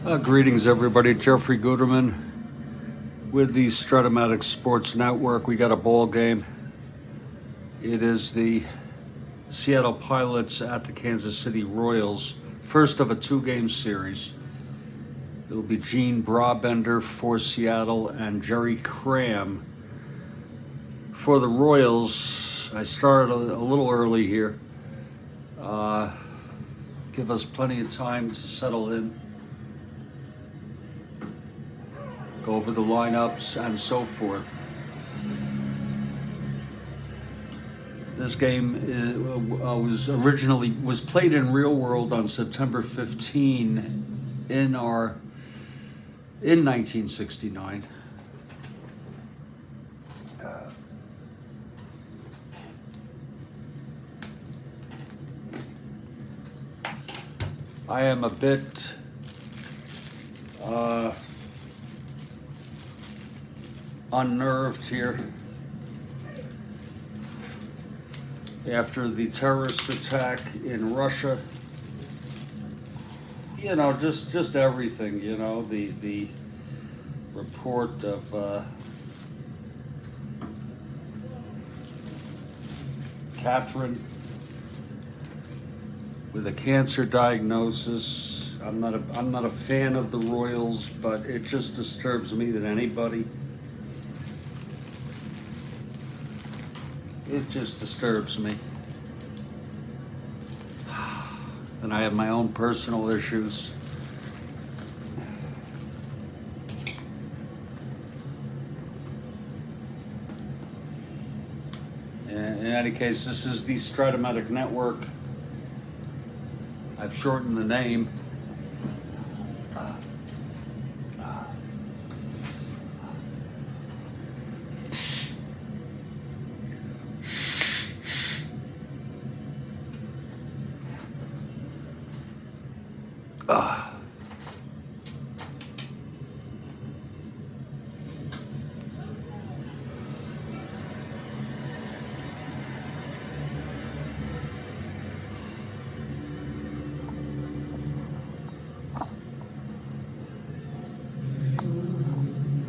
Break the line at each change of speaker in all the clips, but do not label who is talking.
Greetings, everybody. Jeffrey Guterman with the Strat-O-Matic Sports Network. We got a ball game. It is the Seattle Pilots at the Kansas City Royals, first of a two-game series. It will be Gene Brabender for Seattle and Jerry Cram for the Royals. I started a little early here. Give us plenty of time to settle in, go over the lineups and so forth. This game was played in real world on September 15 in 1969. I am a bit unnerved here after the terrorist attack in Russia. You know, just everything, you know, the report of Catherine with a cancer diagnosis. I'm not a fan of the Royals, but it just disturbs me that anybody. It just disturbs me. And I have my own personal issues. In any case, this is the Strat-O-Matic Network. I've shortened the name.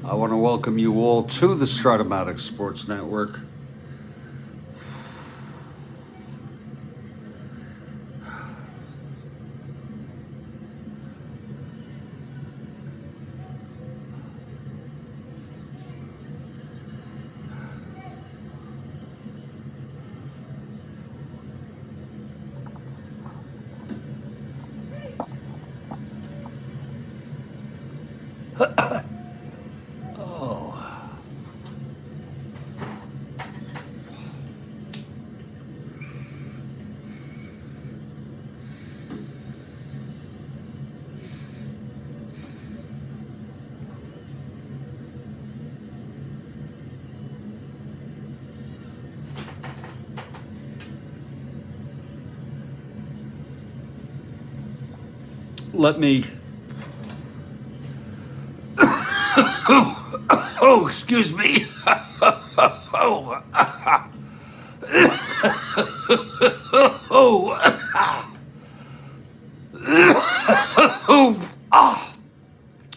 I want to welcome you all to the Strat-O-Matic Sports Network. Let me. Oh, excuse me. Oh.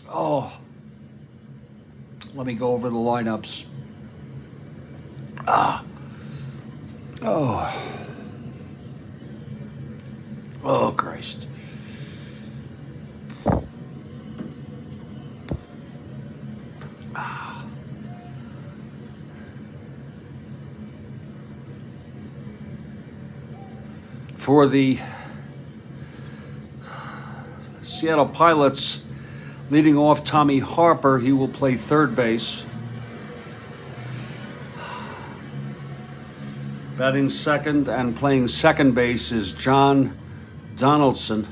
Oh. Let me go over the lineups. Oh, Christ. For the Seattle Pilots, leading off Tommy Harper, he will play third base. Batting second and playing second base is John Donaldson.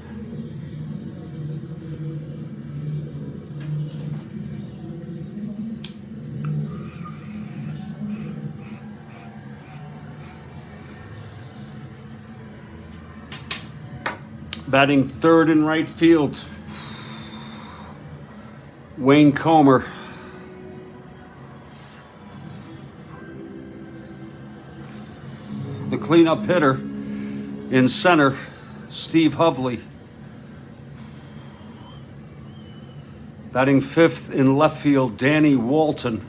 Batting third in right field, Wayne Comer. The cleanup hitter in center, Steve Hovley. Batting fifth in left field, Danny Walton.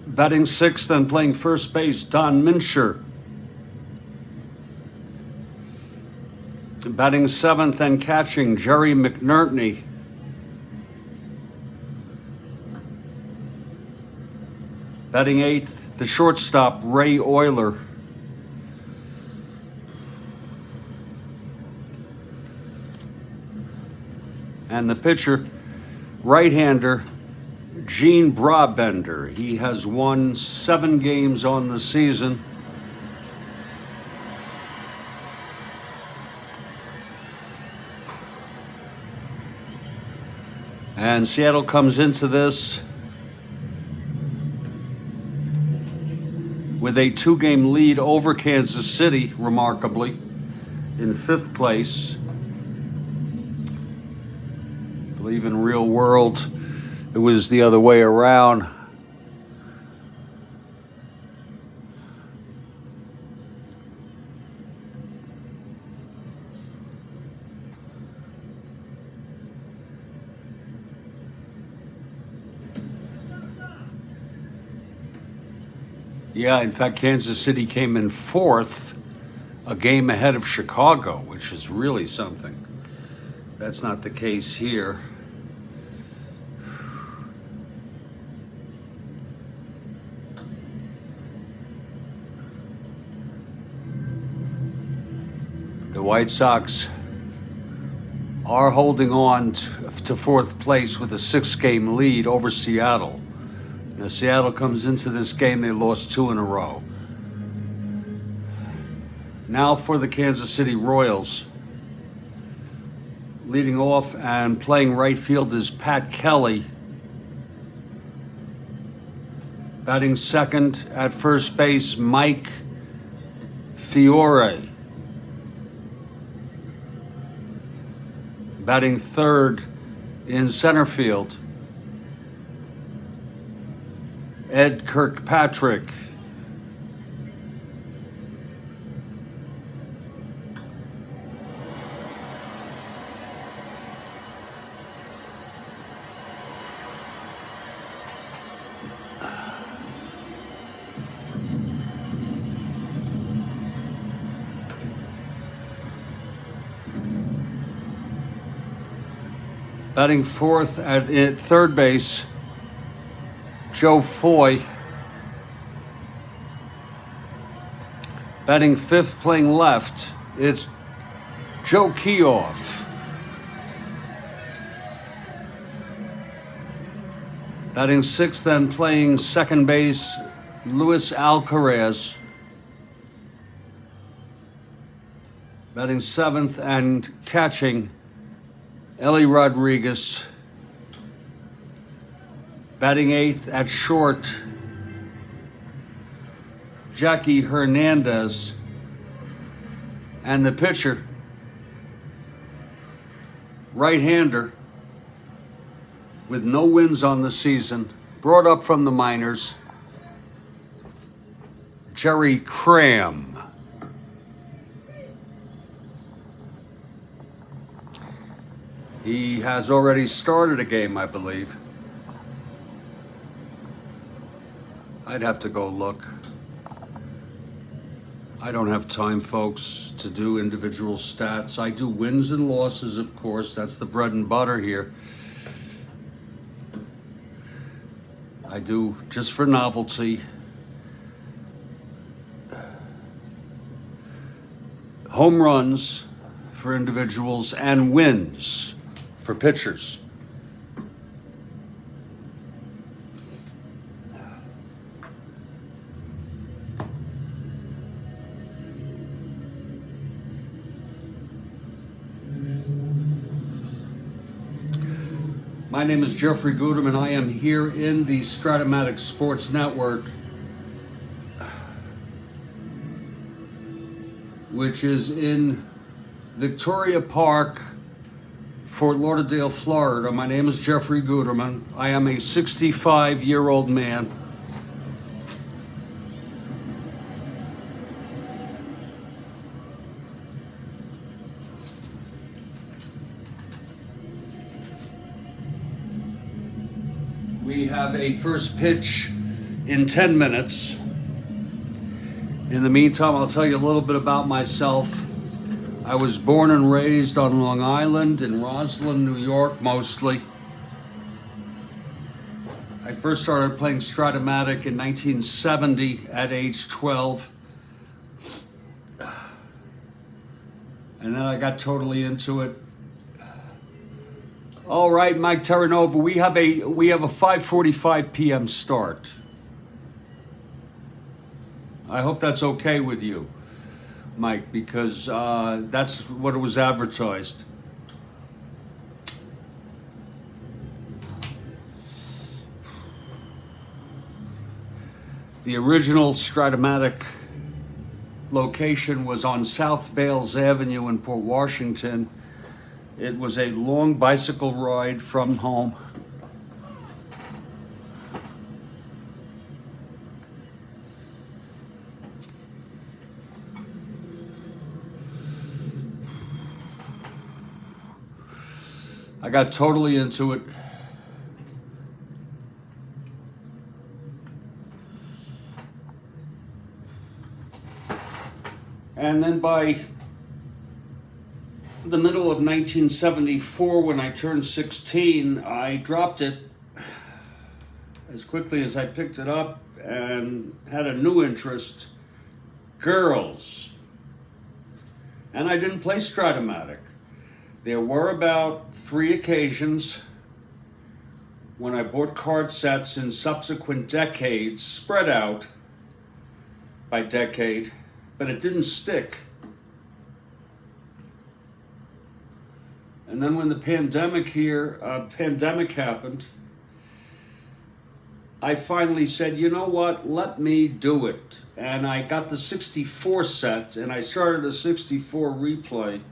Batting sixth and playing first base, Don Mincher. Batting seventh and catching, Jerry McNerney. Batting eighth, the shortstop, Ray Euler. And the pitcher, right-hander, Gene Brabender. He has won 7 games on the season. And Seattle comes into this with a 2-game lead over Kansas City, remarkably, in 5th place. I believe in real world, it was the other way around. Yeah, in fact, Kansas City came in 4th, a game ahead of Chicago, which is really something. That's not the case here. The White Sox are holding on to 4th place with a 6-game lead over Seattle. Now, Seattle comes into this game, they lost 2 in a row. Now for the Kansas City Royals. Leading off and playing right field is Pat Kelly. Batting second at first base, Mike Fiore. Batting third in center field, Ed Kirkpatrick. Batting fourth at third base, Joe Foy. Batting fifth, playing left, it's Joe Kioff. Batting sixth and playing second base, Luis Alcaraz. Batting seventh and catching, Ellie Rodriguez. Batting eighth at short, Jackie Hernandez. And the pitcher, right-hander, with no wins on the season, brought up from the minors, Jerry Cram. He has already started a game, I believe. I'd have to go look. I don't have time, folks, to do individual stats. I do wins and losses, of course. That's the bread and butter here. I do, just for novelty, home runs for individuals and wins for pitchers. My name is Jeffrey Guterman. I am here in the Strat-O-Matic Sports Network, which is in Victoria Park, Fort Lauderdale, Florida. My name is Jeffrey Guterman. I am a 65-year-old man. We have a first pitch in 10 minutes. In the meantime, I'll tell you a little bit about myself. I was born and raised on Long Island, in Roslyn, New York, mostly. I first started playing Strat-O-Matic in 1970 at age 12. And then I got totally into it. All right, Mike Terranova, we have a 5:45 p.m. start. I hope that's okay with you, Mike, because that's what it was advertised. The original Strat-O-Matic location was on South Bales Avenue in Port Washington. It was a long bicycle ride from home. I got totally into it. And then by the middle of 1974, when I turned 16, I dropped it as quickly as I picked it up and had a new interest, girls. And I didn't play Strat-O-Matic. There were about 3 occasions when I bought card sets in subsequent decades, spread out by decade, but it didn't stick. And then when the pandemic happened, I finally said, you know what, let me do it. And I got the 64 set, and I started a 64 replay.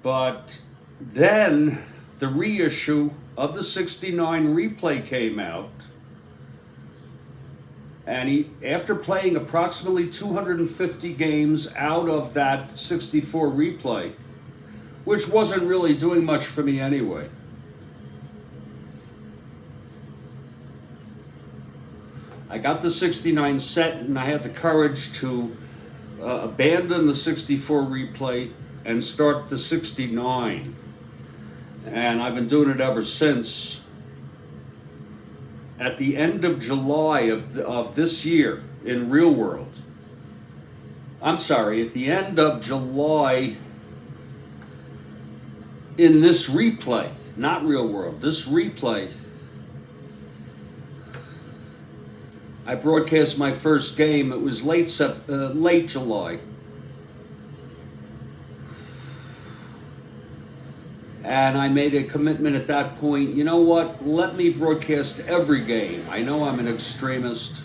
But then the reissue of the 69 replay came out. And after playing approximately 250 games out of that 64 replay, which wasn't really doing much for me anyway, I got the 69 set, and I had the courage to abandon the 64 replay and start the 69. And I've been doing it ever since. At the end of July of this year in real world, at the end of July in this replay, not real world, this replay, I broadcast my first game. It was late July. And I made a commitment at that point, you know what, let me broadcast every game. I know I'm an extremist.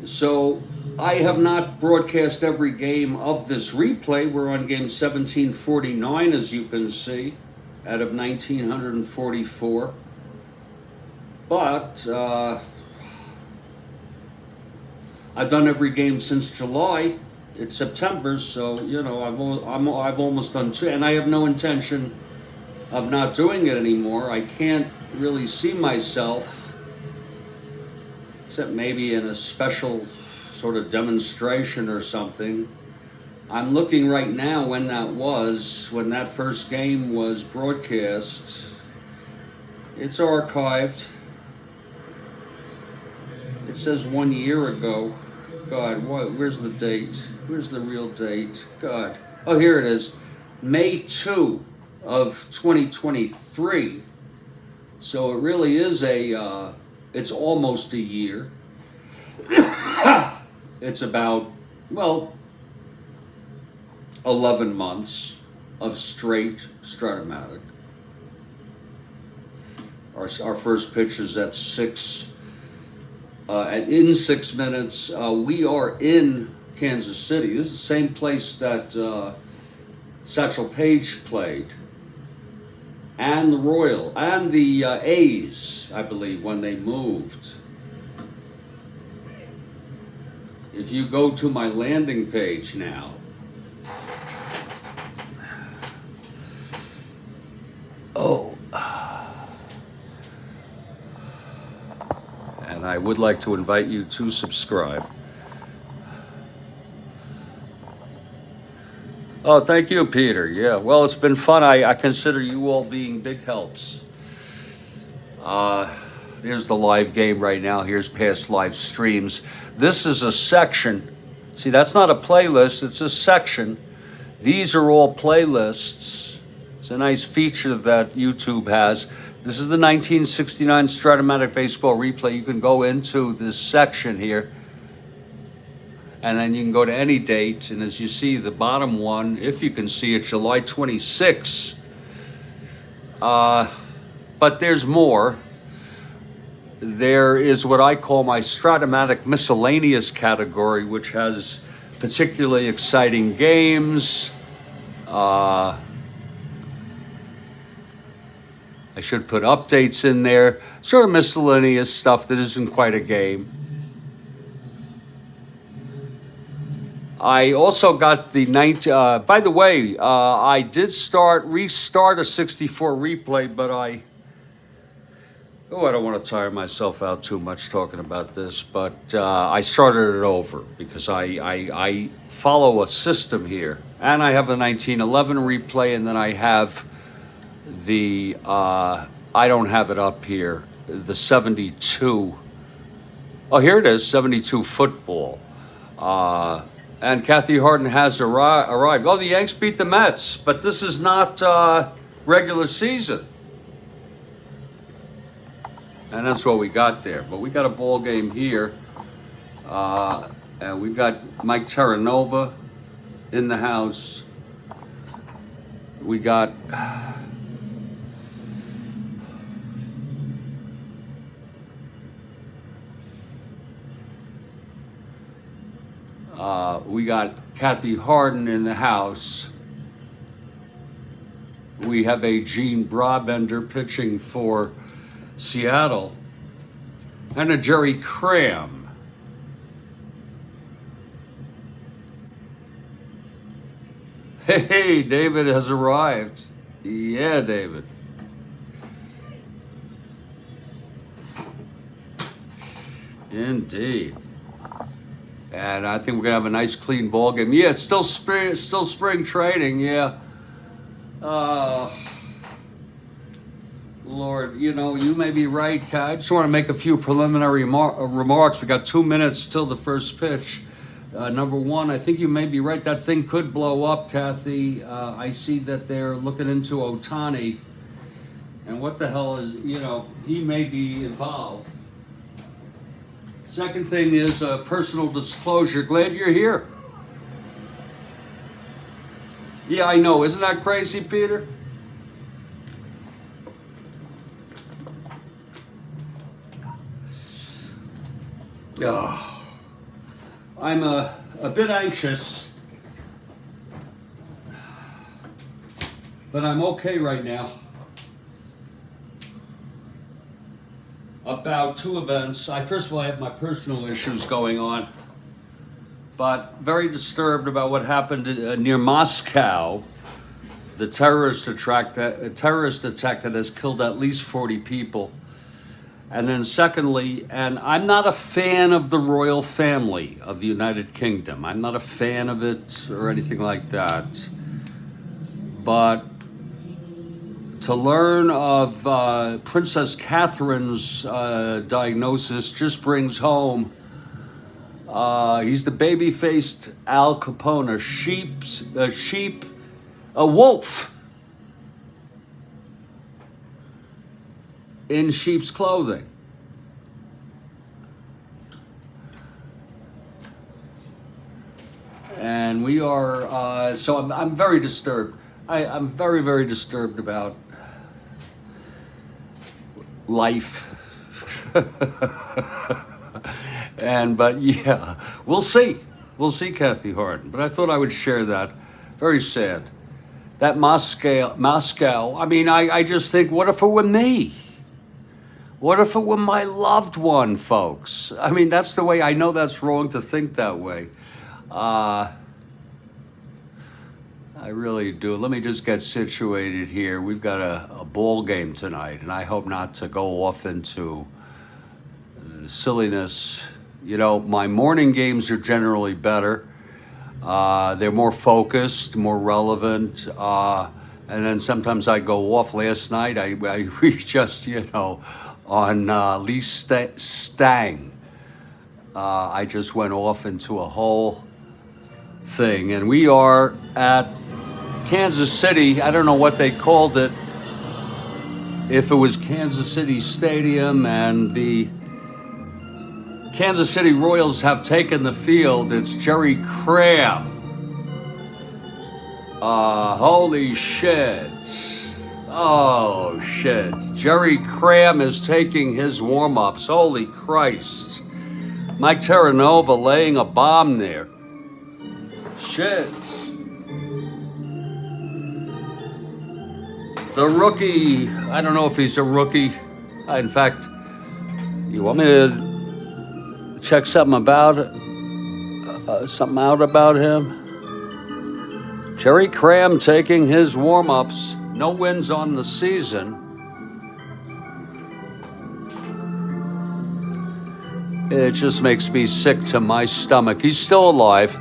So I have not broadcast every game of this replay. We're on game 1749, as you can see, out of 1944. But I've done every game since July. It's September, so you know I've almost done 2, and I have no intention of not doing it anymore. I can't really see myself, except maybe in a special sort of demonstration or something. I'm looking right now when that first game was broadcast. It's archived. It says 1 year ago. God, where's the date? Where's the real date? God. Oh, here it is. May 2 of 2023. So it really is it's almost a year. It's about, 11 months of straight Strat-O-Matic. Our first pitch is at 6. In 6 minutes, we are in Kansas City. This is the same place that Satchel Paige played, and the Royal, and the A's, I believe, when they moved. if you go to my landing page now, and I would like to invite you to subscribe. Oh, thank you, Peter. Yeah, well, it's been fun. I consider you all being big helps. Here's the live game right now. Here's past live streams. This is a section. See, that's not a playlist. It's a section. These are all playlists. It's a nice feature that YouTube has. This is the 1969 Strat-O-Matic baseball replay. You can go into this section here, and then you can go to any date. And as you see, the bottom one, if you can see it, July 26. But there's more. There is what I call my Strat-O-Matic miscellaneous category, which has particularly exciting games. I should put updates in there, sort of miscellaneous stuff that isn't quite a game. I also got the by the way, I did restart a 64 replay, but I don't want to tire myself out too much talking about this, but I started it over because I follow a system here. And I have the 1911 replay, and then I have the, I don't have it up here, the 72. Oh, here it is, 72 football. And Kathy Harden has arrived. Oh, the Yanks beat the Mets, but this is not regular season. And that's what we got there. But we got a ball game here. And we've got Mike Terranova in the house. We got... we got Kathy Harden in the house. We have a Gene Brabender pitching for Seattle, and a Jerry Cram. Hey, David has arrived. Yeah, David. Indeed. And I think we're gonna have a nice, clean ball game. Yeah, it's still spring training. Yeah. Lord, you may be right. I just want to make a few preliminary remarks. We got 2 minutes till the first pitch. Number one, I think you may be right. That thing could blow up, Kathy. I see that they're looking into Ohtani. And what the hell is, he may be involved. Second thing is personal disclosure. Glad you're here. Yeah, I know. Isn't that crazy, Peter? Oh, I'm a bit anxious, but I'm okay right now. About two events. First of all, I have my personal issues going on, but very disturbed about what happened near Moscow, the terrorist attack that has killed at least 40 people. And then secondly, and I'm not a fan of the royal family of the United Kingdom. I'm not a fan of it or anything like that. But to learn of Princess Catherine's diagnosis just brings home, he's the baby-faced Al Capone, a wolf in sheep's clothing. And we are, so I'm very disturbed. I'm very, very disturbed about life. But yeah, we'll see. We'll see, Kathy Harden. But I thought I would share that. Very sad. That Moscow, I mean, I just think, what if it were me? What if it were my loved one, folks? I mean, that's the way, I know that's wrong to think that way. I really do. Let me just get situated here. We've got a ball game tonight, and I hope not to go off into silliness. You know, my morning games are generally better. They're more focused, more relevant. And then sometimes I go off. Last night, we just, on Lee Stang, I just went off into a whole thing. And we are at Kansas City. I don't know what they called it. If it was Kansas City Stadium and the Kansas City Royals have taken the field, it's Jerry Cram. Holy shit. Oh shit. Jerry Cram is taking his warm-ups. Holy Christ. Mike Terranova laying a bomb there. Shit. The rookie, I don't know if he's a rookie. In fact, you want me to check something about it? Something out about him? Jerry Cram taking his warm-ups. No wins on the season. It just makes me sick to my stomach. He's still alive.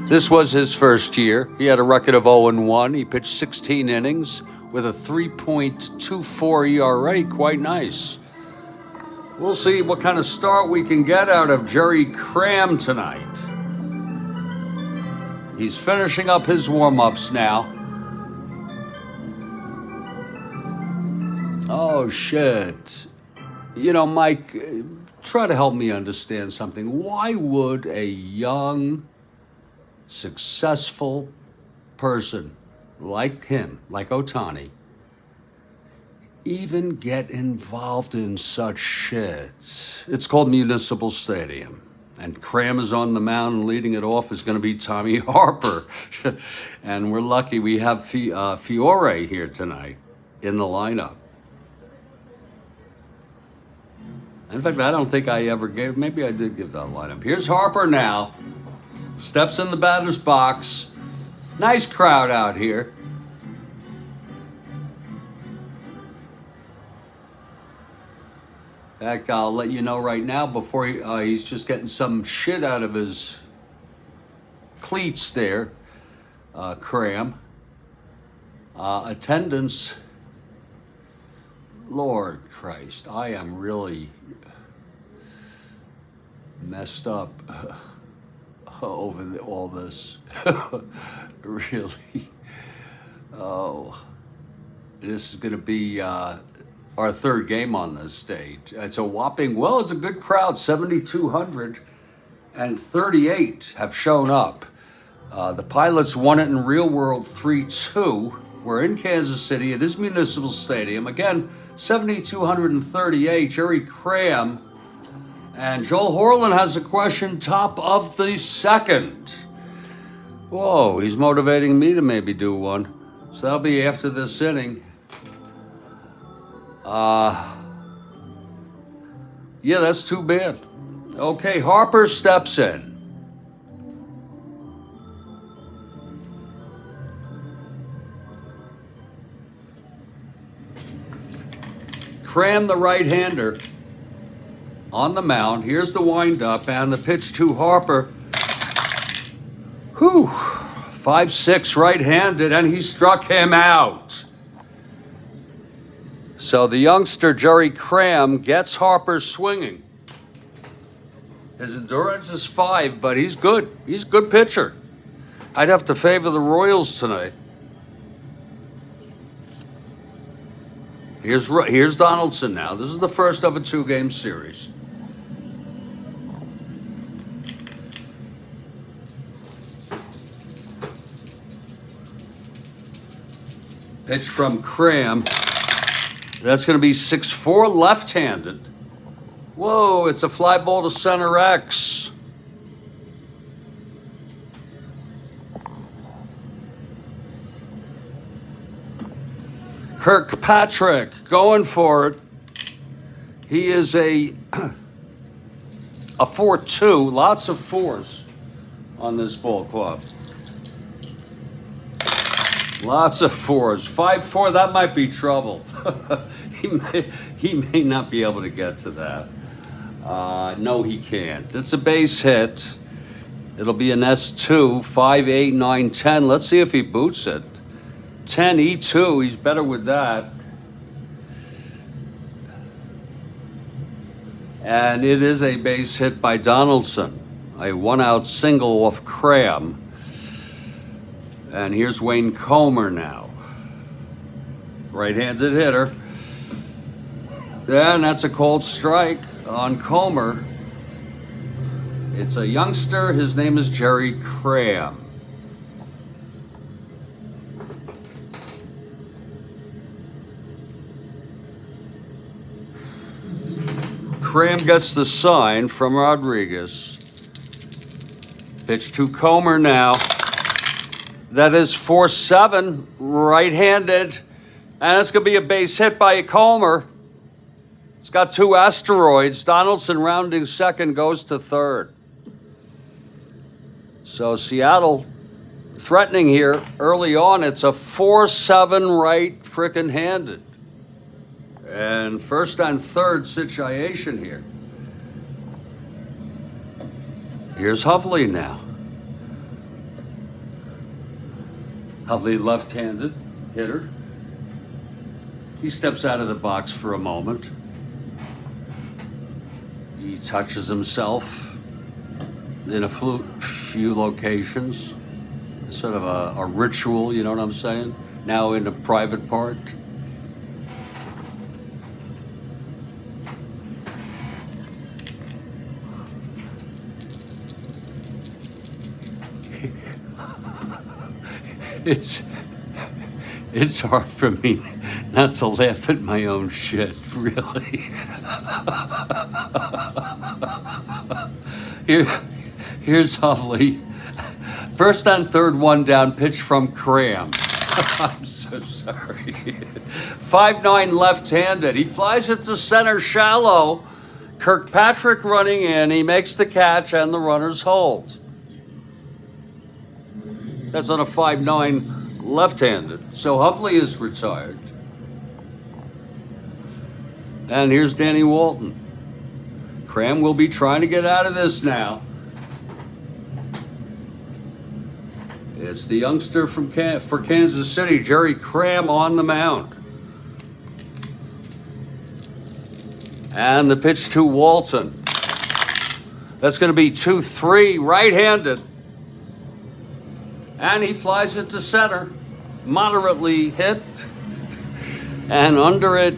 This was his first year. He had a record of 0-1. He pitched 16 innings with a 3.24 ERA. Quite nice. We'll see what kind of start we can get out of Jerry Cram tonight. He's finishing up his warm-ups now. Oh, shit. You know, Mike, try to help me understand something. Why would a young, successful person like him, like Ohtani, even get involved in such shit? It's called Municipal Stadium. And Cram is on the mound, and leading it off is going to be Tommy Harper. And we're lucky we have Fiore here tonight in the lineup. In fact, I don't think I ever gave, maybe I did give that lineup. Here's Harper now. Steps in the batter's box. Nice crowd out here. In fact, I'll let you know right now before he's just getting some shit out of his cleats there, Cram. Attendance, Lord Christ, I am really messed up over all this. Really. Oh, this is going to be our third game on this stage. It's a whopping, well, it's a good crowd. 7,238 have shown up. The Pilots won it in real world 3-2. We're in Kansas City. It is Municipal Stadium. Again, 7,238. Jerry Cram. And Joel Horland has a question, top of the second. Whoa, he's motivating me to maybe do one. So that'll be after this inning. Yeah, that's too bad. Okay, Harper steps in. Cram, the right-hander, on the mound. Here's the windup and the pitch to Harper. Whew. 5'6", right-handed, and he struck him out. So the youngster, Jerry Cram, gets Harper swinging. His endurance is 5, but he's good. He's a good pitcher. I'd have to favor the Royals tonight. Here's Donaldson now. This is the first of a 2-game series. Pitch from Cram. That's going to be 6'4", left-handed. Whoa, it's a fly ball to center X. Kirkpatrick going for it. He is a 4-2, lots of fours on this ball club. Lots of fours. 5-4, that might be trouble. he may not be able to get to that. No, he can't. It's a base hit. It'll be an S2, 5, 8, 9, 10. Let's see if he boots it. 10, E2, he's better with that. And it is a base hit by Donaldson. A one-out single off Cram. And here's Wayne Comer now. Right-handed hitter. And that's a cold strike on Comer. It's a youngster. His name is Jerry Cram. Cram gets the sign from Rodriguez. Pitch to Comer now. That is 4-7, right-handed. And it's going to be a base hit by Comer. It's got two asteroids. Donaldson rounding second, goes to third. So Seattle threatening here early on. It's a 4-7 right frickin' handed. And first and third situation here. Here's Hovley now. Hovley left-handed hitter. He steps out of the box for a moment. He touches himself in a few locations. Sort of a ritual, you know what I'm saying? Now in the private part. It's hard for me not to laugh at my own shit, really. Here's Hovley. First and third, one down, pitch from Cram. I'm so sorry. 5-9 left-handed. He flies it to center shallow. Kirkpatrick running in. He makes the catch and the runners hold. That's on a 5-9 left-handed. So Hovley is retired. And here's Danny Walton. Cram will be trying to get out of this now. It's the youngster for Kansas City, Jerry Cram, on the mound. And the pitch to Walton. That's going to be 2-3, right-handed. And he flies it to center, moderately hit. And under it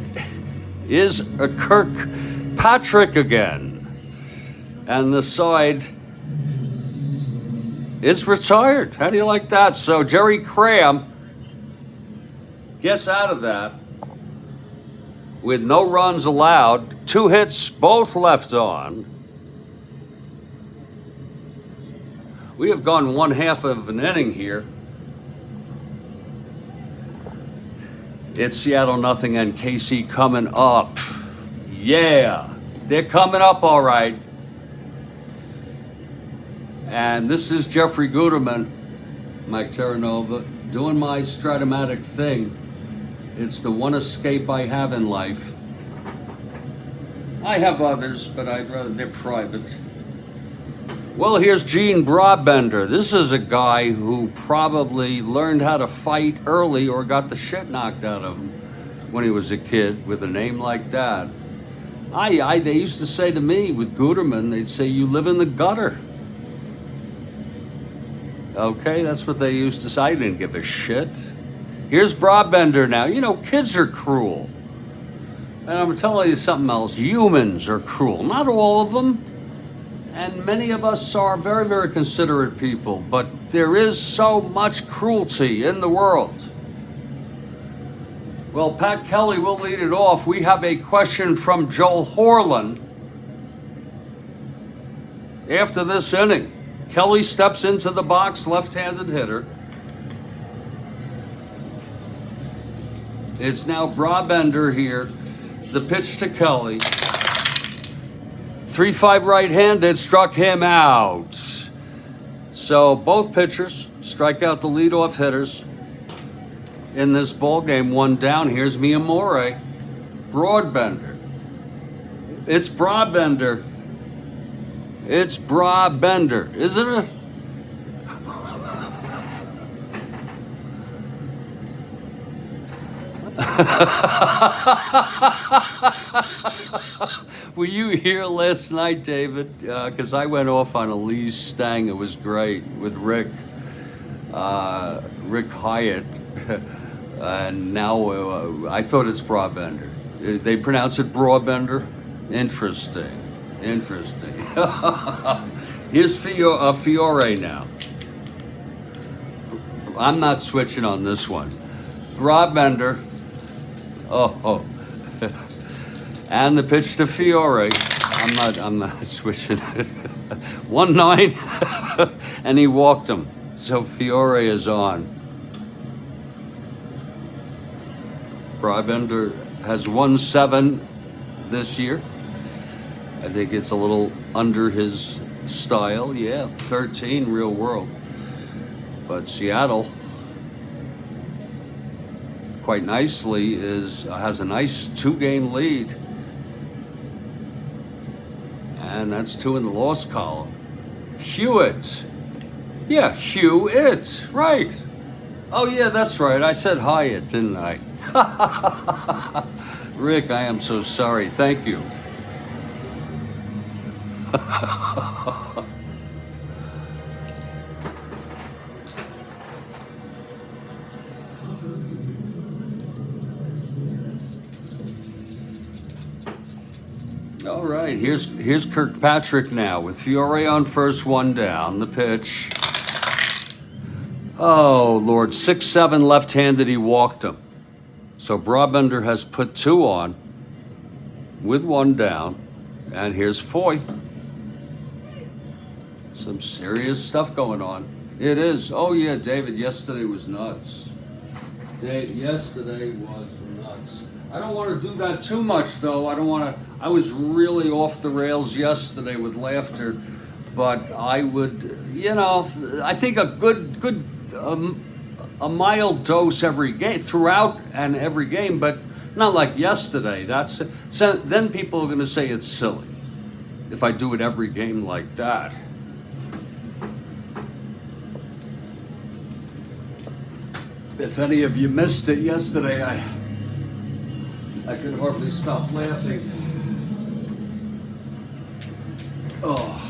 is a Kirkpatrick again. And the side is retired. How do you like that? So Jerry Cram gets out of that with no runs allowed. 2 hits, both left on. We have gone 1/2 of an inning here. It's Seattle nothing and KC coming up. Yeah, they're coming up all right. And this is Jeffrey Guterman, Mike Terranova, doing my Strat-O-Matic thing. It's the one escape I have in life. I have others, but they're private. Well, here's Gene Brabender. This is a guy who probably learned how to fight early or got the shit knocked out of him when he was a kid with a name like that. They used to say to me with Guterman, they'd say, "You live in the gutter." Okay, that's what they used to say. I didn't give a shit. Here's Brabender now. You know, kids are cruel. And I'm telling you something else. Humans are cruel. Not all of them. And many of us are very, very considerate people. But there is so much cruelty in the world. Well, Pat Kelly will lead it off. We have a question from Joel Horland. After this inning, Kelly steps into the box, left-handed hitter. It's now Brabender here. The pitch to Kelly. 3-5 right-handed, struck him out. So both pitchers strike out the leadoff hitters in this ball game. One down. Here's Miyamori. Broadbender. It's Brabender. It's Brabender, isn't it? Were you here last night, David? Because I went off on a Lee Stang. It was great with Rick Hyatt. And now I thought it's Brabender. They pronounce it Broadbender. Interesting. Here's Fiore now. I'm not switching on this one. Brabender. Oh. And the pitch to Fiore. I'm not switching it. 1-9. And he walked him. So Fiore is on. Brabender has won 7 this year. I think it's a little under his style. Yeah, 13 real world. But Seattle, quite nicely, has a nice 2-game lead. And that's 2 in the loss column. Hewitt. Yeah, Hewitt. Right. Oh, yeah, that's right. I said Hyatt, didn't I? Rick, I am so sorry. Thank you. All right, here's Kirkpatrick now with Fiore on first, 1 down. The pitch. Oh, Lord, 6-7 left-handed, he walked him. So Brabender has put 2 on with 1 down. And here's Foy. Some serious stuff going on. It is. Oh, yeah, David, yesterday was nuts. Yesterday was nuts. I don't want to do that too much, though. I was really off the rails yesterday with laughter, but I would, I think a mild dose every game, throughout and every game, but not like yesterday. Then people are going to say it's silly if I do it every game like that. If any of you missed it yesterday, I could hardly stop laughing. Oh.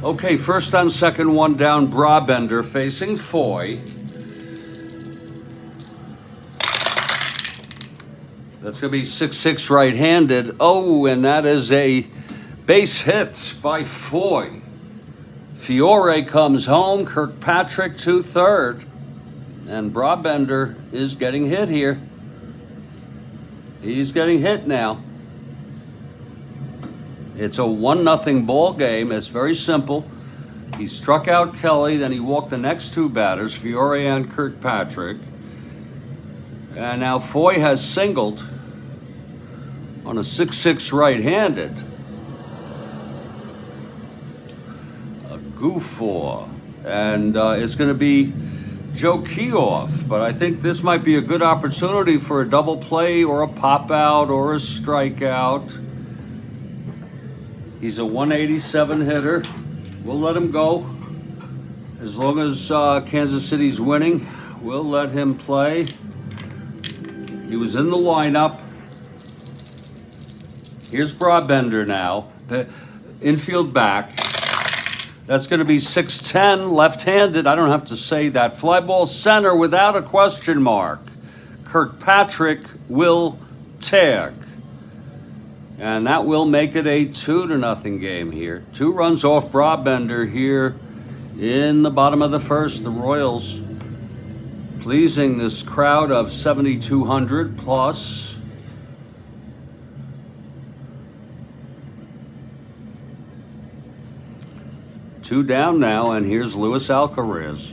Okay, first on second, 1 down, Brabender facing Foy. That's going to be 6-6 right-handed. Oh, and that is a base hit by Foy. Fiore comes home, Kirkpatrick to third. And Brabender is getting hit here. He's getting hit now. It's a 1-0 ball game. It's very simple. He struck out Kelly, then he walked the next 2 batters, Fiore and Kirkpatrick. And now Foy has singled on a 6-6 right-handed. A goof-off. And it's going to be Joe Keough, but I think this might be a good opportunity for a double play or a pop-out or a strikeout. He's a 187 hitter. We'll let him go. As long as Kansas City's winning, we'll let him play. He was in the lineup. Here's Brabender now. The infield back. That's going to be 6-10, left-handed. I don't have to say that. Fly ball center without a question mark. Kirkpatrick will tag. And that will make it a 2-0 game here. 2 runs off Brabender here in the bottom of the first. The Royals pleasing this crowd of 7,200 plus. Two down now, and here's Luis Alcaraz.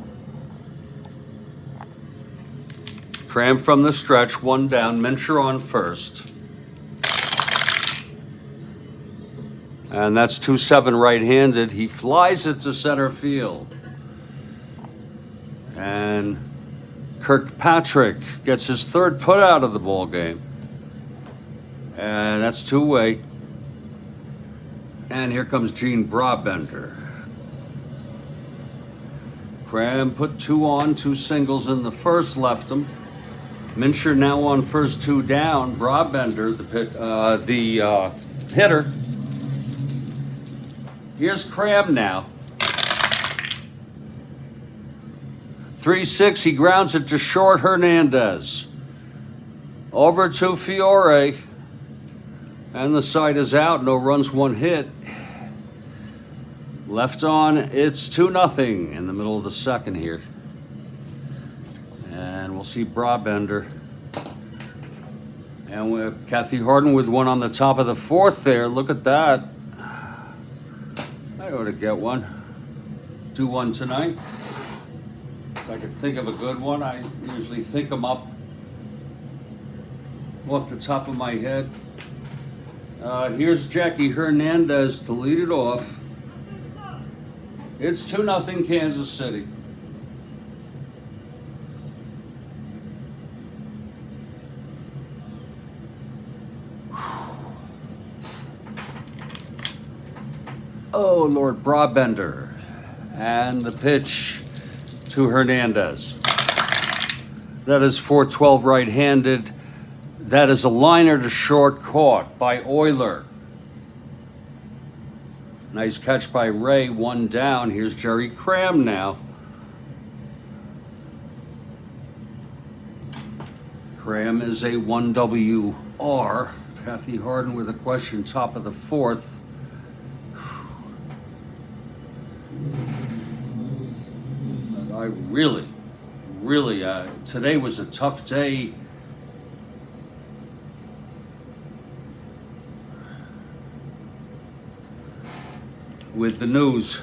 Cram from the stretch, one down, Mincher on first. And that's 2-7 right-handed. He flies it to center field. And Kirkpatrick gets his third putout of the ball game. And that's two-way. And here comes Gene Brabender. Cram put 2 on, 2 singles in the first, left him. Mincher now on first, 2 down. Brabender, the hitter. Here's Cram now. 3-6, he grounds it to short. Hernandez. Over to Fiore. And the side is out, no runs, 1 hit. Left on, it's 2-0 in the middle of the second here. And we'll see Brabender. And with Kathy Harden with one on the top of the fourth there. Look at that. I ought to get one. Do one tonight. If I could think of a good one, I usually think them up off the top of my head. Here's Jackie Hernandez to lead it off. It's 2-0 Kansas City. Oh, Lord, Brabender. And the pitch to Hernandez. That is 4-12 right-handed. That is a liner to short, caught by Euler. Nice catch by Ray, 1 down. Here's Jerry Cram now. Cram is a 1WR. Kathy Harden with a question, top of the fourth. I really, today was a tough day. With the news.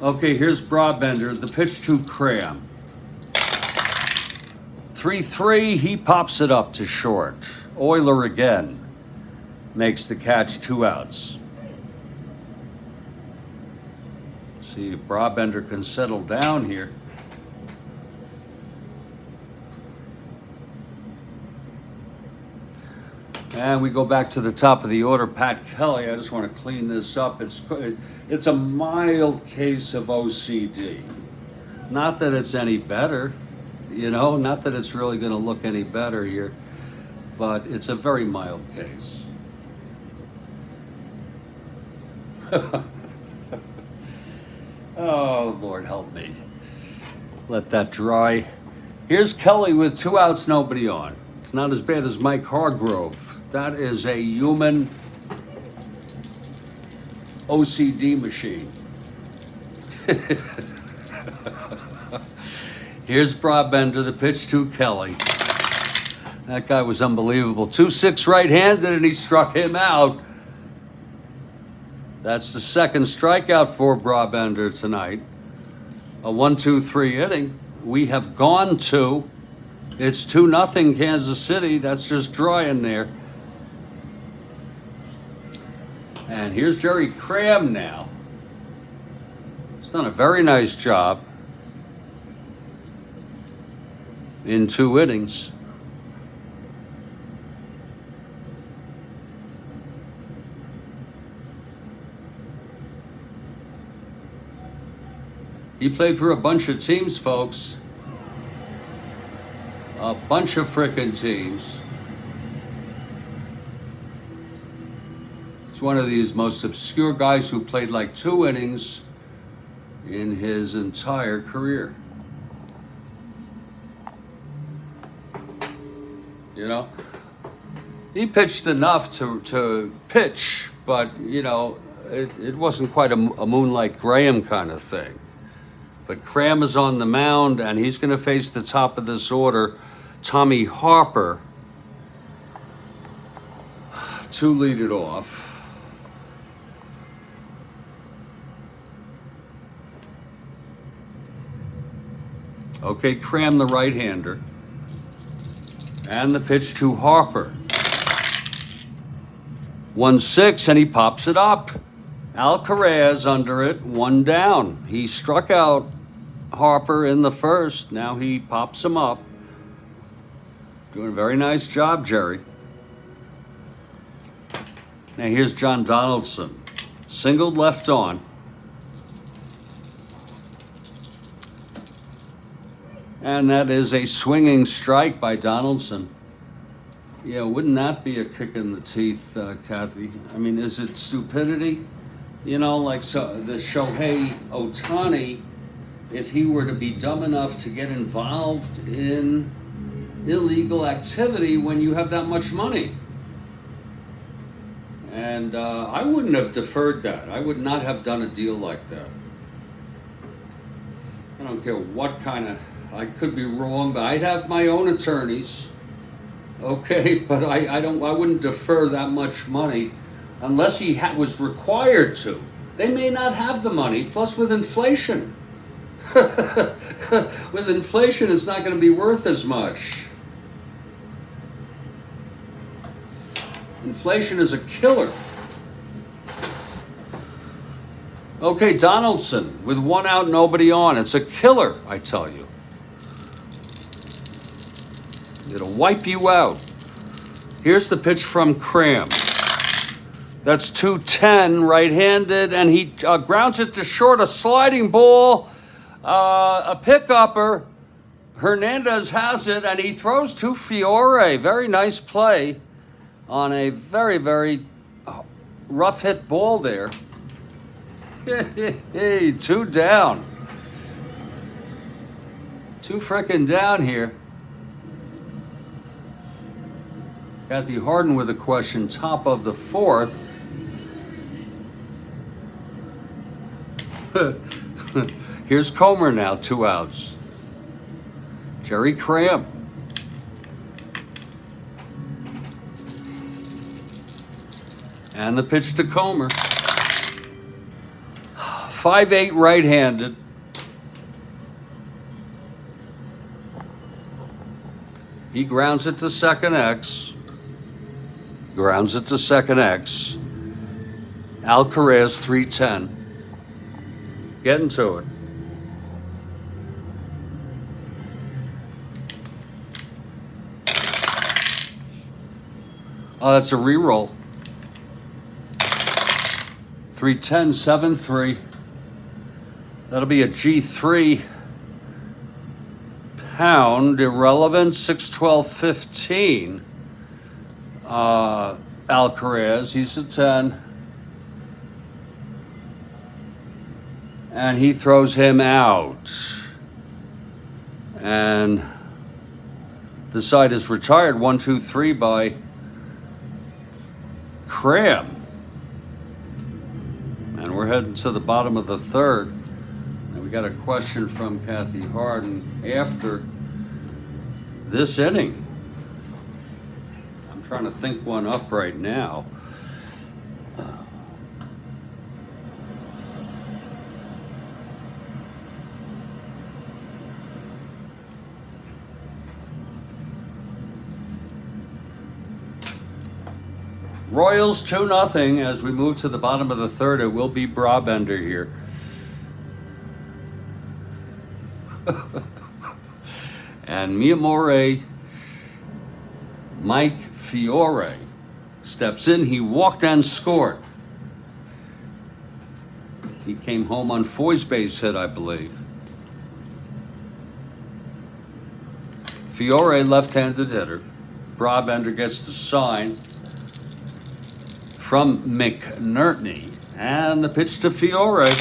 Okay, here's Brabender, the pitch to Cram. 3-3, he pops it up to short. Euler again makes the catch, 2 outs. See if Brabender can settle down here. And we go back to the top of the order. Pat Kelly, I just want to clean this up. It's a mild case of OCD. Not that it's any better, you know, not that it's really going to look any better here, but it's a very mild case. Oh, Lord help me. Let that dry. Here's Kelly with 2 outs, nobody on. It's not as bad as Mike Hargrove. That is a human OCD machine. Here's Brabender, the pitch to Kelly. That guy was unbelievable. 2-6 right-handed, and he struck him out. That's the second strikeout for Brabender tonight. A 1-2-3 inning. We have gone to, it's 2-0 Kansas City. That's just dry in there. And here's Jerry Cram now. He's done a very nice job in 2 innings. He played for a bunch of teams, folks. A bunch of frickin' teams. He's one of these most obscure guys who played like 2 innings in his entire career. You know? He pitched enough to pitch, but, you know, it wasn't quite a Moonlight Graham kind of thing. But Cram is on the mound, and he's going to face the top of this order, Tommy Harper, to lead it off. Okay, Cram, the right-hander. And the pitch to Harper. 1-6, and he pops it up. Alcaraz under it, 1 down. He struck out Harper in the first. Now he pops him up. Doing a very nice job, Jerry. Now here's John Donaldson. Singled left on. And that is a swinging strike by Donaldson. Yeah, wouldn't that be a kick in the teeth, Kathy? I mean, is it stupidity? You know, like the Shohei Ohtani, if he were to be dumb enough to get involved in illegal activity when you have that much money. And I wouldn't have deferred that. I would not have done a deal like that. I don't care what kind of, I could be wrong, but I'd have my own attorneys. Okay, but I wouldn't defer that much money unless he was required to. They may not have the money, plus with inflation. With inflation, it's not going to be worth as much. Inflation is a killer. Okay, Donaldson with 1 out, nobody on. It's a killer, I tell you. It'll wipe you out. Here's the pitch from Cram. That's 2-10, right-handed, and he grounds it to short. A sliding ball, a pick-upper. Hernandez has it, and he throws to Fiore. Very nice play on a very, very rough hit ball there. Hey, 2 down. 2 frickin' down here. Kathy Harden with a question, top of the 4th. Here's Comer now, 2 outs. Jerry Cram. And the pitch to Comer. 5'8", right-handed. He grounds it to second X. Grounds it to second X. Alcaraz 3-10. Getting to it. Oh, that's a reroll. 3-10, 7-3. That'll be a G3 pound, irrelevant, 6-12-15. Alcaraz, he's a 10. And he throws him out. And the side is retired, 1-2-3 by Cram. And we're heading to the bottom of the 3rd. And we got a question from Kathy Harden after this inning. I'm trying to think one up right now. Royals 2-0 as we move to the bottom of the 3rd. It will be Brabender here. And Miyamori, Mike Fiore steps in. He walked and scored. He came home on Foy's base hit, I believe. Fiore, left-handed hitter. Brabender gets the sign from McNerney. And the pitch to Fiore.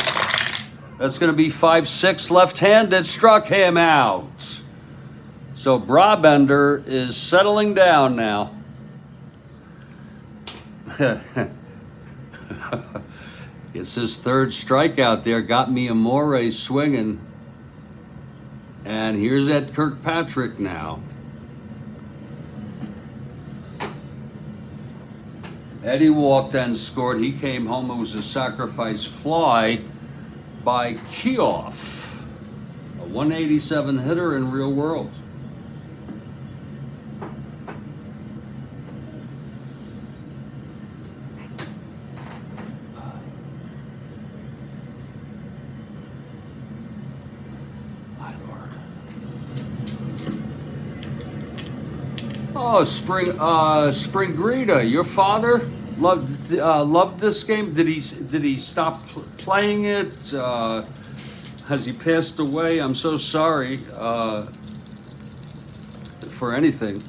That's going to be 5-6, left-handed. Struck him out. So Brabender is settling down now. It's his 3rd strikeout there. Got Miyamori swinging. And here's Ed Kirkpatrick now. Eddie walked and scored. He came home. It was a sacrifice fly by Keough. A 187 hitter in real world. Oh, Spring Greta, your father loved this game. Did he stop playing it? Has he passed away? I'm so sorry for anything,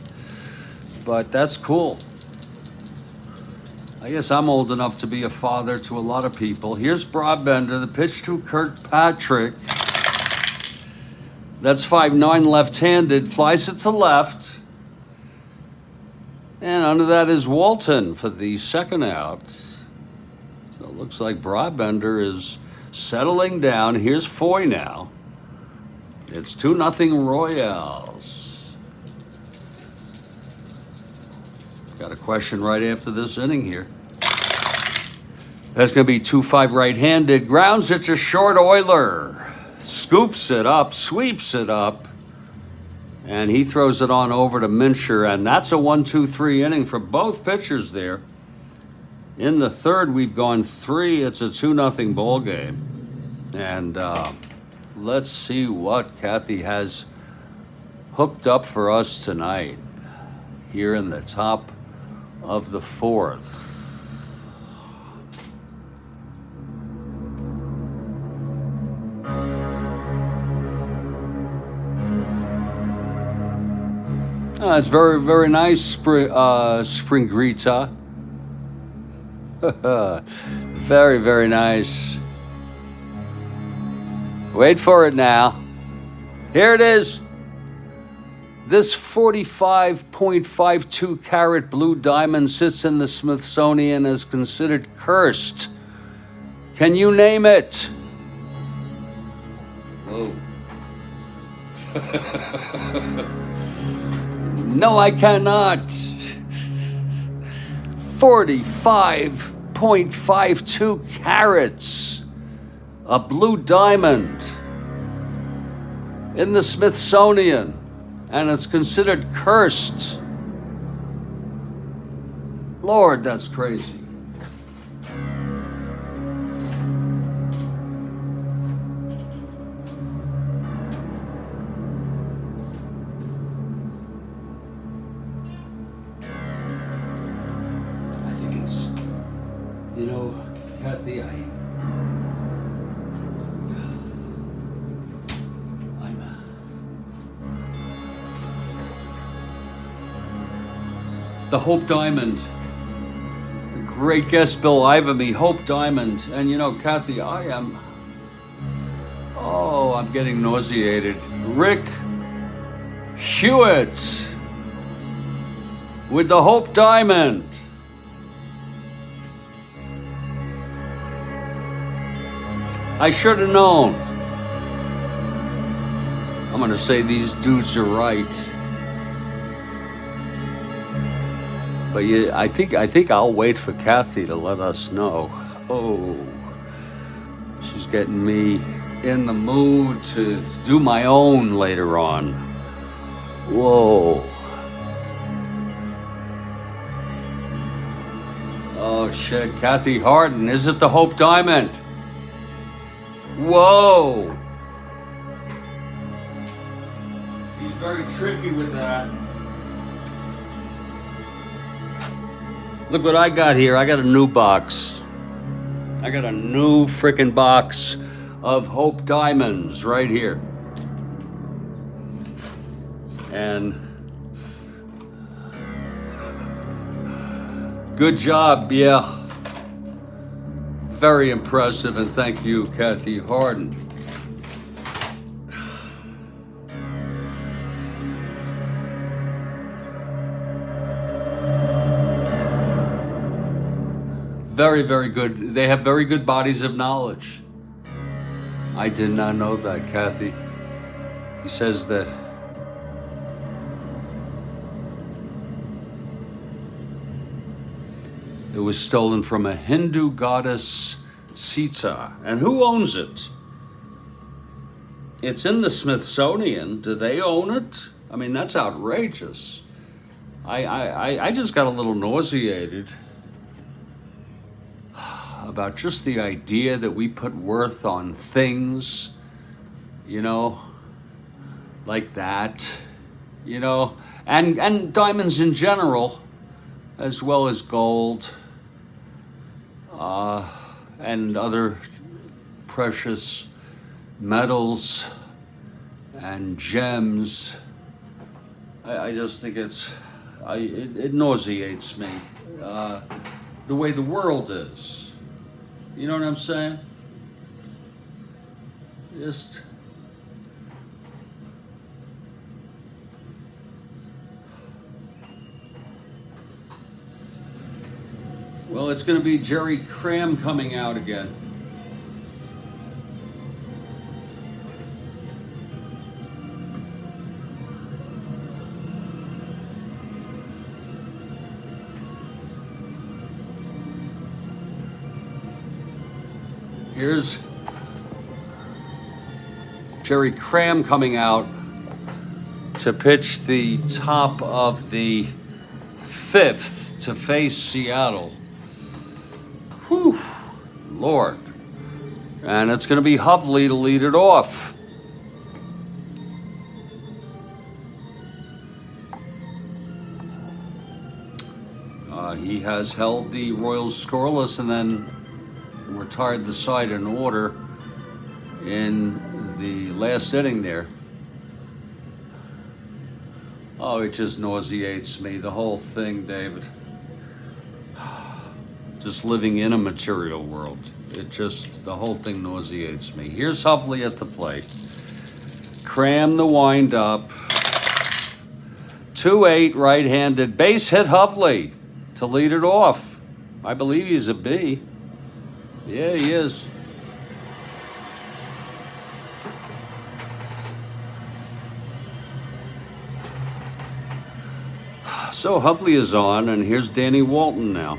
but that's cool. I guess I'm old enough to be a father to a lot of people. Here's Brabender, the pitch to Kirkpatrick. That's 5'9", left-handed, flies it to left. And under that is Walton for the second out. So it looks like Brabender is settling down. Here's Foy now. It's 2-0 Royals. Got a question right after this inning here. That's going to be 2-5 right-handed. Grounds it to short. Euler scoops it up, sweeps it up. And he throws it on over to Mincher, and that's a 1-2-3 inning for both pitchers there. In the third, we've gone 3. It's a 2-0 ball game. And let's see what Kathy has hooked up for us tonight here in the top of the fourth. It's very, very nice, Spring Greta. Very, very nice. Wait for it now. Here it is. This 45.52 carat blue diamond sits in the Smithsonian as considered cursed. Can you name it? Whoa. No, I cannot. 45.52 carats. A blue diamond in the Smithsonian, and it's considered cursed. Lord, that's crazy. You know, Kathy, the Hope Diamond. The great guest Bill Ivamy, Hope Diamond. And you know, Kathy, I'm getting nauseated. Rick Hewitt with the Hope Diamond. I should have known. I'm gonna say these dudes are right. But yeah, I think I'll wait for Kathy to let us know. Oh, she's getting me in the mood to do my own later on. Whoa. Oh shit, Kathy Harden, is it the Hope Diamond? Whoa! He's very tricky with that. Look what I got here. I got a new box. I got a new frickin' box of Hope Diamonds right here. And good job, yeah. Very impressive, and thank you, Kathy Harden. Very, very good. They have very good bodies of knowledge. I did not know that, Kathy. He says that it was stolen from a Hindu goddess, Sita. And who owns it? It's in the Smithsonian. Do they own it? I mean, that's outrageous. I just got a little nauseated about just the idea that we put worth on things, you know, like that, you know, and diamonds in general, as well as gold, and other precious metals and gems. I just think it nauseates me, the way the world is. You know what I'm saying? Just... Well, it's going to be Jerry Cram coming out again. Here's Jerry Cram coming out to pitch the top of the 5th to face Seattle. Whew, Lord. And it's going to be Hovley to lead it off. He has held the Royals scoreless and then retired the side in order in the last inning there. Oh, it just nauseates me, the whole thing, David. Just living in a material world. The whole thing nauseates me. Here's Hovley at the plate. Cram the windup. 2-8 right-handed. Base hit Hovley to lead it off. I believe he's a B. Yeah, he is. So Hovley is on, and here's Danny Walton now.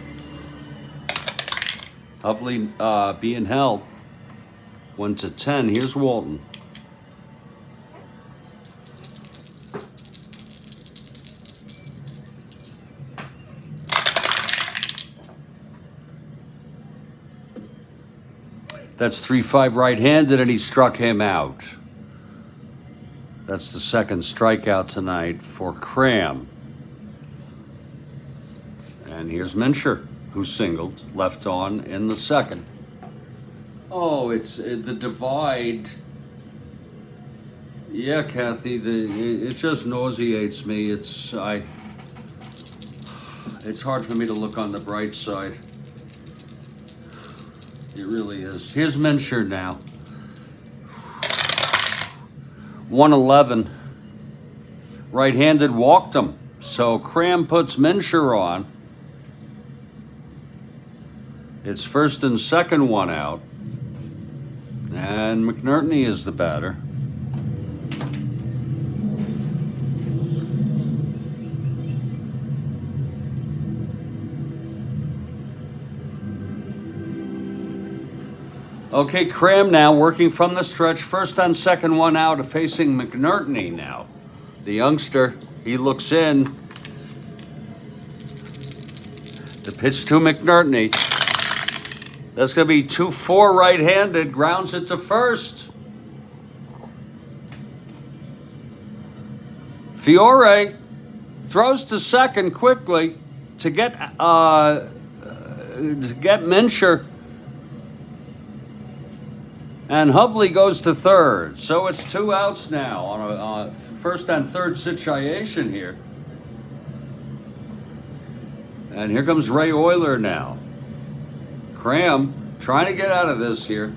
Hovley being held 1-10. Here's Walton. That's 3-5 right-handed, and he struck him out. That's the second strikeout tonight for Cram. And here's Mincher, who singled, left on in the second. Oh, it's the divide. Yeah, Kathy, it just nauseates me. It's hard for me to look on the bright side. It really is. Here's Mincher now. 111. Right-handed walked him. So Cram puts Mincher on. It's first and second, one out. And McNerney is the batter. Okay, Cram now working from the stretch. First and second, one out, facing McNerney now. The youngster, he looks in. The pitch to McNerney. That's going to be 2-4 right-handed. Grounds it to first. Fiore throws to second quickly to get Mincher. And Hovley goes to third. So it's 2 outs now on a first and third situation here. And here comes Ray Euler now. Cram trying to get out of this here.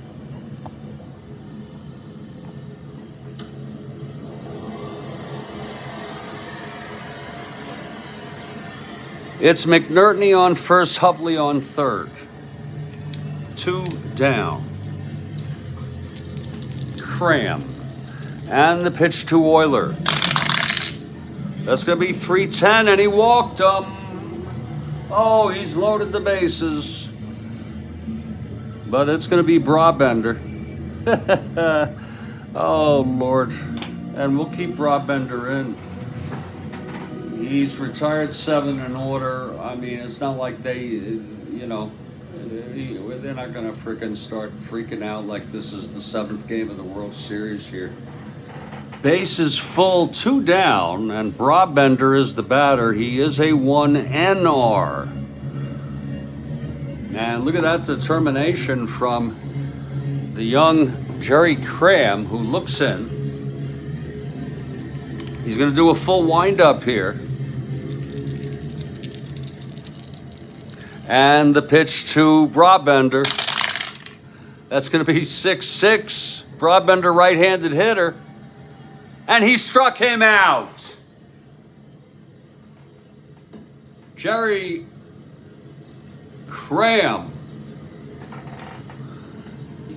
It's McNerney on first, Hovley on third. 2 down. Cram. And the pitch to Euler. That's going to be 3-10, and he walked him. Oh, he's loaded the bases. But it's going to be Brabender. Oh, Lord. And we'll keep Brabender in. He's retired 7 in order. I mean, it's not like they, you know, they're not going to freaking start freaking out like this is the 7th game of the World Series here. Base is full, 2 down, and Brabender is the batter. He is a 1 NR. And look at that determination from the young Jerry Cram, who looks in. He's going to do a full windup here. And the pitch to Brabender. That's going to be 6-6. Brabender, right-handed hitter. And he struck him out. Jerry Cram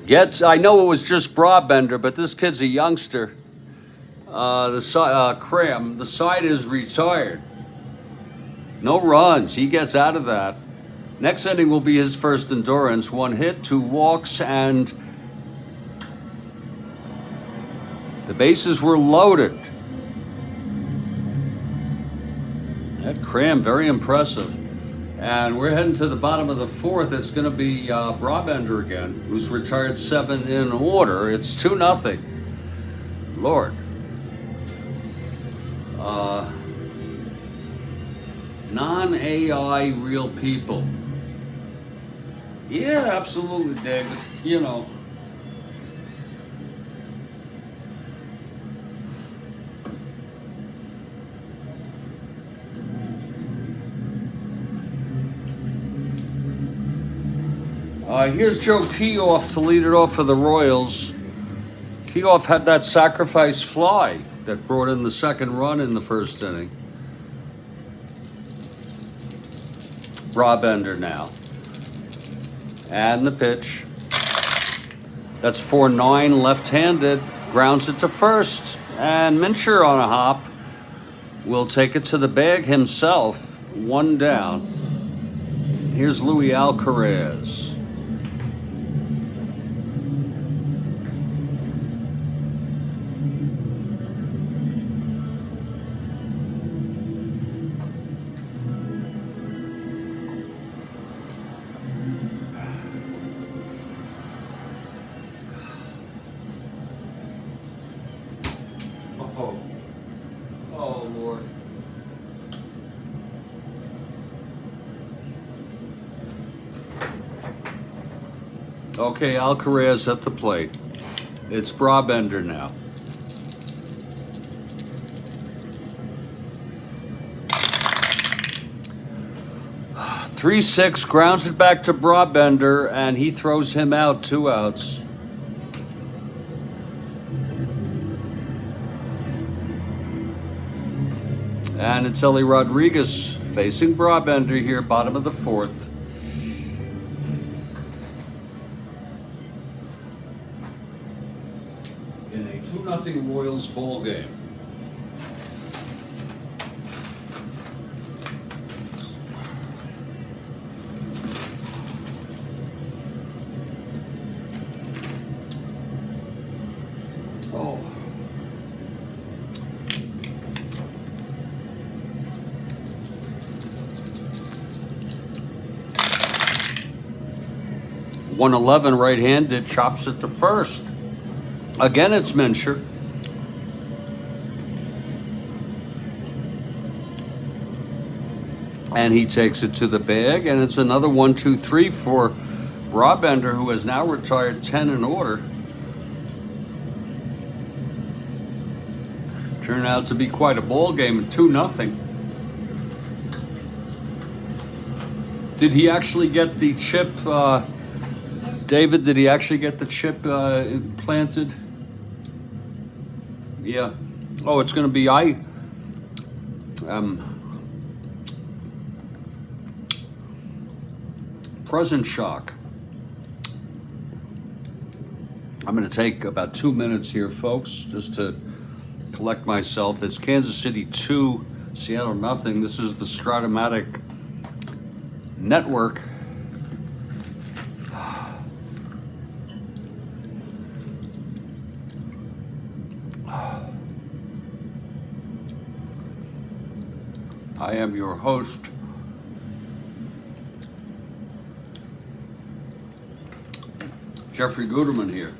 gets, I know it was just Brabender, but this kid's a youngster. Cram, the side is retired. No runs. He gets out of that. Next inning will be his first endurance. 1 hit, 2 walks, and the bases were loaded. That Cram, very impressive. And we're heading to the bottom of the 4th. It's going to be Brabender again, who's retired 7 in order. It's 2-0. Lord. Non-AI real people. Yeah, absolutely, David. You know. Here's Joe Keough to lead it off for the Royals. Keough had that sacrifice fly that brought in the 2nd run in the 1st inning. Brabender now. And the pitch. That's 4-9, left-handed. Grounds it to first. And Mincher on a hop will take it to the bag himself. 1 down. Here's Luis Alcaraz. Oh, Lord. Okay, Alcaraz at the plate. It's Brabender now. Three 6, grounds it back to Brabender, and he throws him out, 2 outs. And it's Ellie Rodriguez facing Brabender here, bottom of the 4th. In a 2-0 Royals ball game. Oh. .111 right-handed, chops it to first. Again, it's Mincher. And he takes it to the bag, and it's another 1-2-3 for Brabender, who has now retired 10 in order. Turned out to be quite a ball game at 2-0. Did he actually get the chip, David, did he actually get the chip implanted? Yeah. Oh, it's going to be present shock. I'm going to take about 2 minutes here, folks, just to collect myself. It's Kansas City 2, Seattle nothing. This is the Strat-O-Matic network. I am your host, Jeffrey Guterman here.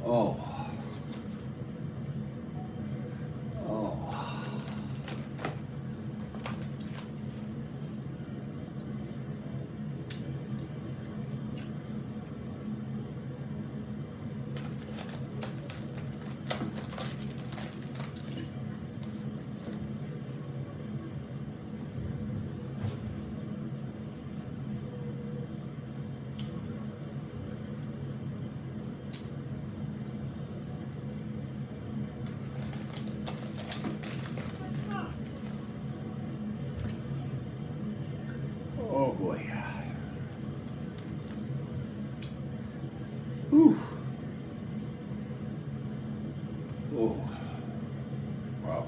Oh. Oh boy. Whew. Oh. Wow.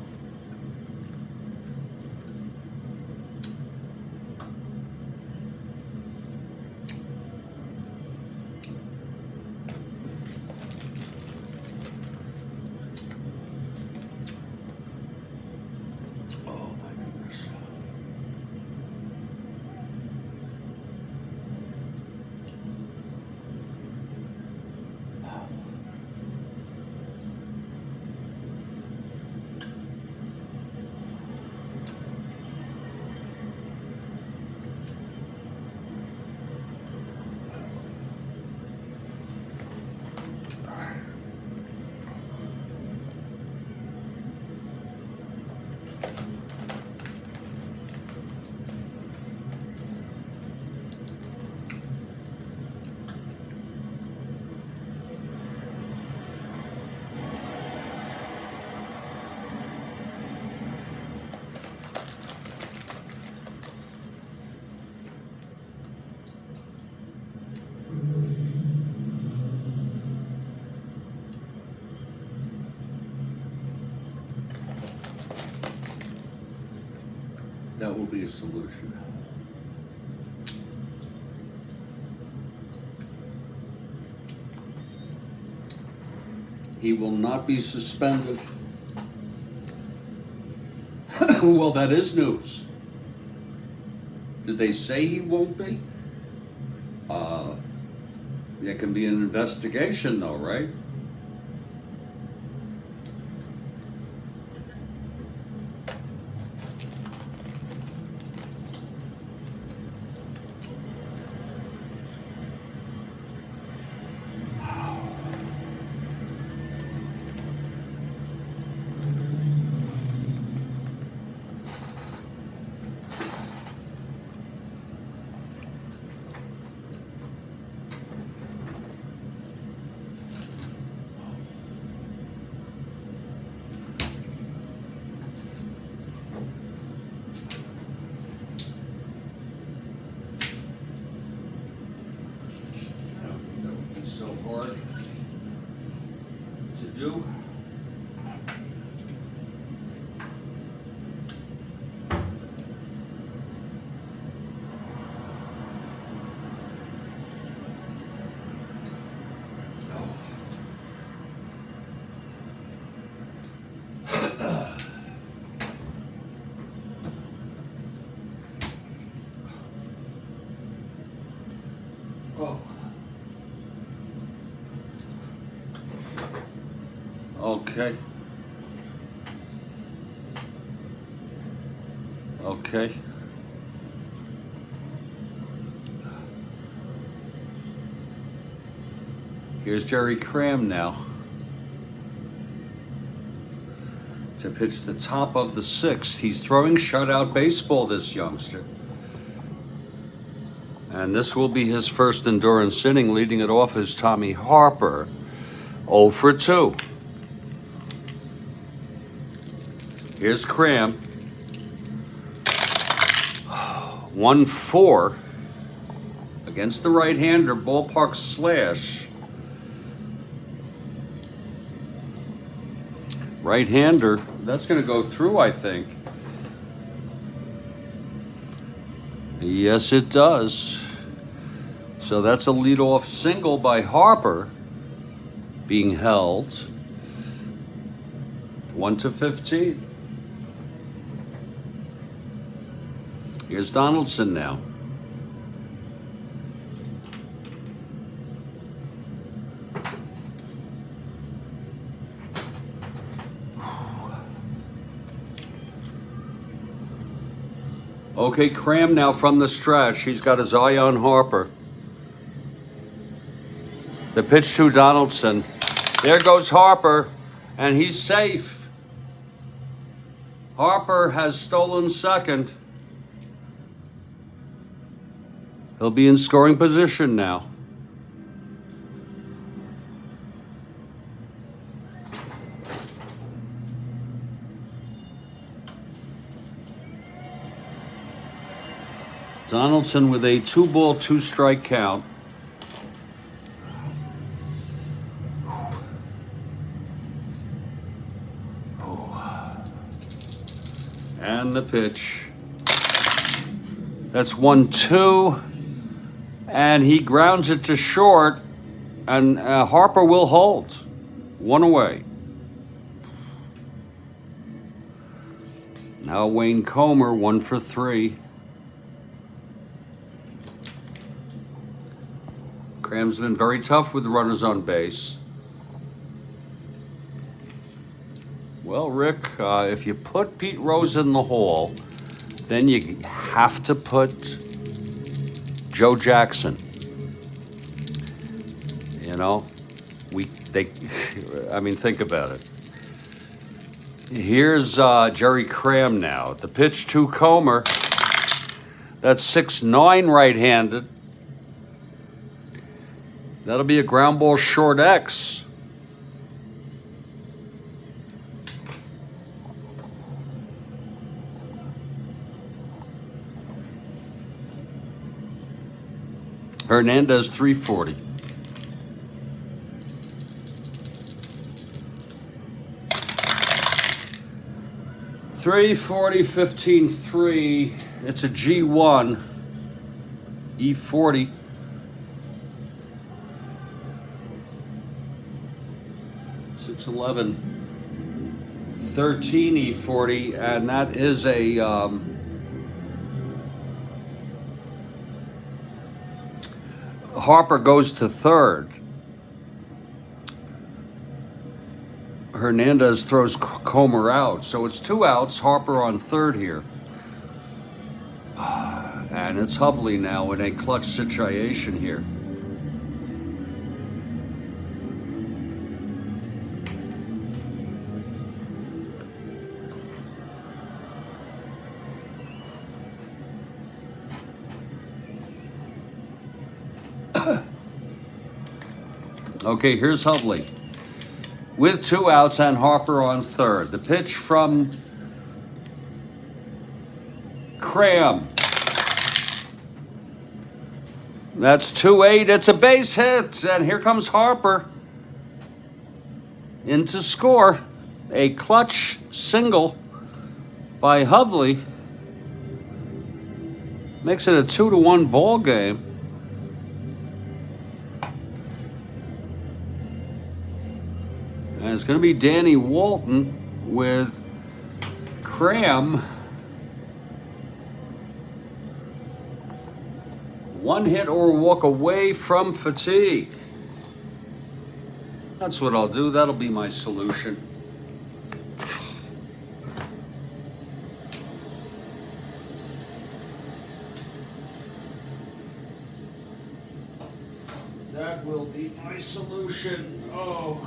Oh my goodness. That will be a solution. He will not be suspended. Well, that is news. Did they say he won't be? There can be an investigation though, right? So hard to do. Oh. Okay. Okay. Here's Jerry Cram now to pitch the top of the sixth. He's throwing shutout baseball, this youngster. And this will be his first endurance inning. Leading it off is Tommy Harper, 0 for 2. Here's Cram, 1-4 against the right-hander, ballpark slash. Right-hander. That's going to go through, I think. Yes, it does. So that's a leadoff single by Harper being held. 1-15. Here's Donaldson now. Okay, Cram now from the stretch. He's got his eye on Harper. The pitch to Donaldson. There goes Harper, and he's safe. Harper has stolen second. He'll be in scoring position now. Donaldson with a 2-ball, 2-strike count. And the pitch. That's 1-2. And he grounds it to short. And Harper will hold. 1 away. Now Wayne Comer, 1 for 3. Cram's been very tough with runners on base. Well, Rick, if you put Pete Rose in the hall, then you have to put Joe Jackson. You know, I mean, think about it. Here's Jerry Cram now. The pitch to Comer. That's 6-9 right-handed. That'll be a ground ball short X. Hernandez 340. .340, 15-3. It's a G1. E40. .11, 13 E40, and that is a Harper goes to third. Hernandez throws Comer out, so it's 2 outs. Harper on third here, and it's Hovley now in a clutch situation here. Okay, here's Hovley with 2 outs and Harper on third. The pitch from Cram. That's 2-8. It's a base hit, and here comes Harper in to score. A clutch single by Hovley makes it a 2-1 ball game. And it's going to be Danny Walton with Cram. 1 hit or walk away from fatigue. That's what I'll do. That'll be my solution. That will be my solution. Oh.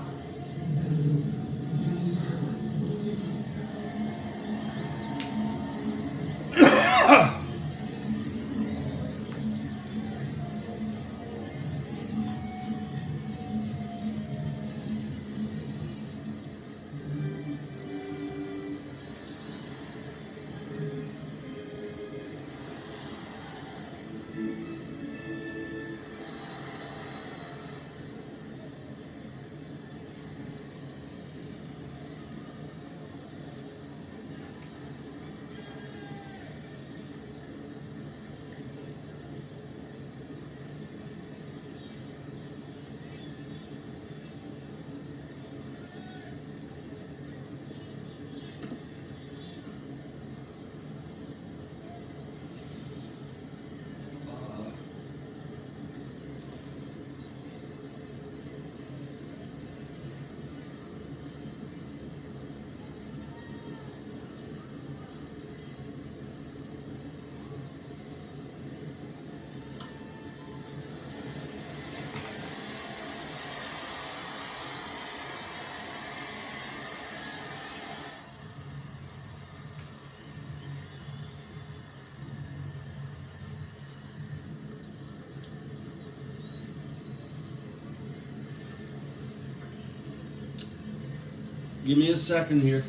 Give me a second here.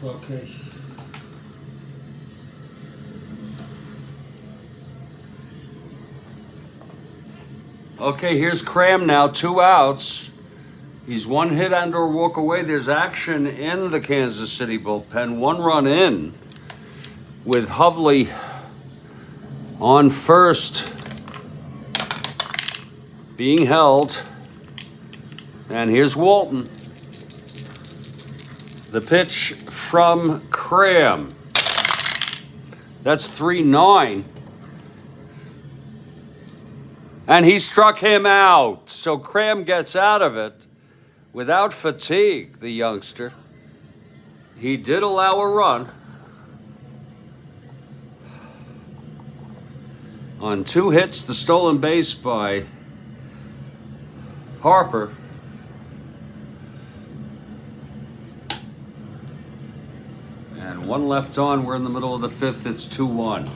Okay. Okay, here's Cram now, 2 outs. He's 1 hit and or walk away. There's action in the Kansas City bullpen. 1 run in with Hovley on first, being held. And here's Walton. The pitch from Cram. That's 3-9. And he struck him out. So Cram gets out of it without fatigue, the youngster. He did allow a run on 2 hits, the stolen base by Harper. And 1 left on. We're in the middle of the 5th. It's 2-1.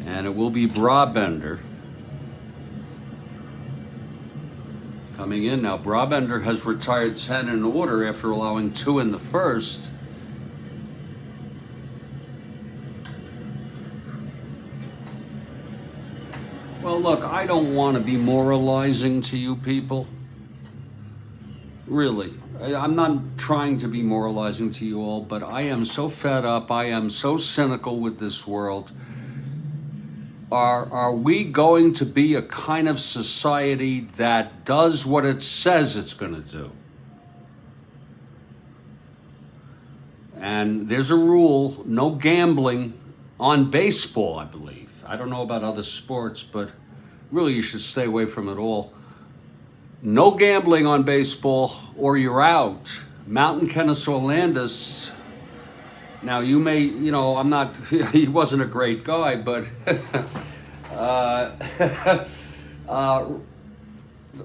And it will be Brabender coming in now. Brabender has retired 10 in order after allowing 2 in the first. Well, look, I don't want to be moralizing to you people. Really. I'm not trying to be moralizing to you all, but I am so fed up. I am so cynical with this world. Are we going to be a kind of society that does what it says it's going to do? And there's a rule, no gambling on baseball, I believe. I don't know about other sports, but really you should stay away from it all. No gambling on baseball or you're out. Mountain Kennesaw Landis. Now, you may, I'm not, he wasn't a great guy, but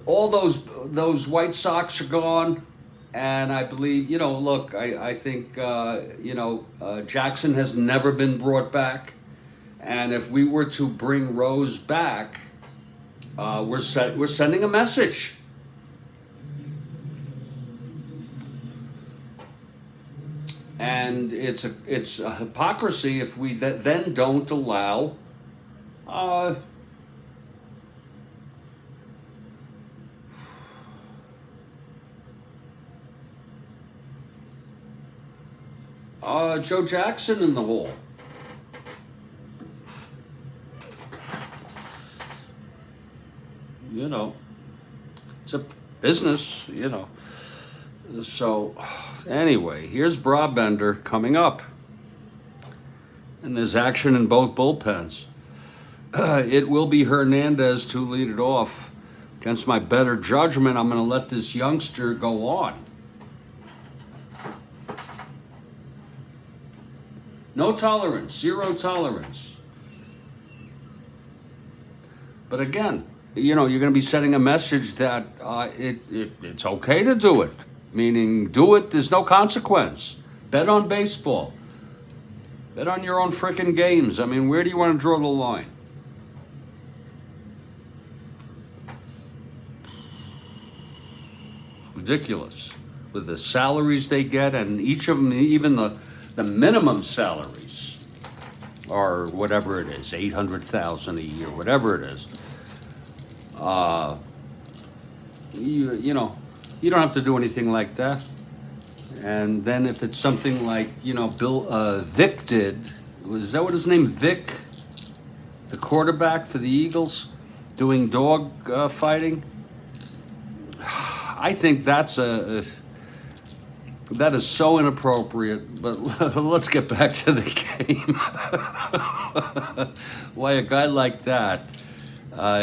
all those White Sox are gone. And I believe, look, I think, Jackson has never been brought back. And if we were to bring Rose back, we're sending a message. And it's a hypocrisy if we then don't allow Joe Jackson in the hole. It's a business, So, anyway, here's Brabender coming up. And there's action in both bullpens. It will be Hernandez to lead it off. Against my better judgment, I'm going to let this youngster go on. No tolerance, 0 tolerance. But again, you're going to be sending a message that it's okay to do it. Meaning, do it, there's no consequence. Bet on baseball. Bet on your own frickin' games. I mean, where do you want to draw the line? Ridiculous. With the salaries they get, and each of them, even the minimum salaries are whatever it is, $800,000 a year, whatever it is. You don't have to do anything like that. And then if it's something like, Vic did, is that what his name, Vic? The quarterback for the Eagles, doing dog fighting? I think that is so inappropriate, but let's get back to the game. Why a guy like that?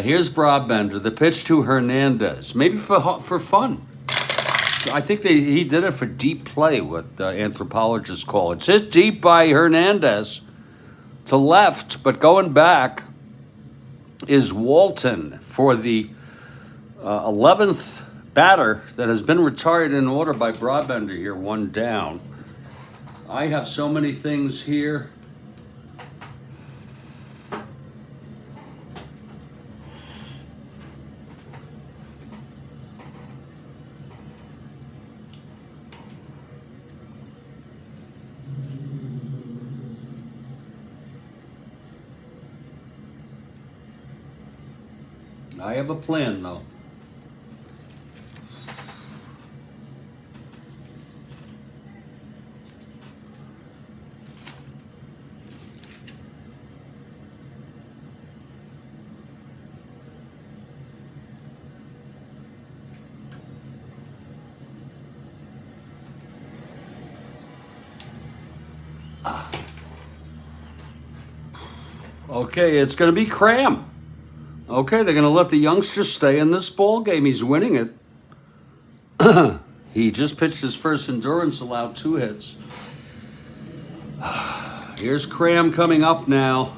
Here's Brabender, the pitch to Hernandez, maybe for fun. I think he did it for deep play, what anthropologists call it. It's hit deep by Hernandez to left, but going back is Walton for the 11th batter that has been retired in order by Brabender here, 1 down. I have so many things here. I have a plan, though. Okay, it's going to be Cram. Okay, they're going to let the youngster stay in this ball game. He's winning it. He just pitched his first endurance, allowed 2 hits. Here's Cram coming up now.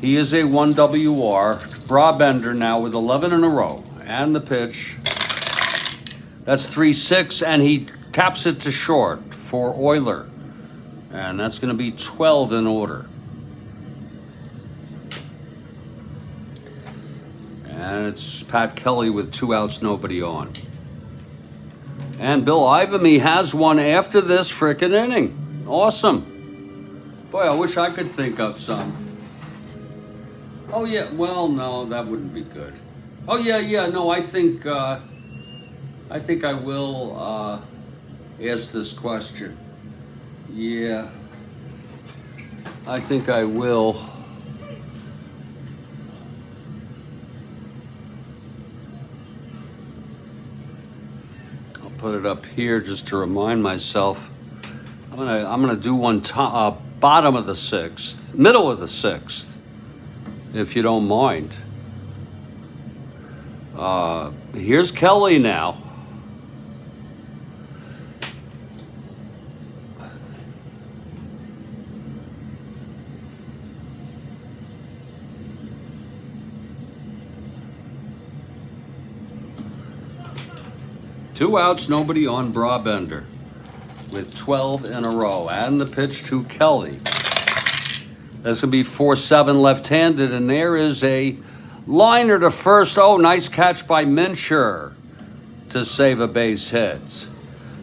He is a 1WR. Brabender now with 11 in a row. And the pitch. That's 3-6, and he taps it to short for Euler. And that's going to be 12 in order. And it's Pat Kelly with 2 outs, nobody on. And Bill Ivamy has one after this frickin' inning. Awesome. Boy, I wish I could think of some. Oh, yeah, well, no, that wouldn't be good. Oh, yeah, no, I think I will ask this question. Yeah, I think I will. Put it up here just to remind myself. I'm gonna do one bottom of the 6th, middle of the 6th, if you don't mind. Here's Kelly now. Two outs, nobody on. Brabender with 12 in a row. And the pitch to Kelly. That's going to be 4-7 left-handed, and there is a liner to first. Oh, nice catch by Mincher to save a base hit.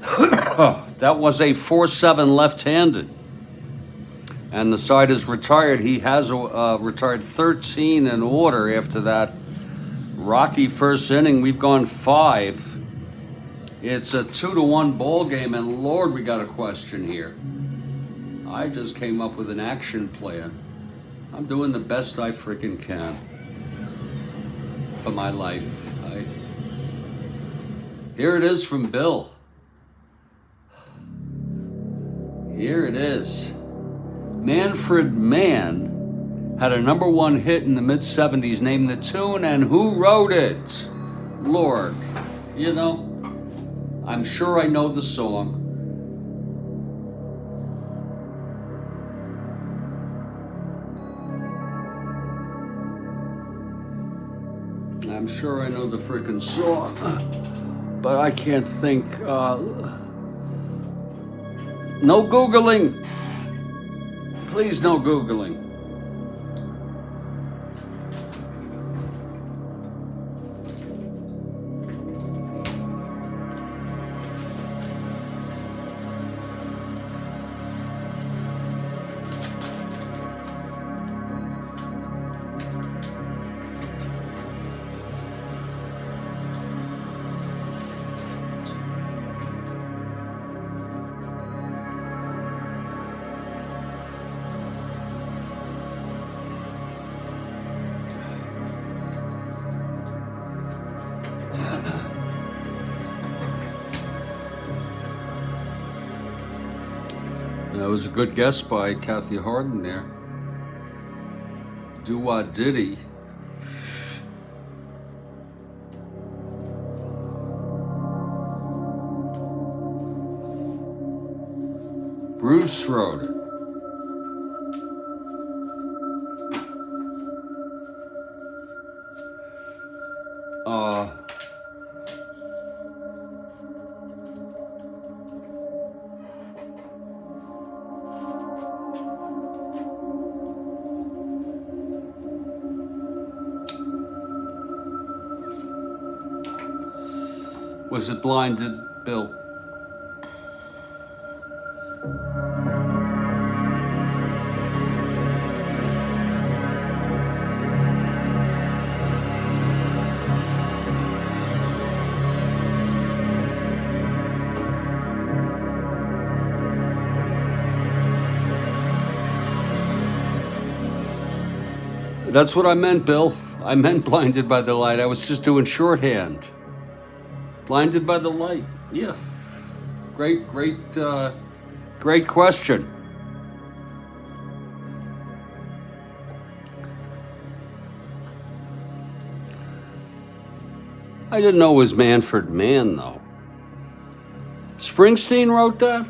That was a 4-7 left-handed. And the side is retired. He has retired 13 in order after that rocky first inning. We've gone 5. It's a 2-1 ball game, and Lord, we got a question here. I just came up with an action plan. I'm doing the best I freaking can for my life. Here it is from Bill. Here it is. Manfred Mann had a #1 hit in the mid-70s. Name the tune and who wrote it. Lord, you know, I'm sure I know the song. I'm sure I know the frickin' song, but I can't think. No Googling. Please, no Googling. That was a good guess by Kathy Harden there. Do-wah-diddy. Bruce wrote it. Was it blinded, Bill? That's what I meant, Bill. I meant blinded by the light. I was just doing shorthand. Blinded by the light. Yeah. Great question. I didn't know it was Manfred Mann, though. Springsteen wrote that?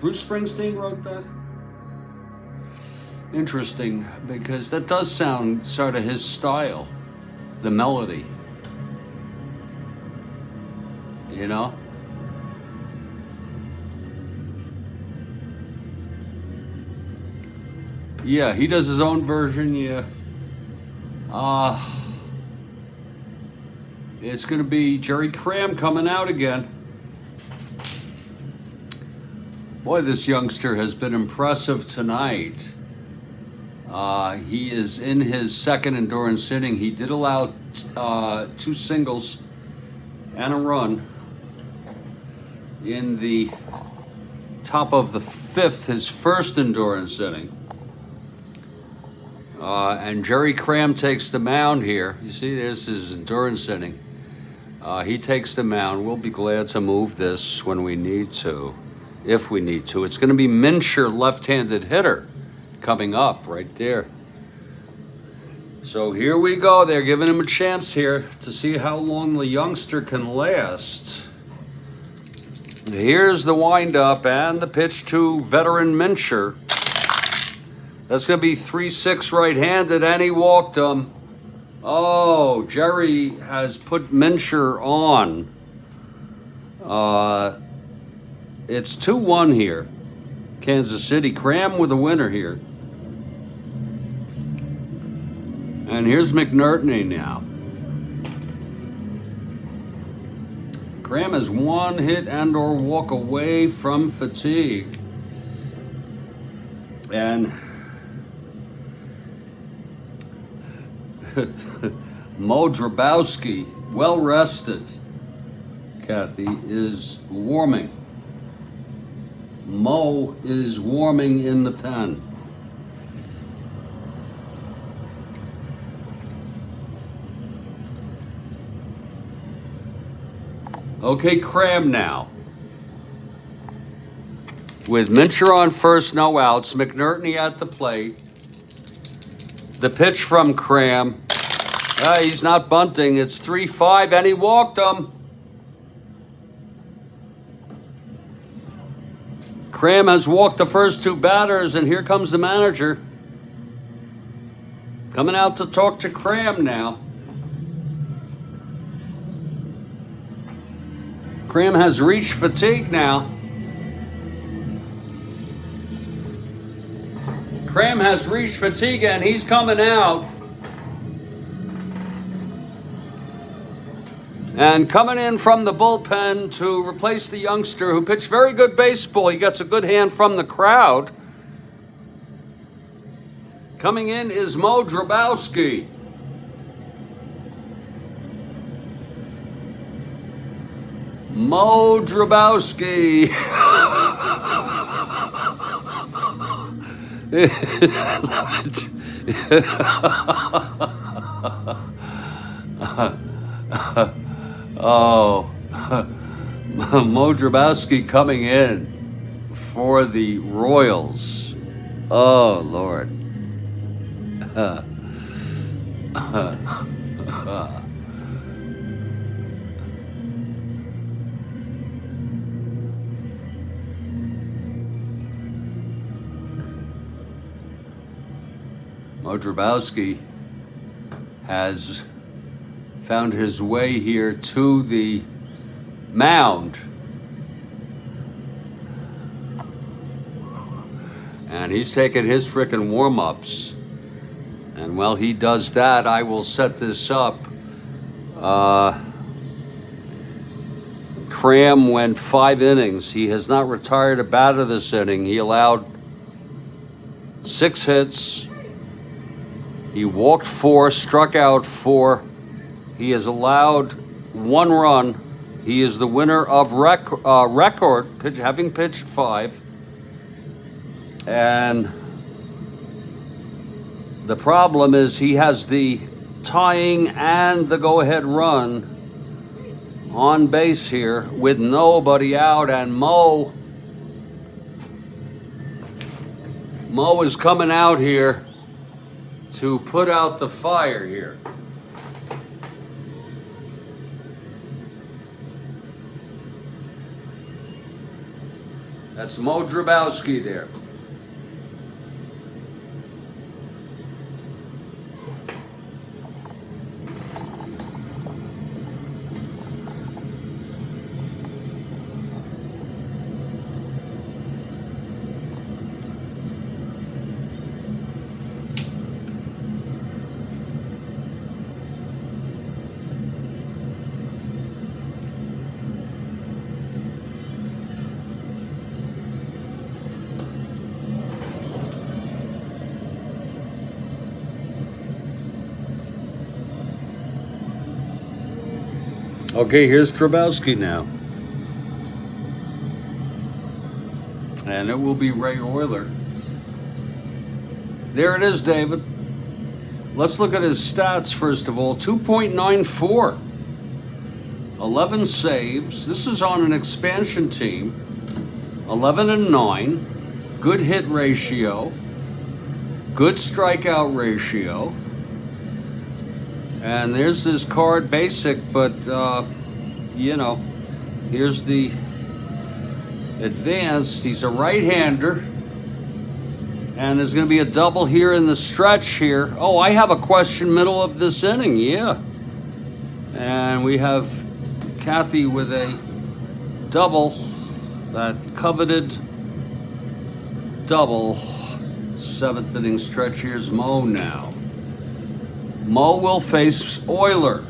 Bruce Springsteen wrote that? Interesting, because that does sound sort of his style, the melody. You know? Yeah, he does his own version, yeah. It's going to be Jerry Cram coming out again. Boy, this youngster has been impressive tonight. He is in his second endurance inning. He did allow 2 singles and a run in the top of the 5th, his first endurance inning. And Jerry Cram takes the mound here. You see, this is endurance inning. He takes the mound. We'll be glad to move this when we need to, if we need to. It's going to be Mincher, left-handed hitter, coming up right there. So here we go. They're giving him a chance here to see how long the youngster can last. Here's the windup and the pitch to veteran Mincher. That's going to be 3-6 right-handed, and he walked him. Oh, Jerry has put Mincher on. It's 2-1 here. Kansas City. Cram with a winner here. And here's McNertney now. Cram is 1 hit and or walk away from fatigue. And Mo Drabowski, well rested, Kathy, is warming. Mo is warming in the pen. Okay, Cram now. With Mincher on first, no outs, McNertney at the plate. The pitch from Cram. He's not bunting. It's 3-5, and he walked him. Cram has walked the first 2 batters, and here comes the manager. Coming out to talk to Cram now. Cram has reached fatigue now. Cram has reached fatigue, and he's coming out. And coming in from the bullpen to replace the youngster who pitched very good baseball. He gets a good hand from the crowd. Coming in is Mo Drabowski. Mo Drabowski. Oh, Mo Drabowski coming in for the Royals. Oh, Lord. Mo Drabowski has found his way here to the mound. And he's taking his frickin' warm-ups. And while he does that, I will set this up. Cram went 5 innings. He has not retired a batter this inning. He allowed 6 hits. He walked 4, struck out 4. He has allowed 1 run. He is the winner of record, having pitched 5. And the problem is he has the tying and the go-ahead run on base here with nobody out, and Mo is coming out here to put out the fire here. That's Mo Drabowski there. Okay, here's Drabowski now. And it will be Ray Euler. There it is, David. Let's look at his stats first of all. 2.94. 11 saves. This is on an expansion team. 11-9. Good hit ratio. Good strikeout ratio. And there's this card basic, but, you know, here's the advanced. He's a right-hander. And there's going to be a double here in the stretch here. Oh, I have a question middle of this inning, yeah. And we have Kathy with a double, that coveted double. 7th inning stretch. Here's Mo now. Mo will face Euler.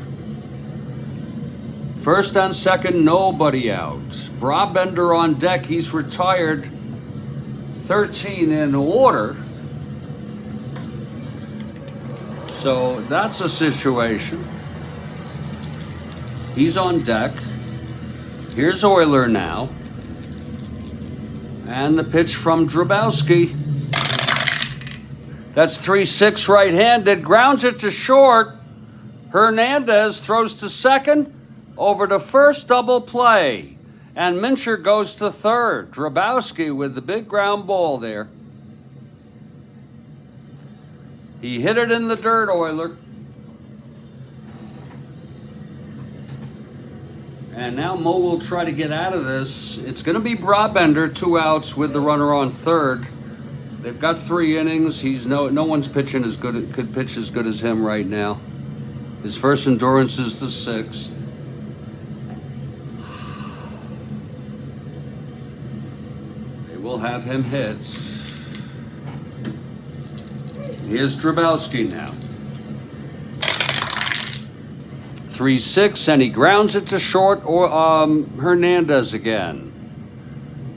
First and second, nobody out. Brabender on deck. He's retired. 13 in order. So that's a situation. He's on deck. Here's Euler now. And the pitch from Drabowski. That's 3-6 right-handed. Grounds it to short. Hernandez throws to second. Over to first, double play. And Mincher goes to third. Drabowski with the big ground ball there. He hit it in the dirt, Euler. And now Mo will try to get out of this. It's going to be Brabender, 2 outs with the runner on third. They've got 3 innings. He's no one's pitching as good, could pitch as good as him right now. His first endurance is the 6th. They will have him hit. Here's Drabowski now. 3-6, and he grounds it to short, or Hernandez again.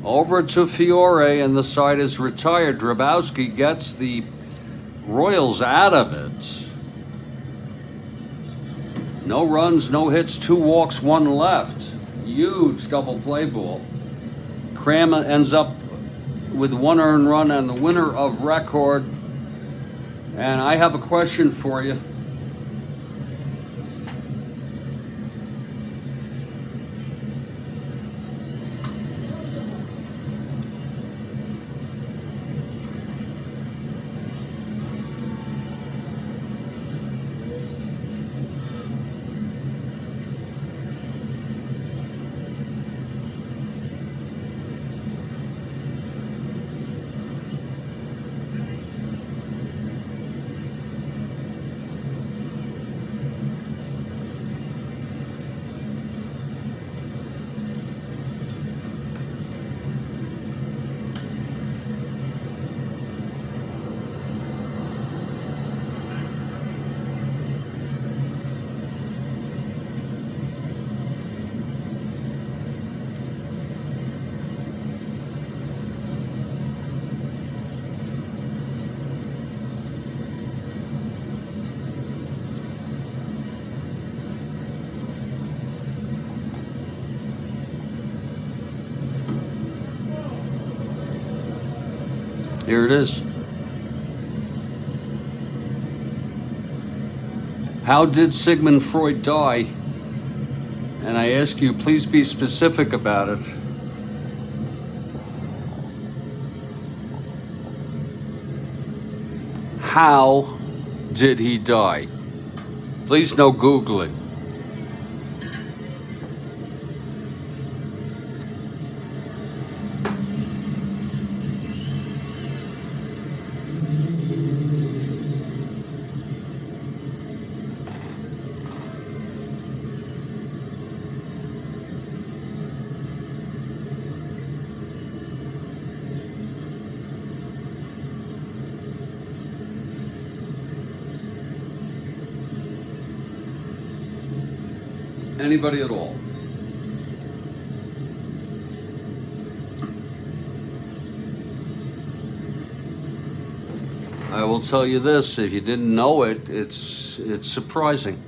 Over to Fiore, and the side is retired. Drabowski gets the Royals out of it. No runs, no hits, 2 walks, 1 left. Huge double play ball. Cram ends up with 1 earned run and the winner of record. And I have a question for you. Here it is. How did Sigmund Freud die? And I ask you, please be specific about it. How did he die? Please no Googling. Anybody at all? I will tell you this, if you didn't know it, it's surprising.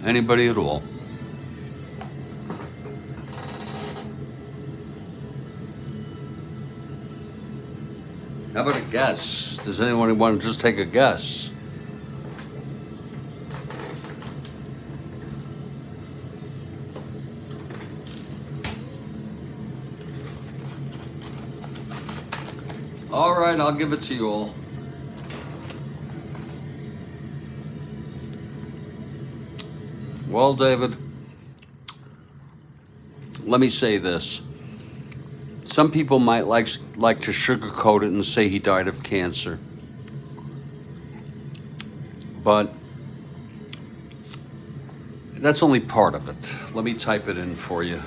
Anybody at all? How about a guess? Does anyone want to just take a guess? All right, I'll give it to you all. Well, David, let me say this. Some people might like to sugarcoat it and say he died of cancer. But that's only part of it. Let me type it in for you.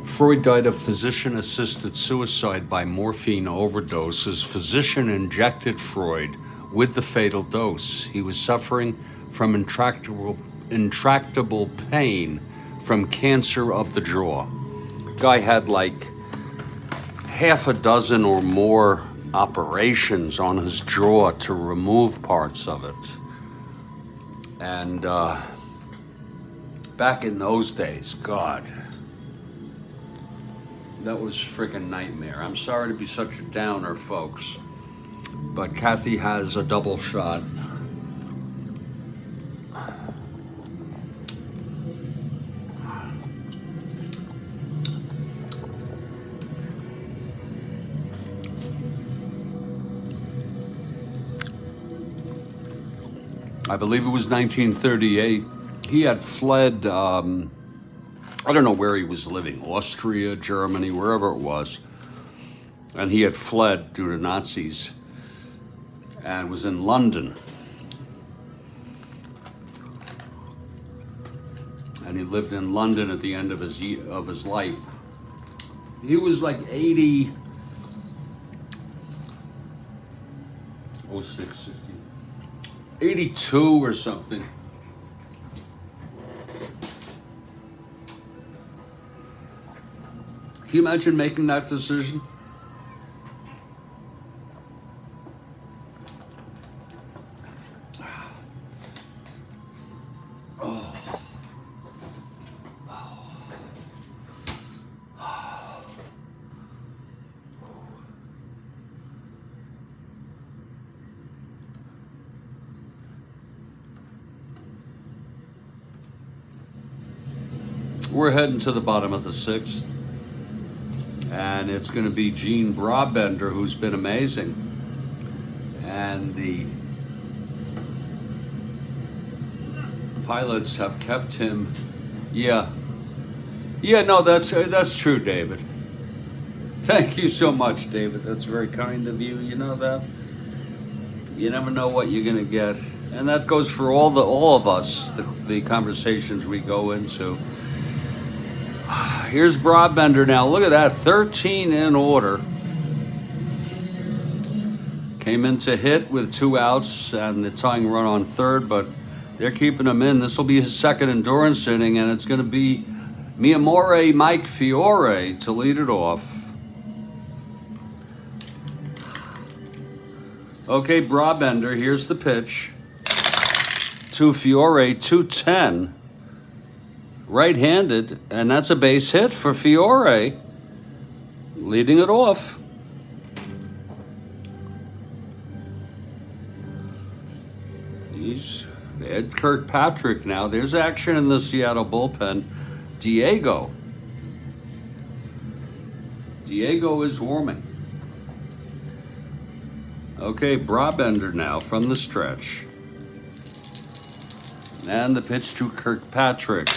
Freud died of physician-assisted suicide by morphine overdose. His physician injected Freud with the fatal dose. He was suffering from intractable pain from cancer of the jaw. Guy had like half a dozen or more operations on his jaw to remove parts of it. And back in those days, God, that was freaking nightmare. I'm sorry to be such a downer, folks, but Kathy has a double shot. I believe it was 1938. He had fled, I don't know where he was living, Austria, Germany, wherever it was. And he had fled due to Nazis and was in London. And he lived in London at the end of his life. He was like 80, 82 or something. Can you imagine making that decision? We're heading to the bottom of the 6th. And it's going to be Gene Brabender, who's been amazing. And the Pilots have kept him. Yeah, no, that's true, David. Thank you so much, David. That's very kind of you. You know that? You never know what you're going to get. And that goes for all of us, the conversations we go into. Here's Brabender now. Look at that, 13 in order. Came in to hit with 2 outs and the tying run on third, but they're keeping him in. This will be his second endurance inning, and it's going to be Miamore Mike Fiore to lead it off. Okay, Brabender, here's the pitch. To Fiore, 210. Right-handed, and that's a base hit for Fiore. Leading it off. He's Ed Kirkpatrick now. There's action in the Seattle bullpen. Diego is warming. Okay, Brabender now from the stretch. And the pitch to Kirkpatrick.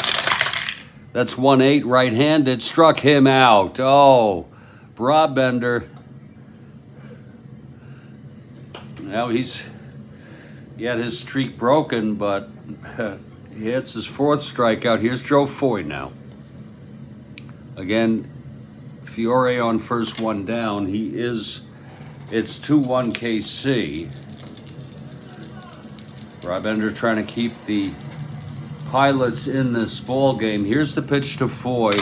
That's 1-8 right-handed. Struck him out. Oh, Brabender. Now he had his streak broken, but he hits his 4th strikeout. Here's Joe Foy now. Again, Fiore on first, 1 down. It's 2-1 KC. Brabender trying to keep the Pilots in this ball game. Here's the pitch to Foy.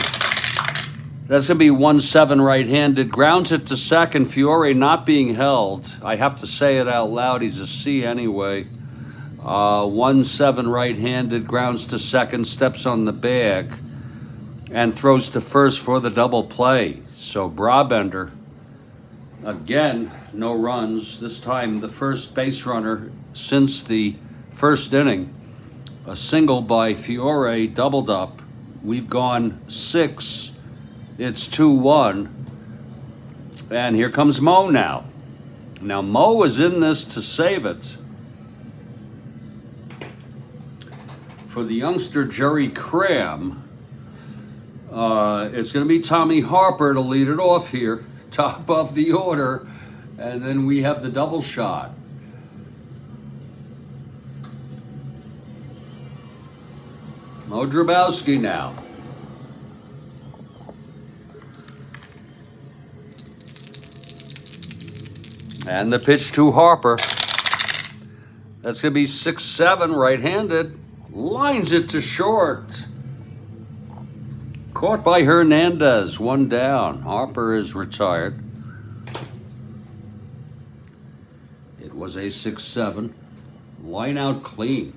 That's going to be 1-7 right-handed. Grounds it to second. Fiore not being held. I have to say it out loud. He's a C anyway. 1-7 right-handed. Grounds to second. Steps on the bag. And throws to first for the double play. So Brabender, again, no runs. This time the first base runner since the first inning. A single by Fiore, doubled up. We've gone 6. It's 2-1. And here comes Mo now. Now Mo is in this to save it. For the youngster Jerry Cram, it's going to be Tommy Harper to lead it off here. Top of the order. And then we have the double shot. Mo Drabowski now. And the pitch to Harper. That's going to be 6-7 right-handed. Lines it to short. Caught by Hernandez. 1 down. Harper is retired. It was a 6-7. Line out clean.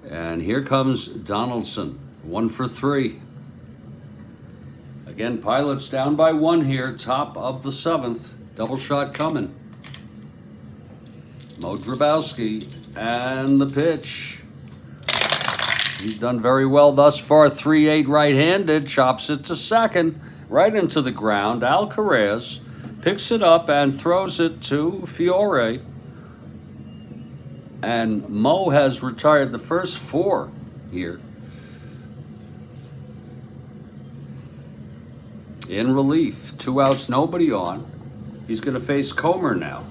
And here comes Donaldson, 1 for 3. Again, Pilots down by 1 here, top of the 7th. Double shot coming. Mo Drabowski, and the pitch. He's done very well thus far. 3-8 right-handed, chops it to second, right into the ground. Alcaraz picks it up and throws it to Fiore. And Mo has retired the first 4 here. In relief, 2 outs, nobody on. He's going to face Comer now.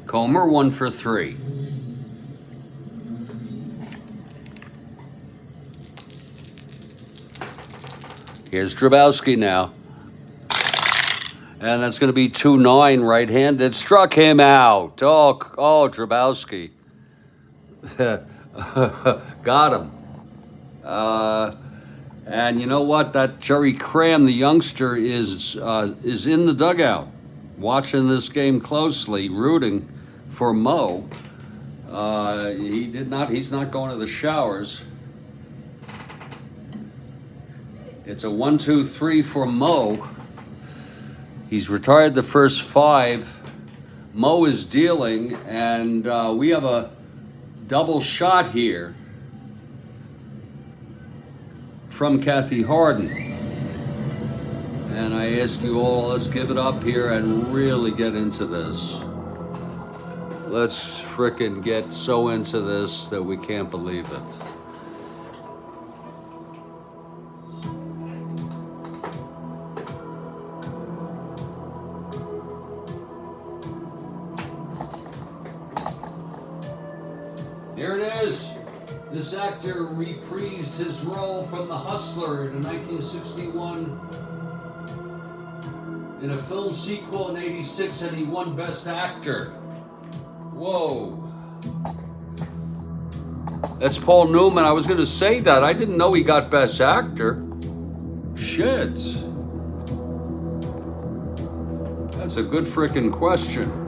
Comer 1 for 3. Here's Drabowski now. And that's going to be 2-9 right-handed. Struck him out. Oh, Drabowski. Got him. And you know what? That Jerry Cram, the youngster, is in the dugout, watching this game closely, rooting for Mo. He's not going to the showers. It's a 1-2-3 for Mo. He's retired the first 5. Mo is dealing, and we have a double shot here from Kathy Harden. And I ask you all, let's give it up here and really get into this. Let's frickin' get so into this that we can't believe it. Here it is. This actor reprised his role from The Hustler in 1961 in a film sequel in '86, and he won Best Actor. Whoa. That's Paul Newman. I was going to say that. I didn't know he got Best Actor. Shit. That's a good frickin' question.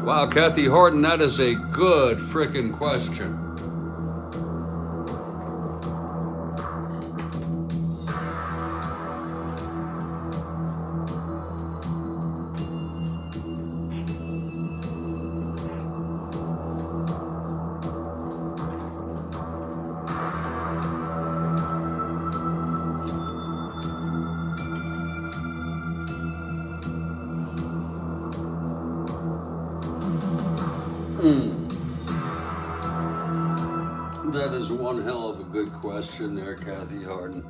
Wow, Kathy Harden, that is a good frickin' question. That is one hell of a good question there, Kathy Harden.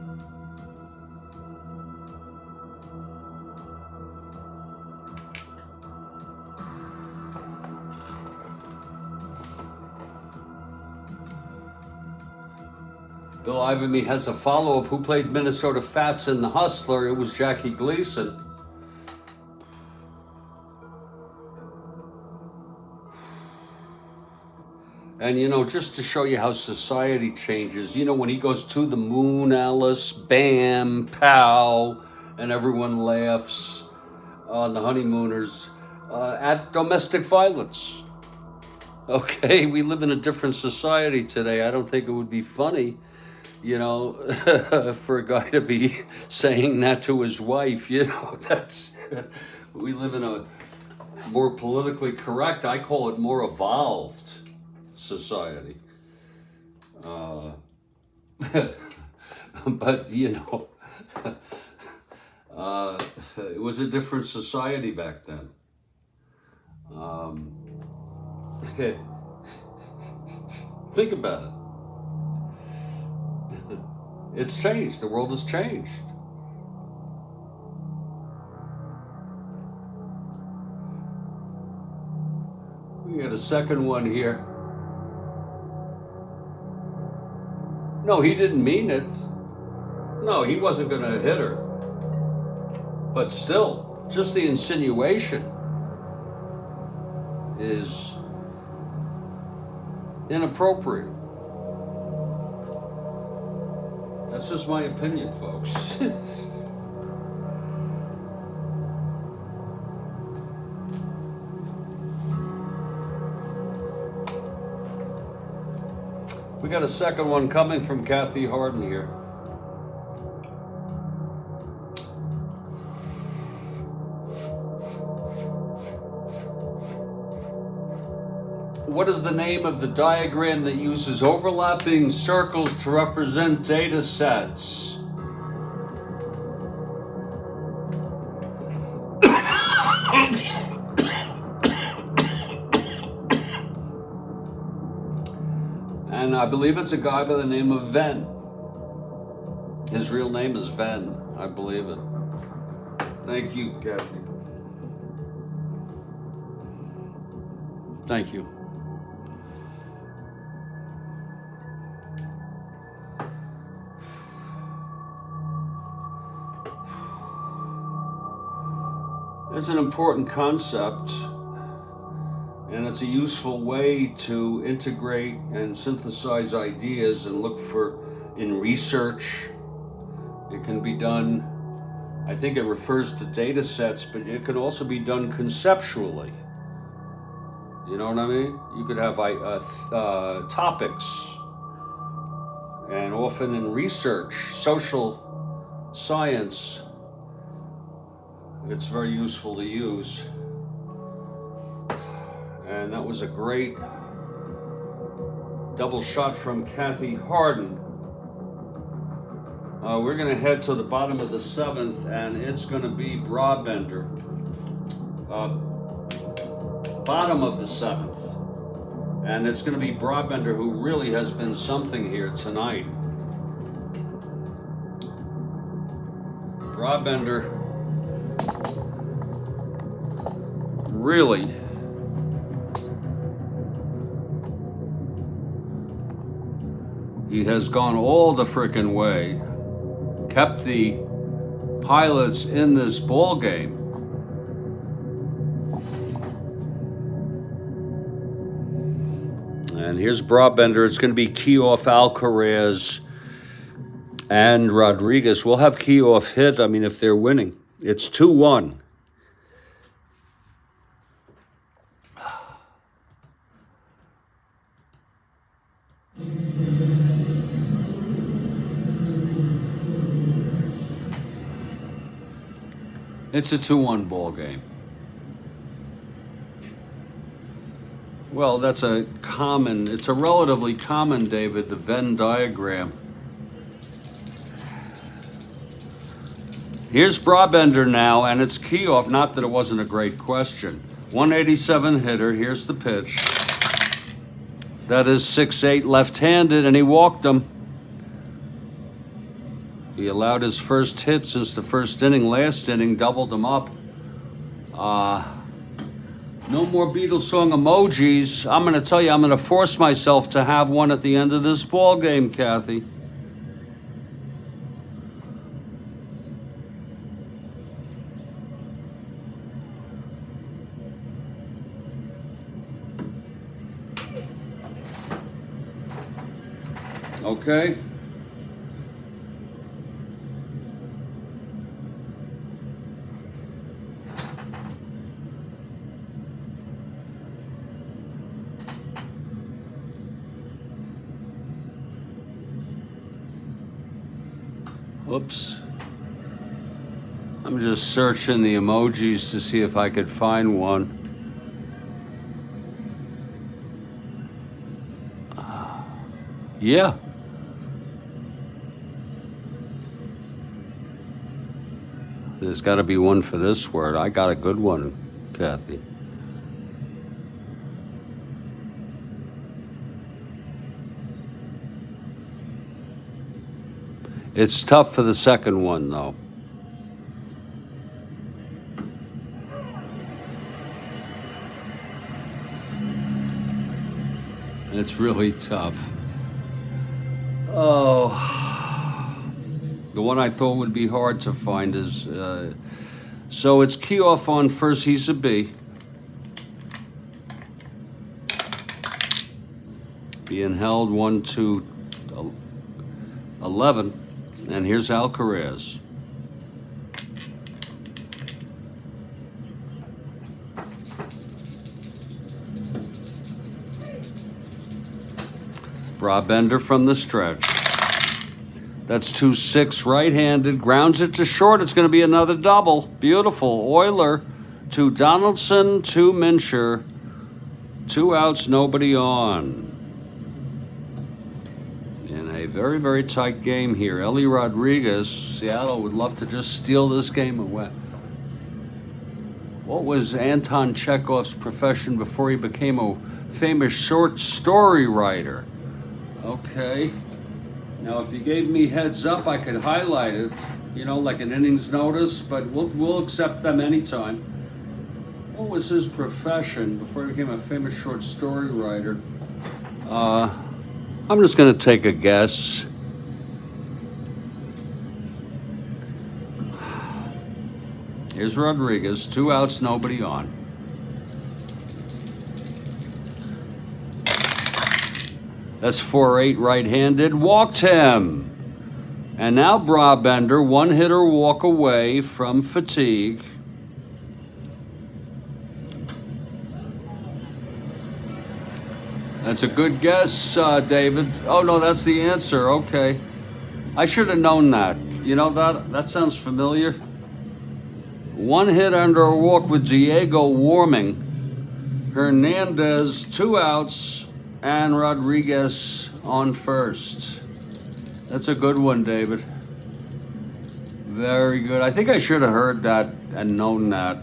Bill Ivamy has a follow-up. Who played Minnesota Fats in The Hustler? It was Jackie Gleason. And, you know, just to show you how society changes, you know, when he goes to the moon, Alice, bam, pow, and everyone laughs on the honeymooners at domestic violence. Okay, we live in a different society today. I don't think it would be funny, you know, for a guy to be saying that to his wife, you know, we live in a more politically correct, I call it more evolved society. But, you know, it was a different society back then. Think about it. It's changed. The world has changed. We got a second one here. No, he didn't mean it. No, he wasn't going to hit her. But still, just the insinuation is inappropriate. That's just my opinion, folks. We got a second one coming from Kathy Harden here. What is the name of the diagram that uses overlapping circles to represent data sets? And I believe it's a guy by the name of Venn. His real name is Venn. I believe it. Thank you, Kathy. Thank you. It's an important concept, and it's a useful way to integrate and synthesize ideas and look for in research. It can be done, I think it refers to data sets, but it can also be done conceptually. You know what I mean? You could have topics, and often in research, social science, It's very useful to use. And that was a great double shot from Kathy Harden. We're going to head to the bottom of the 7th, and it's going to be Brabender. Bottom of the 7th. And it's going to be Brabender, who really has been something here tonight. Brabender really he has gone all the frickin' way, kept the Pilots in this ball game. And here's Brabender. It's going to be Keoff, Alcaraz, and Rodriguez. We'll have Keoff hit, I mean, if they're winning. It's 2-1. It's a 2-1 ball game. Well, it's a relatively common, David, the Venn diagram. Here's Brabender now, and it's Keoff. Not that it wasn't a great question. 187 hitter. Here's the pitch. That is 6'8", left-handed, and he walked him. He allowed his first hit since the first inning. Last inning, doubled him up. No more Beatles song emojis. I'm going to tell you, I'm going to force myself to have one at the end of this ball game, Kathy. Okay. Oops. I'm just searching the emojis to see if I could find one. Yeah. There's got to be one for this word. I got a good one, Kathy. It's tough for the second one, though. It's really tough. Oh, the one I thought would be hard to find is, so it's Keoff on first, he's a B. Being held 1-2-11, and here's Alcaraz. Brabender from the stretch. That's 2-6 right-handed. Grounds it to short. It's going to be another double. Beautiful. Euler to Donaldson to Mincher. 2 outs, nobody on. In a very, very tight game here. Ellie Rodriguez. Seattle would love to just steal this game away. What was Anton Chekhov's profession before he became a famous short story writer? Okay. Now, if you gave me heads up, I could highlight it, you know, like an innings notice, but we'll accept them anytime. What was his profession before he became a famous short story writer? I'm just going to take a guess. Here's Rodriguez. 2 outs, nobody on. That's 4-8 right-handed. Walked him. And now Brabender, 1-hitter walk away from fatigue. That's a good guess, David. Oh, no, that's the answer. Okay. I should have known that. You know, that sounds familiar. 1 hit under a walk with Diego warming. Hernandez 2 outs and Rodriguez on first. That's a good one, David. Very good. I think I should have heard that and known that.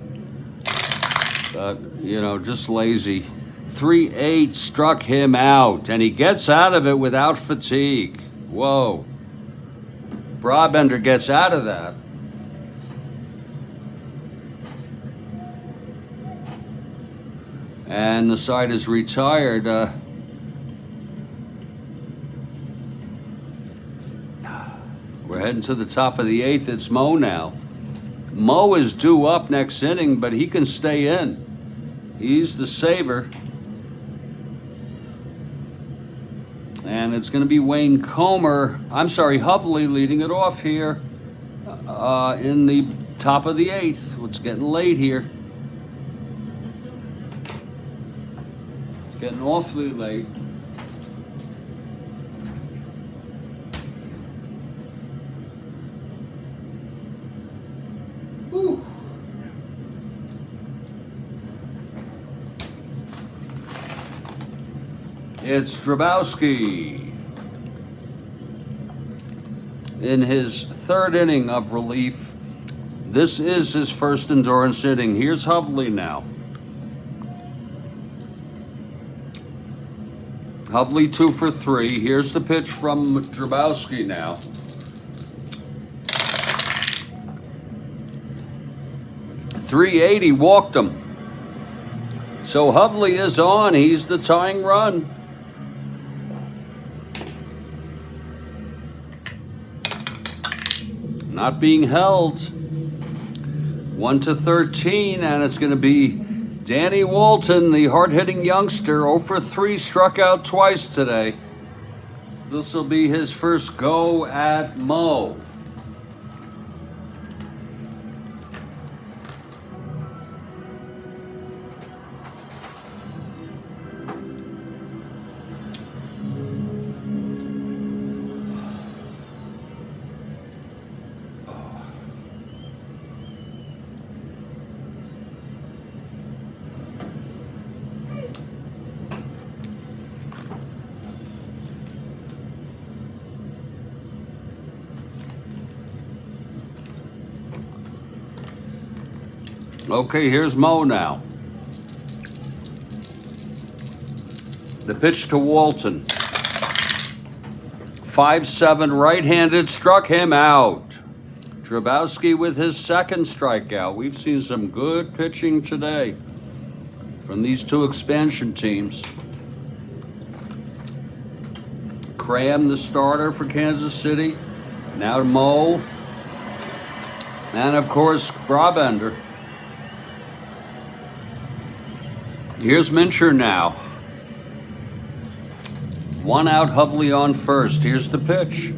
But, you know, just lazy. 3-8 struck him out, and he gets out of it without fatigue. Whoa. Brabender gets out of that. And the side is retired. We're heading to the top of the 8th. It's Mo now. Mo is due up next inning, but he can stay in. He's the saver. And it's going to be Wayne Comer. I'm sorry, Hovley leading it off here in the top of the 8th. It's getting late here. It's getting awfully late. Whew. It's Drabowski in his 3rd inning of relief. This is his first endurance inning. Here's Hovley now. Hovley 2 for 3. Here's the pitch from Drabowski now. .380, walked him. So Hovley is on. He's the tying run. Not being held. 1-13, and it's going to be Danny Walton, the hard-hitting youngster, 0 for 3, struck out twice today. This will be his first go at Mo. Okay, here's Mo now. The pitch to Walton. 5-7 right-handed, struck him out. Drabowski with his 2nd strikeout. We've seen some good pitching today from these 2 expansion teams. Cram, the starter for Kansas City. Now to Mo. And, of course, Brabender. Here's Mincher now. 1 out, Hovley on first. Here's the pitch.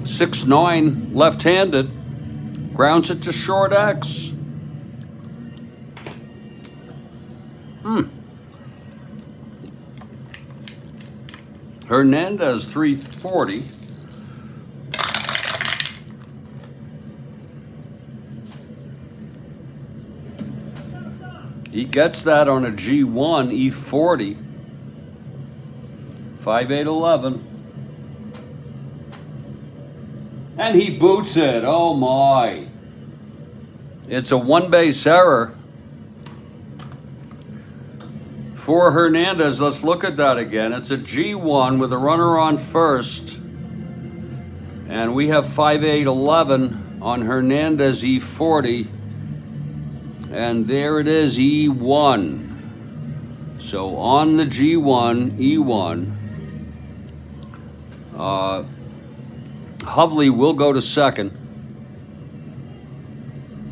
.69, left-handed. Grounds it to short X. Hernandez, .340. He gets that on a G1 E40. 5-8-11. And he boots it. Oh my. It's a 1-base error for Hernandez. Let's look at that again. It's a G1 with a runner on first. And we have 5-8-11 on Hernandez E40. And there it is, E1. So on the G1, E1, Hovley will go to second.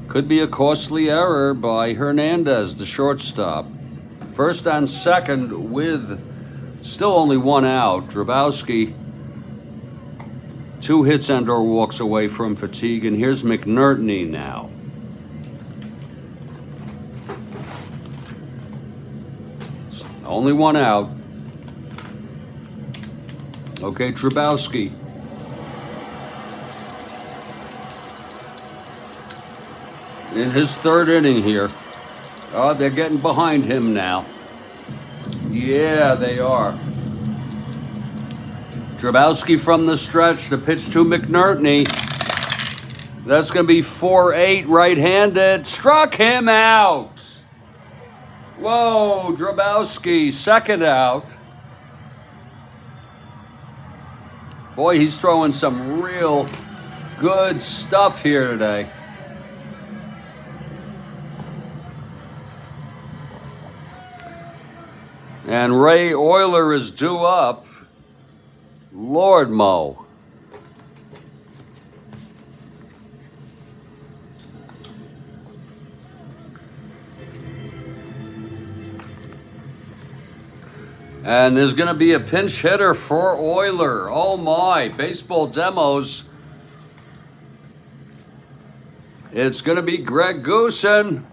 Could be a costly error by Hernandez, the shortstop. First and second with still only 1 out. Drabowski, 2 hits and or walks away from fatigue. And here's McNertney now. Only 1 out. Okay, Drabowski. in his third inning here. Oh, they're getting behind him now. Yeah, they are. Drabowski from the stretch. The pitch to McNerney. That's going to be 4-8 right-handed. Struck him out. Whoa, Drabowski, second out. Boy, he's throwing some real good stuff here today. And Ray Euler is due up. Lord Mo. And there's going to be a pinch hitter for Euler. Oh my, baseball demos. It's going to be Greg Goosen.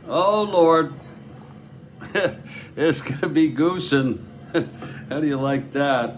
Oh Lord. It's going to be Goosen. How do you like that?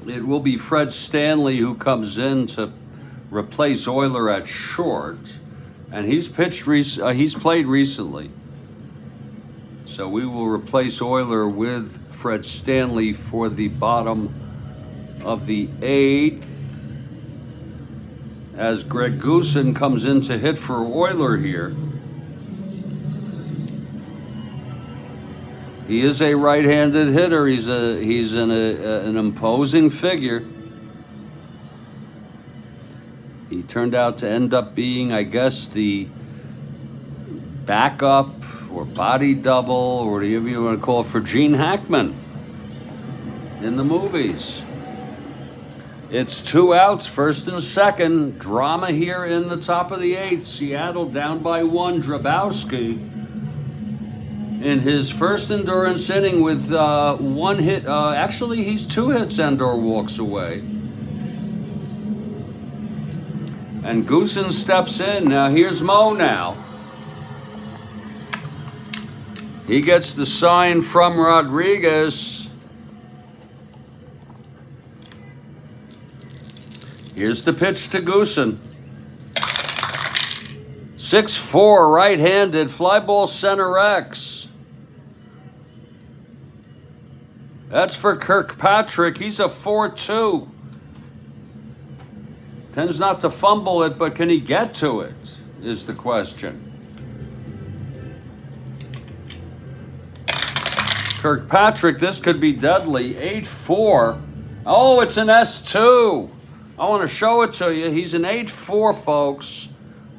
It will be Fred Stanley who comes in to replace Euler at short, and he's played recently. So we will replace Euler with Fred Stanley for the bottom of the 8th, as Greg Goosen comes in to hit for Euler here. He is a right-handed hitter. He's an imposing figure. He turned out to end up being, I guess, the backup or body double, or whatever you want to call it, for Gene Hackman in the movies. It's 2 outs, first and second. Drama here in the top of the 8th. Seattle down by 1. Drabowski in his first endurance inning with 1 hit. Actually, he's 2 hits and/or walks away. And Goosen steps in. Now here's Mo now. He gets the sign from Rodriguez. Here's the pitch to Goosen. 6-4 right-handed, fly ball center X. That's for Kirkpatrick. He's a 4-2. Tends not to fumble it, but can he get to it, is the question. Kirkpatrick, this could be deadly. 8-4. Oh, it's an S2. I want to show it to you. He's an 8-4, folks.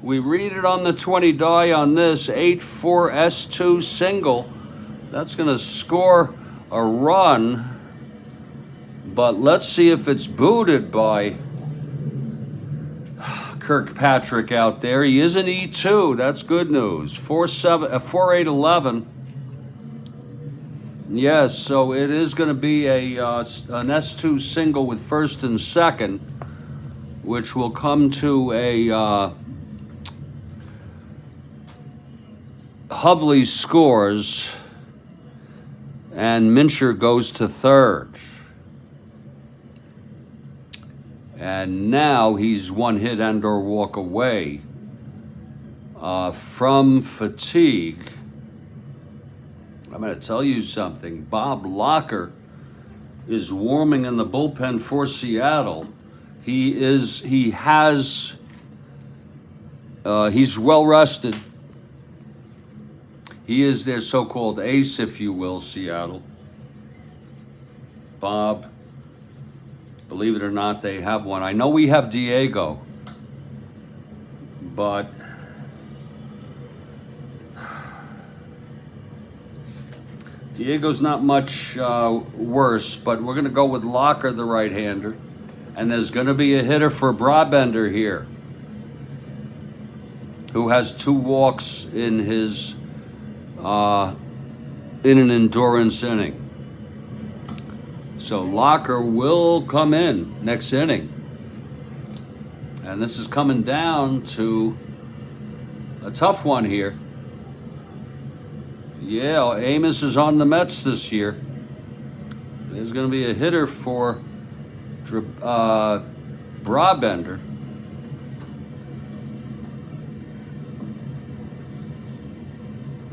We read it on the 20 die on this. 8-4 S2 single. That's going to score a run, but let's see if it's booted by Kirkpatrick out there. He is an E2. That's good news. 4-8-11. Yes, so it is going to be an S2 single with first and second, which will come to a Hovley scores, and Mincher goes to third. And now he's 1 hit and/or walk away from fatigue. I'm going to tell you something. Bob Locker is warming in the bullpen for Seattle. He's well rested. He is their so-called ace, if you will, Seattle. Bob, believe it or not, they have one. I know we have Diego, but Diego's not much worse, but we're going to go with Locker, the right-hander, and there's going to be a hitter for Brabender here. who has 2 walks in his in an endurance inning. So Locker will come in next inning. And this is coming down to a tough one here. Yeah, Amos is on the Mets this year. There's going to be a hitter for Brabender.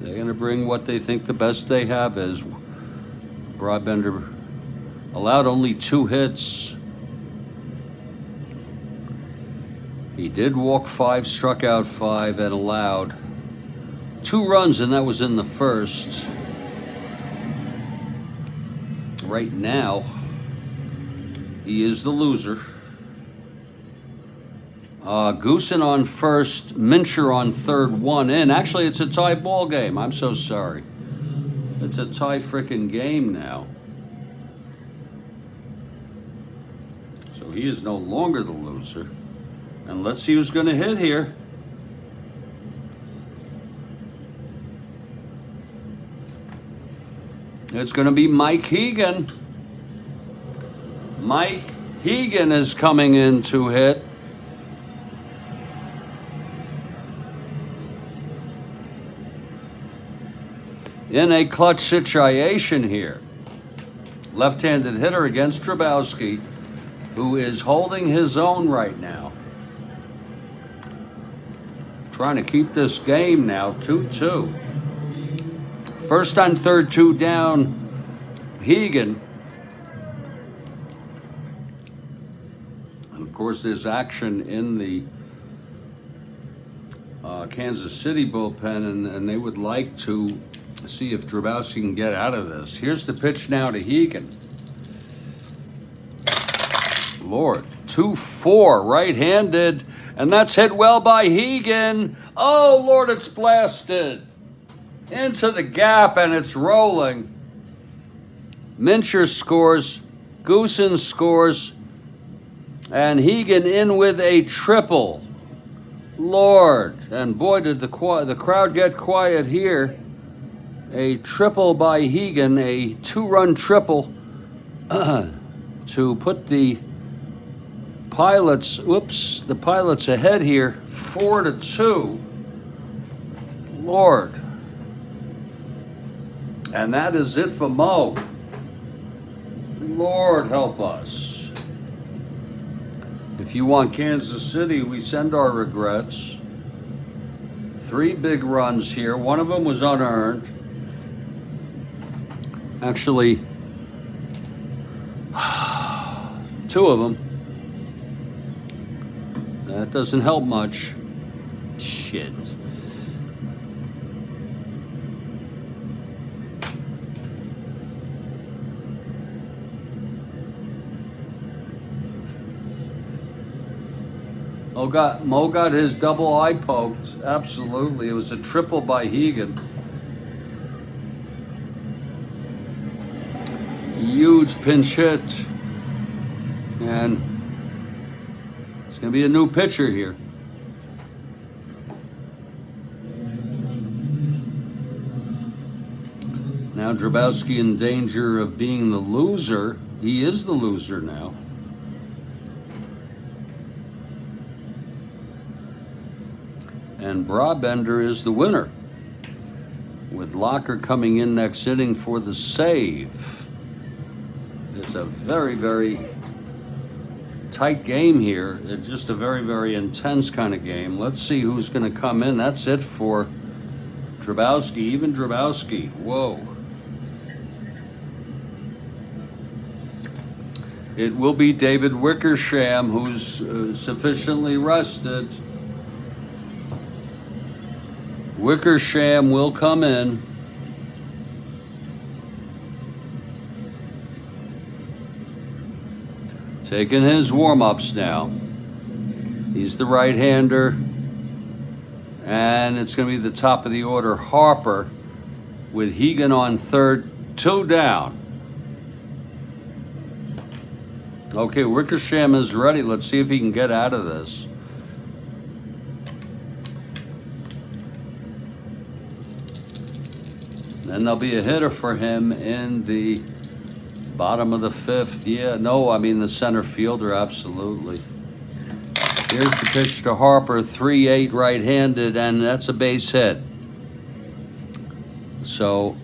They're going to bring what they think the best they have is. Brabender allowed only 2 hits. He did walk 5, struck out 5, and allowed 2 runs, and that was in the first. Right now, he is the loser. Goosen on first, Mincher on third, 1 in. Actually, it's a tie ball game. I'm so sorry. It's a tie frickin' game now. So he is no longer the loser. And let's see who's going to hit here. It's going to be Mike Hegan. Mike Hegan is coming in to hit. In a clutch situation here. Left-handed hitter against Drabowski, who is holding his own right now. Trying to keep this game now 2-2. First on third, 2 down, Hegan. And of course, there's action in the Kansas City bullpen, and they would like to see if Drabowski can get out of this. Here's the pitch now to Hegan. Lord, 2-4, right-handed, and that's hit well by Hegan. Oh, Lord, it's blasted into the gap, and it's rolling. Mincher scores, Goosen scores, and Hegan in with a triple. Lord, and boy, did the crowd get quiet here. A triple by Hegan, a 2-run triple to put the Pilots, the Pilots ahead here, 4-2. Lord. And that is it for Mo. Lord help us. If you want Kansas City, we send our regrets. 3 big runs here. One of them was unearned. Actually, 2 of them. That doesn't help much. Shit. Mo got his double eye poked. Absolutely. It was a triple by Hegan. Huge pinch hit. And it's going to be a new pitcher here. Now Drabowski in danger of being the loser. He is the loser now. And Brabender is the winner, with Locker coming in next inning for the save. It's a very, very tight game here. It's just a very, very intense kind of game. Let's see who's going to come in. That's it for Drabowski, even Drabowski. Whoa. It will be David Wickersham, who's sufficiently rested. Wickersham will come in. Taking his warm-ups now. He's the right-hander. And it's going to be the top of the order, Harper, with Hegan on third, 2 down. Okay, Wickersham is ready. Let's see if he can get out of this. And there'll be a hitter for him in the bottom of the 5th. Yeah, no, I mean the center fielder, absolutely. Here's the pitch to Harper, 3-8 right-handed, and that's a base hit. So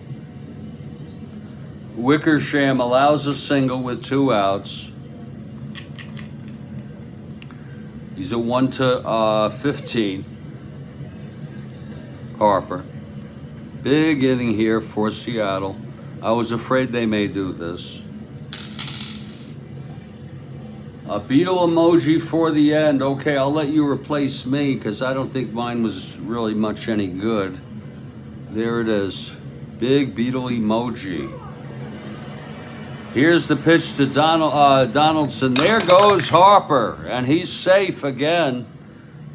Wickersham allows a single with 2 outs. He's a 1-15. Harper. Big inning here for Seattle. I was afraid they may do this. A beetle emoji for the end. Okay, I'll let you replace me because I don't think mine was really much any good. There it is. Big beetle emoji. Here's the pitch to Donaldson. There goes Harper, and he's safe again.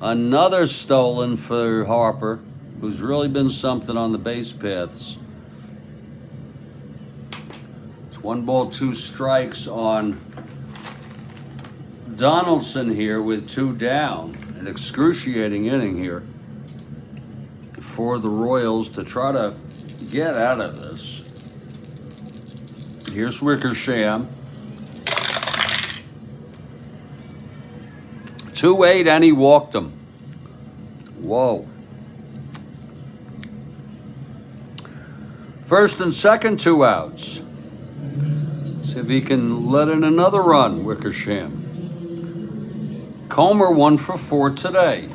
Another stolen for Harper, who's really been something on the base paths. It's 1 ball, 2 strikes on Donaldson here with 2 down. An excruciating inning here for the Royals to try to get out of this. Here's Wickersham. 2-8, and he walked him. Whoa. First and second, 2 outs. See if he can let in another run, Wickersham. Comer 1 for 4 today.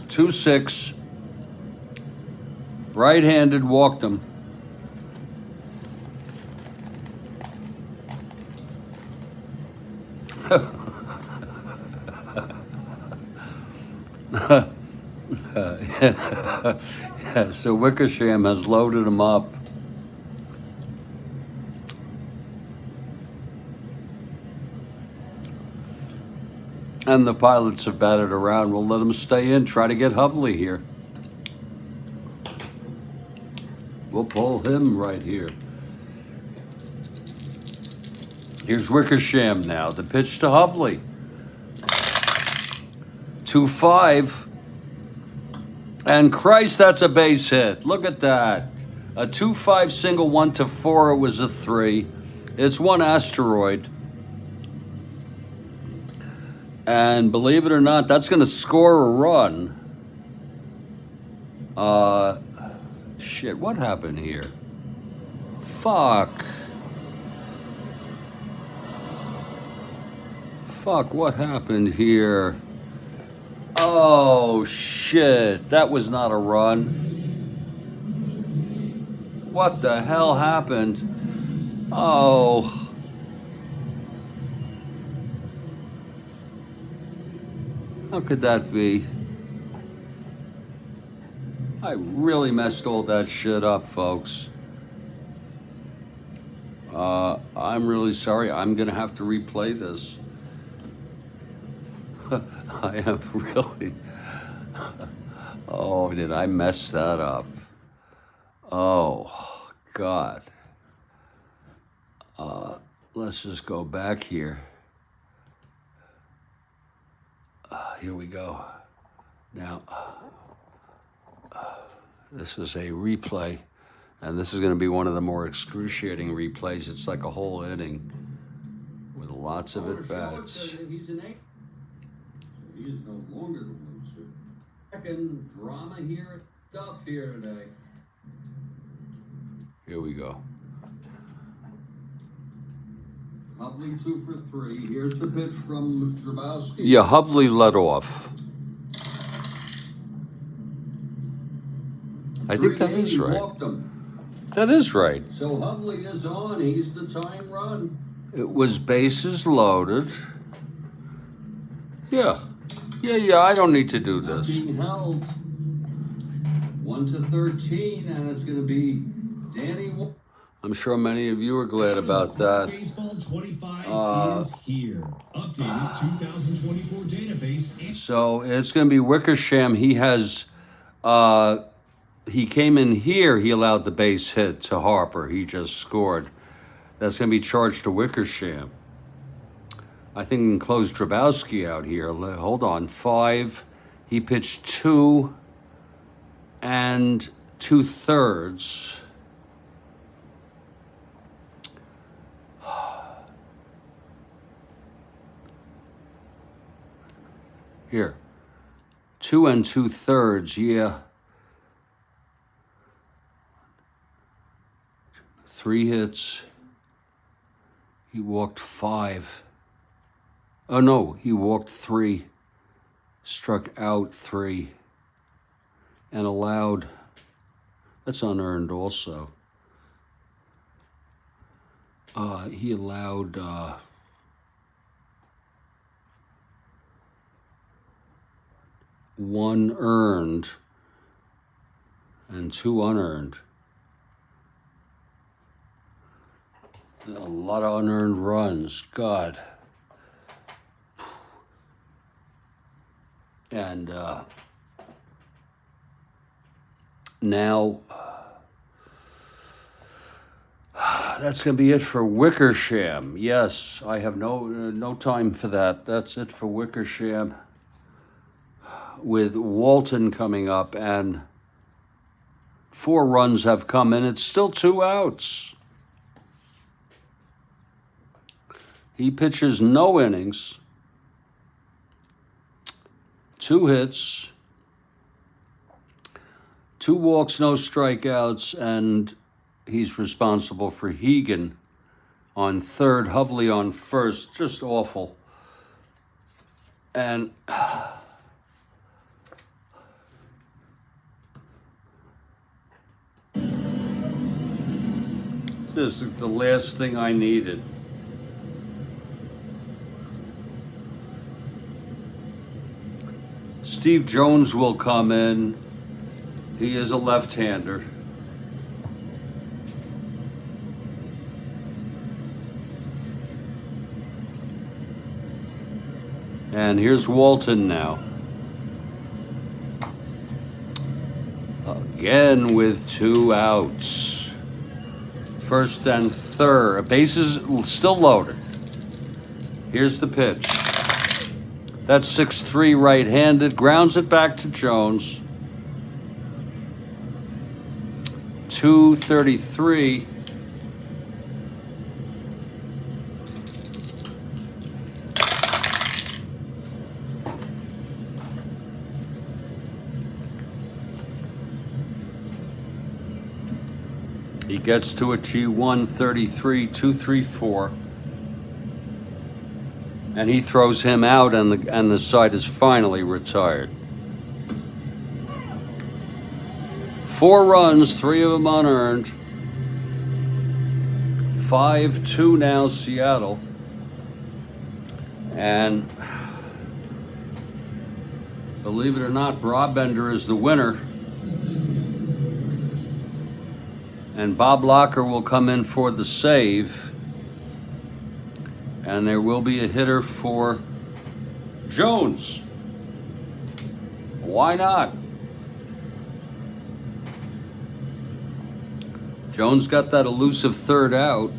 Two 6. Right-handed, walked him. Yeah, so Wickersham has loaded him up. And the Pilots have batted around. We'll let them stay in, try to get Hovley here. We'll pull him right here. Here's Wickersham now. The pitch to Hovley. 2-5. And Christ, that's a base hit. Look at that. A 2-5 single, 1-4. It was a 3. It's 1 asteroid. And believe it or not, that's going to score a run. Shit, what happened here? Fuck. Fuck, what happened here? Oh, shit. That was not a run. What the hell happened? Oh. How could that be? I really messed all that shit up, folks. I'm really sorry. I'm gonna have to replay this. I am really... Oh, did I mess that up? Oh, God. Let's just go back here. Here we go. Now, this is a replay, and this is going to be one of the more excruciating replays. It's like a whole inning with lots of at-bats. He is no longer the loser. Second drama here, tough here today. Here we go. Hovley 2 for 3. Here's the pitch from Drabowski. Yeah, Hovley led off. I think that is right. That is right. So Hovley is on. He's the tying run. It was bases loaded. Yeah. Yeah, I don't need to do this. Being held 1-13, and it's going to be Danny. I'm sure many of you are glad about that. Baseball 25 is here. Updated 2024 database. So it's going to be Wickersham. He has he came in here, he allowed the base hit to Harper. He just scored. That's going to be charged to Wickersham. I think we can close Drabowski out here. Hold on. 5. He pitched 2 2/3. Here. 2 2/3. Yeah. 3 hits. He walked 5. Oh no, he walked 3, struck out 3, and allowed, that's unearned also. He allowed 1 earned and 2 unearned. A lot of unearned runs, God. And now that's going to be it for Wickersham. Yes, I have no time for that. That's it for Wickersham, with Walton coming up, and 4 runs have come in. It's still 2 outs. He pitches no innings. 2 hits, 2 walks, no strikeouts, and he's responsible for Hegan on 3rd, Hovley on 1st. Just awful. And this is the last thing I needed. Steve Jones will come in. He is a left-hander. And here's Walton now. Again with 2 outs. 1st and 3rd. Bases still loaded. Here's the pitch. That's 6-3 right-handed. Grounds it back to Jones. 233. He gets to a G133, 234. And he throws him out, and the side is finally retired. 4 runs, 3 of them unearned. 5-2 now, Seattle. And believe it or not, Brabender is the winner. And Bob Locker will come in for the save. And there will be a hitter for Jones. Why not? Jones got that elusive 3rd out.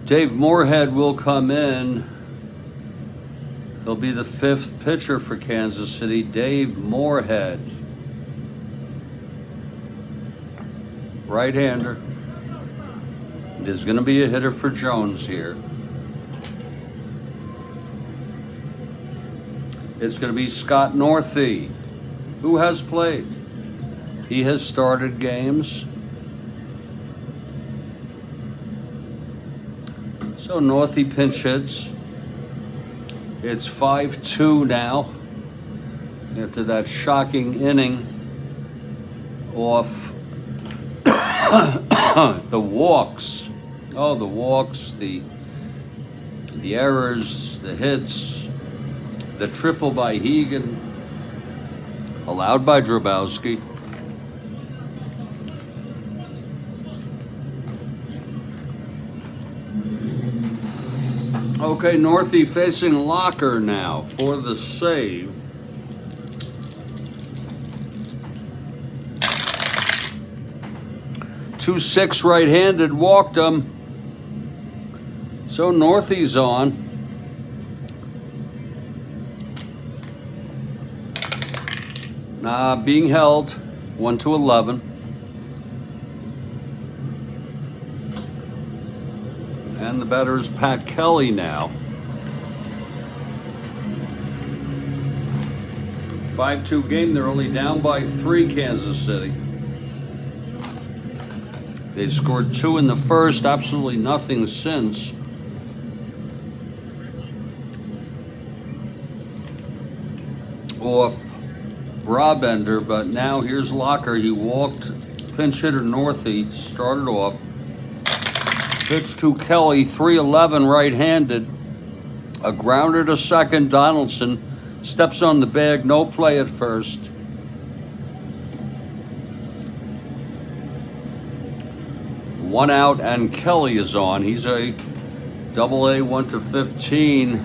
Dave Moorhead will come in. He'll be the 5th pitcher for Kansas City, Dave Moorhead. Right-hander. There's going to be a hitter for Jones here. It's going to be Scott Northey, who has played. He has started games. So Northey pinch hits. It's 5-2 now after that shocking inning off the walks. Oh, the walks, the errors, the hits, the triple by Hegan, allowed by Drabowski. Okay, Northie facing Locker now for the save. Two 6 right-handed, walked him. So Northie's on. Being held, 1-11. And the batter is Pat Kelly now. 5-2 game. They're only down by 3, Kansas City. They scored 2 in the first, absolutely nothing since. Off Brabender, but now here's Locker. He walked pinch hitter Northie, started off. Pitch to Kelly, 3-11 right-handed. A grounder to second. Donaldson steps on the bag, no play at first. One out and Kelly is on. He's a AA 1-15,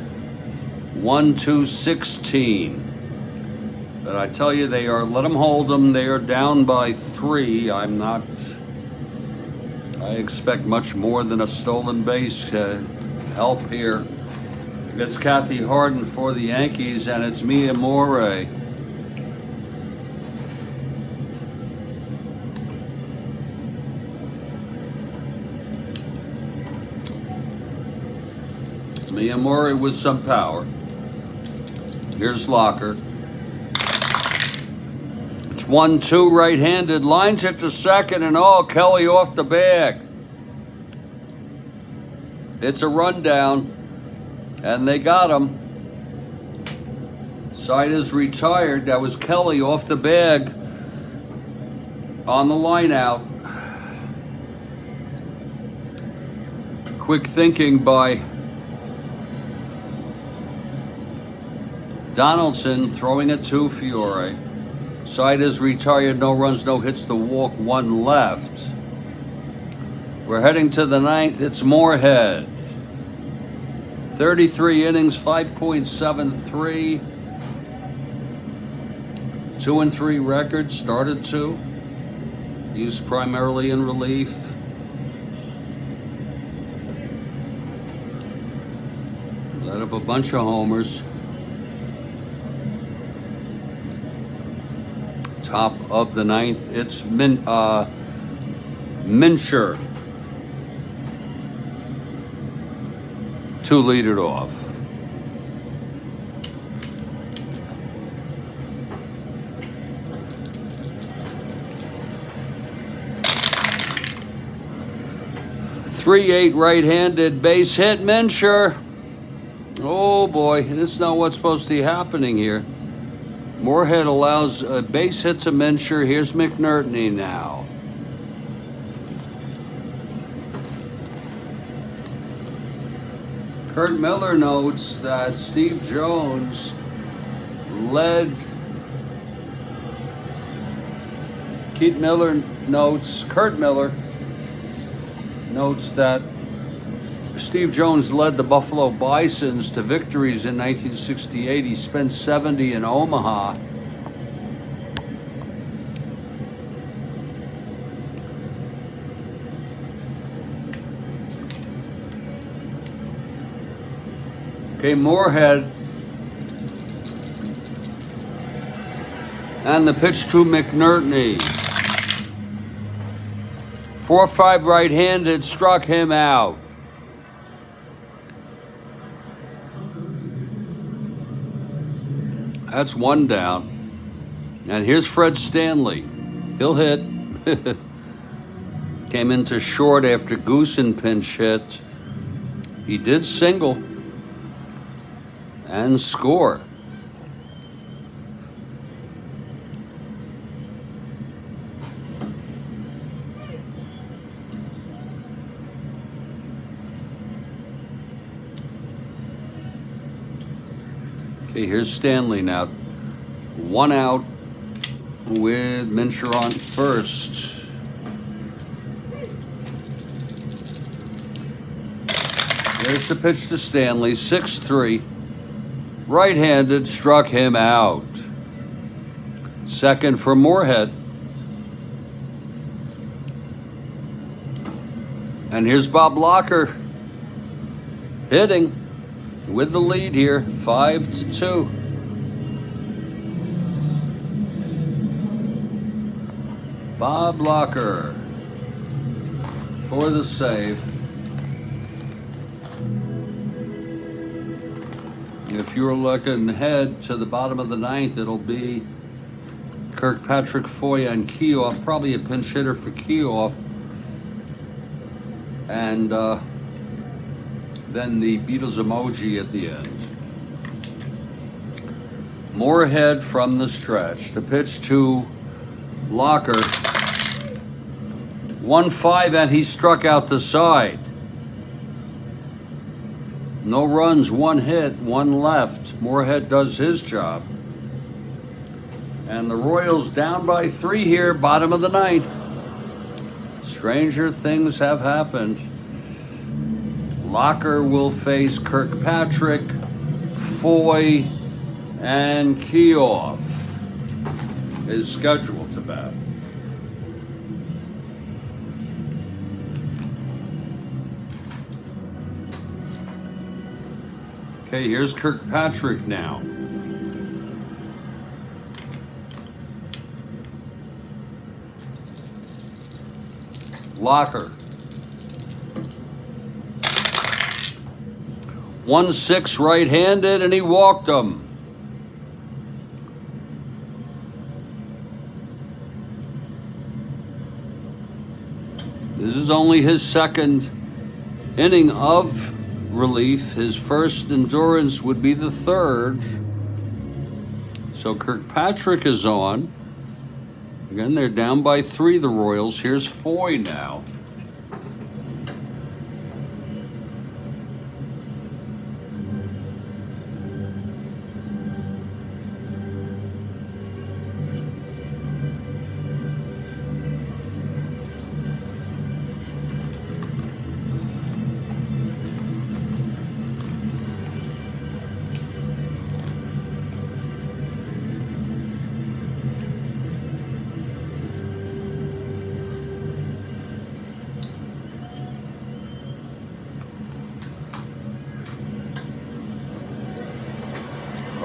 1-16. But I tell you, they are, let them hold them. They are down by 3. I expect much more than a stolen base help here. It's Kathy Harden for the Yankees, and it's Mia Morey. Mia Morey with some power. Here's Locker. It's 1-2 right-handed. Lines it to second, and Kelly off the bag. It's a rundown, and they got him. Side is retired. That was Kelly off the bag on the line out. Quick thinking by Donaldson, throwing it to Fiore. Side is retired, no runs, no hits, the walk, 1 left. We're heading to the 9th, it's Moorhead. 33 innings, 5.73. 2-3 record, started 2. Used primarily in relief. Let up a bunch of homers. Top of the 9th, it's Mincher to lead it off. .38 right-handed, base hit, Mincher. Oh boy, this is not what's supposed to be happening here. Moorhead allows a base hit to Mincher. Here's McNerney now. Kurt Miller notes that Steve Jones led. Kurt Miller notes that Steve Jones led the Buffalo Bisons to victories in 1968. He spent 70 in Omaha. Okay, Moorhead. And the pitch to McNerney. 4-5 right-handed, struck him out. That's 1 down. And here's Fred Stanley. He'll hit. Came into short after Goosen pinch hit. He did single and score. Okay, here's Stanley now. 1 out with Mincher on first. There's the pitch to Stanley, 6-3. Right-handed, struck him out. Second for Moorhead. And here's Bob Locker hitting with the lead here, 5-2. Bob Locker for the save. If you're looking ahead to the bottom of the ninth, it'll be Kirkpatrick, Foy, and Keough. Probably a pinch hitter for Keough. And then the Beatles emoji at the end. Moorhead from the stretch. The pitch to Locker. 1-5, and he struck out the side. No runs, one hit, one left. Moorhead does his job. And the Royals down by 3 here, bottom of the ninth. Stranger things have happened. Locker will face Kirkpatrick, Foy, and Keough is scheduled to bat. Okay, here's Kirkpatrick now. Locker. 1-6 right-handed, and he walked him. This is only his second inning of relief. His first endurance would be the third. So Kirkpatrick is on. Again, they're down by 3, the Royals. Here's Foy now.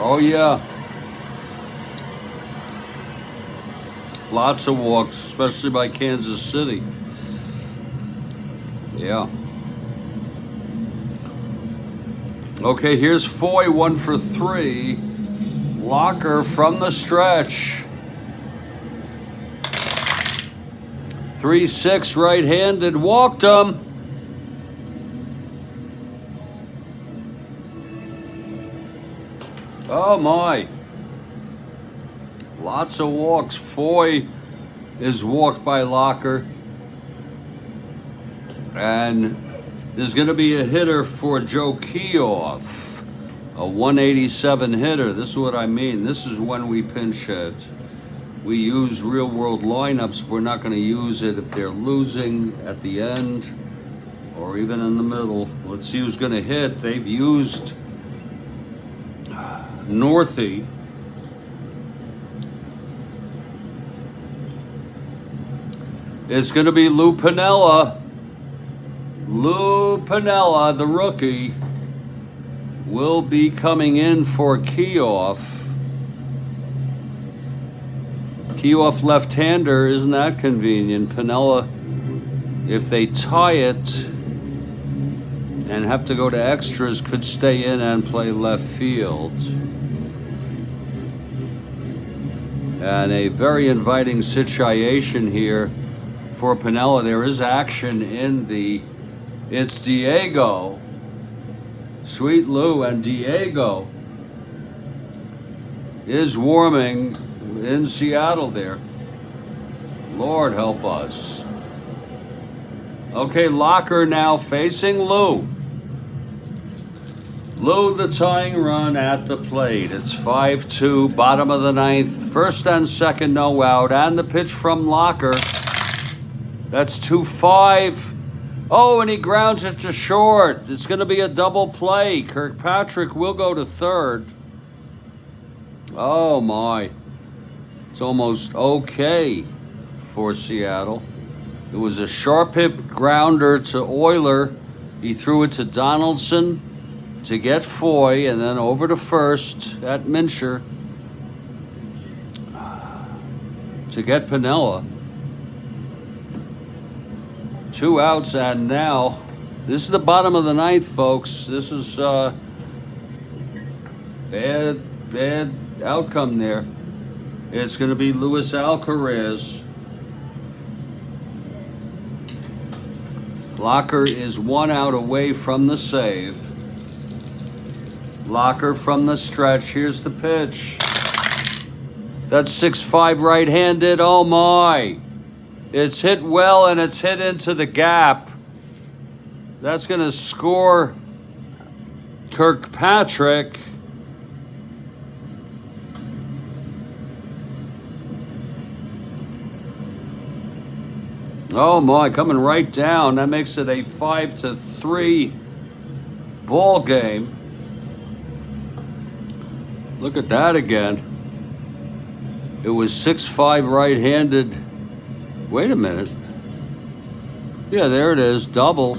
Oh, yeah. Lots of walks, especially by Kansas City. Yeah. Okay, here's Foy, 1 for 3. Locker from the stretch. 3-6 right-handed, walked him. Oh my. Lots of walks. Foy is walked by Locker. And there's going to be a hitter for Joe Keough. A 187 hitter. This is what I mean. This is when we pinch hit. We use real world lineups. We're not going to use it if they're losing at the end or even in the middle. Let's see who's going to hit. They've used Northey. It's going to be Lou Piniella. Lou Piniella, the rookie, will be coming in for Keough. Keough left-hander, isn't that convenient? Piniella, if they tie it and have to go to extras, could stay in and play left field. And a very inviting situation here for Piniella. There is action in the, it's Diego, Sweet Lou, and Diego is warming in Seattle there. Lord help us. Okay, Locker now facing Lou. Lou, the tying run at the plate. It's 5-2, bottom of the ninth. First and second, no out. And the pitch from Locker. That's 2-5. Oh, and he grounds it to short. It's going to be a double play. Kirkpatrick will go to third. Oh, my. It's almost okay for Seattle. It was a sharp hit grounder to Euler. He threw it to Donaldson to get Foy, and then over to first at Mincher to get Piniella. 2 outs, and now this is the bottom of the ninth, folks. This is bad outcome there. It's going to be Luis Alcaraz. Locker is 1 out away from the save. Locker from the stretch. Here's the pitch. That's 6-5 right-handed. Oh my. It's hit well, and it's hit into the gap. That's going to score Kirkpatrick. Oh my, coming right down. That makes it a 5-3 ball game. Look at that again. It was 6-5 right-handed. Wait a minute. Yeah, there it is, double.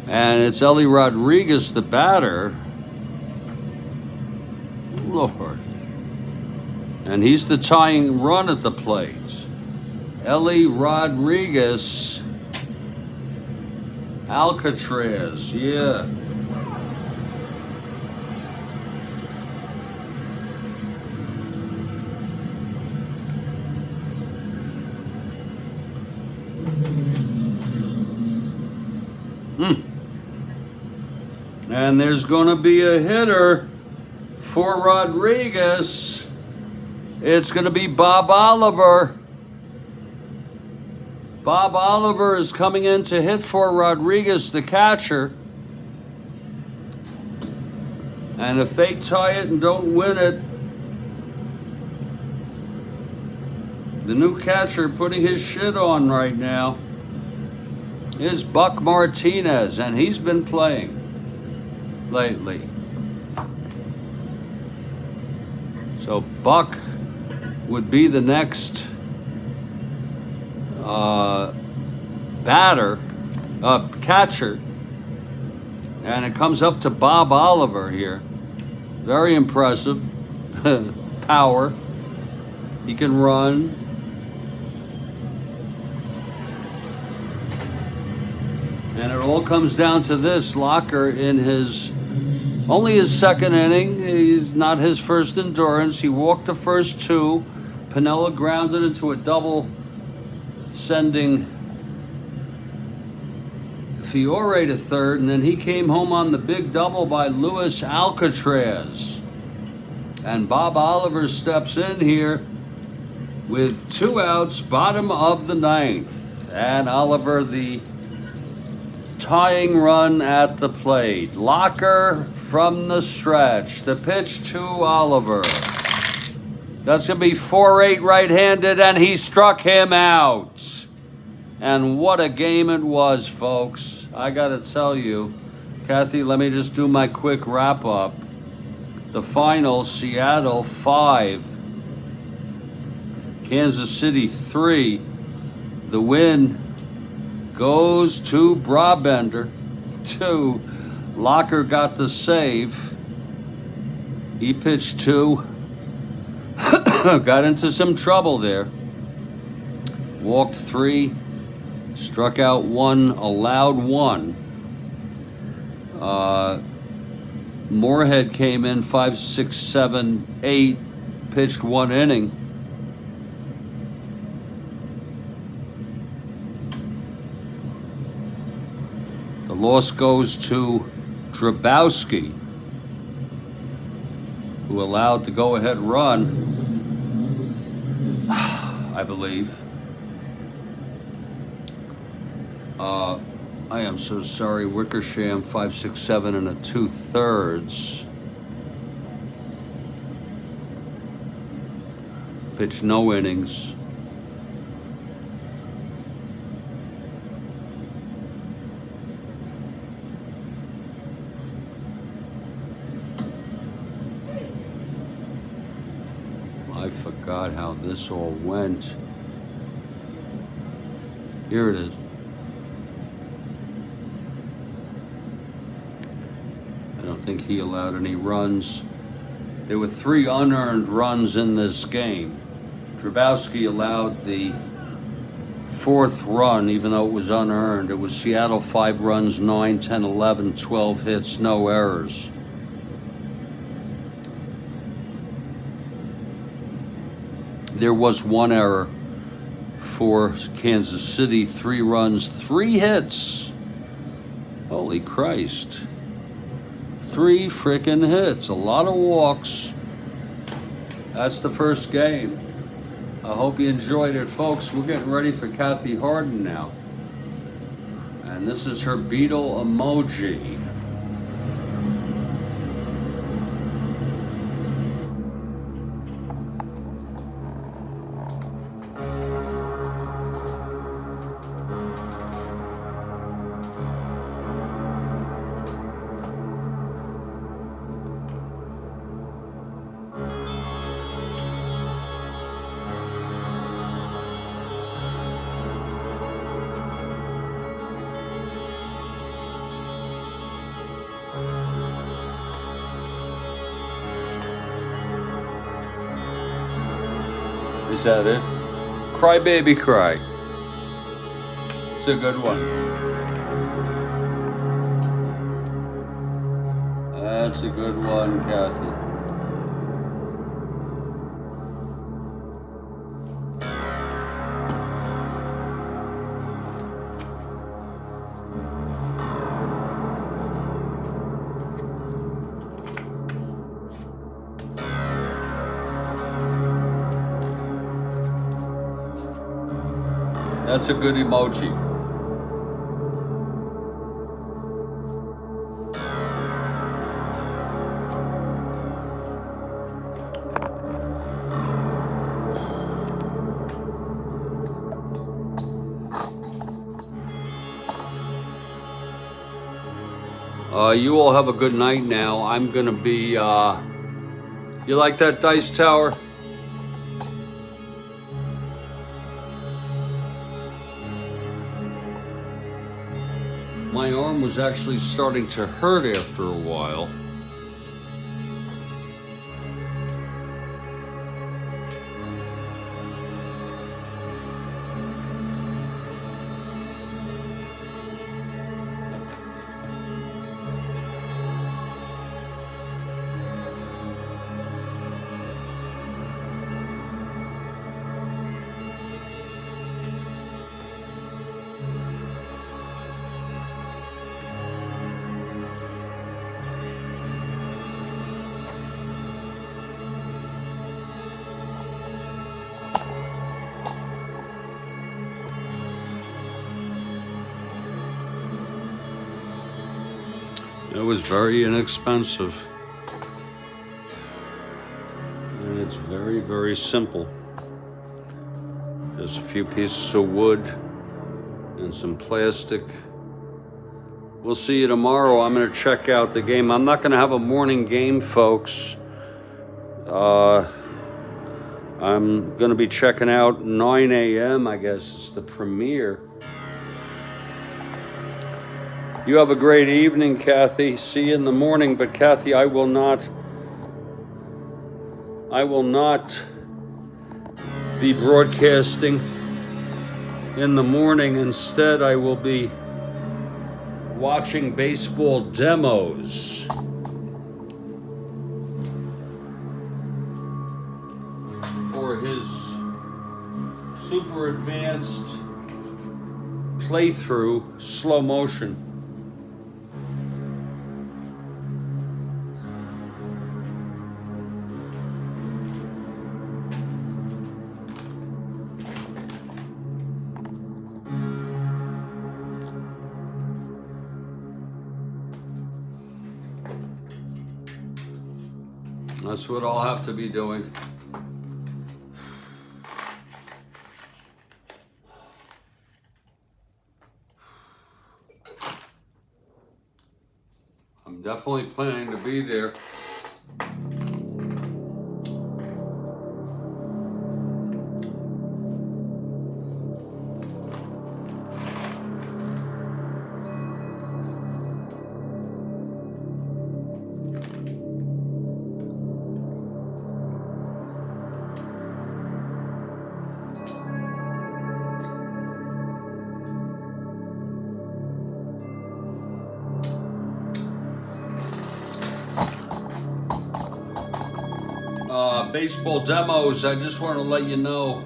And it's Ellie Rodriguez, the batter. Lord. And he's the tying run at the plate. Ellie Rodriguez. Alcatraz, yeah. And there's going to be a hitter for Rodriguez. It's going to be Bob Oliver. Bob Oliver is coming in to hit for Rodriguez, the catcher. And if they tie it and don't win it, the new catcher putting his shit on right now is Buck Martinez, and he's been playing lately. So Buck would be the next catcher, and it comes up to Bob Oliver here. Very impressive. Power. He can run. And it all comes down to this. Locker in only his second inning. He's not his first endurance. He walked the first 2. Piniella grounded into a double, sending Fiore to third, and then he came home on the big double by Luis Alcatraz. And Bob Oliver steps in here with 2 outs, bottom of the ninth. And Oliver, the tying run at the plate. Locker from the stretch. The pitch to Oliver. That's going to be 4-8 right-handed, and he struck him out. And what a game it was, folks. I got to tell you. Kathy, let me just do my quick wrap-up. The final, Seattle 5, Kansas City 3. The win goes to Brabender. 2. Locker got the save. He pitched 2. Got into some trouble there. Walked 3. Struck out 1. Allowed 1. Moorhead came in 5, 6, 7, 8. Pitched 1 inning. The loss goes to Drabowski, who allowed the go-ahead run, I believe. I am so sorry. Wickersham 5, 6, 7 and a 2/3. Pitched no innings. forgot how this all went. Here it is. I don't think he allowed any runs. There were 3 unearned runs in this game. Drabowski allowed the 4th run, even though it was unearned. It was Seattle 5 runs, 9, 10, 11, 12 hits, no errors. There was 1 error for Kansas City, 3 runs, 3 hits. Holy Christ. 3 freaking hits, a lot of walks. That's the first game. I hope you enjoyed it, folks. We're getting ready for Kathy Harden now. And this is her beetle emoji. Is that it? Cry baby cry. It's a good one. That's a good one, Kathy. That's a good emoji. You all have a good night now. I'm gonna be, you like that dice tower? My arm was actually starting to hurt after a while. It was very inexpensive. And it's very, very simple. Just a few pieces of wood and some plastic. We'll see you tomorrow. I'm going to check out the game. I'm not going to have a morning game, folks. I'm going to be checking out 9 a.m. I guess it's the premiere. You have a great evening, Kathy. See you in the morning. But Kathy, I will not be broadcasting in the morning. Instead, I will be watching baseball demos. For his super advanced playthrough, slow motion. That's what I'll have to be doing. I'm definitely planning to be there. baseball demos, I just want to let you know.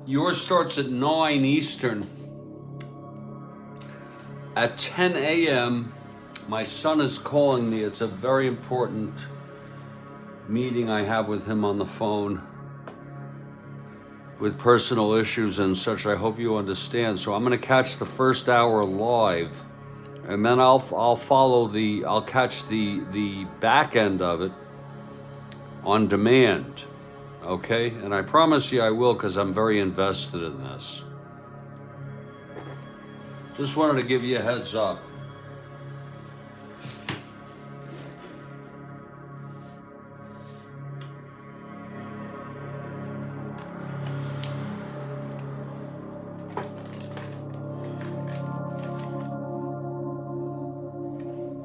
Yours starts at 9 Eastern. At 10 a.m., my son is calling me. It's a very important meeting I have with him on the phone with personal issues and such. I hope you understand. So I'm going to catch the first hour live, and then I'll catch the back end of it on demand. Okay? And I promise you I will, because I'm very invested in this. Just wanted to give you a heads up.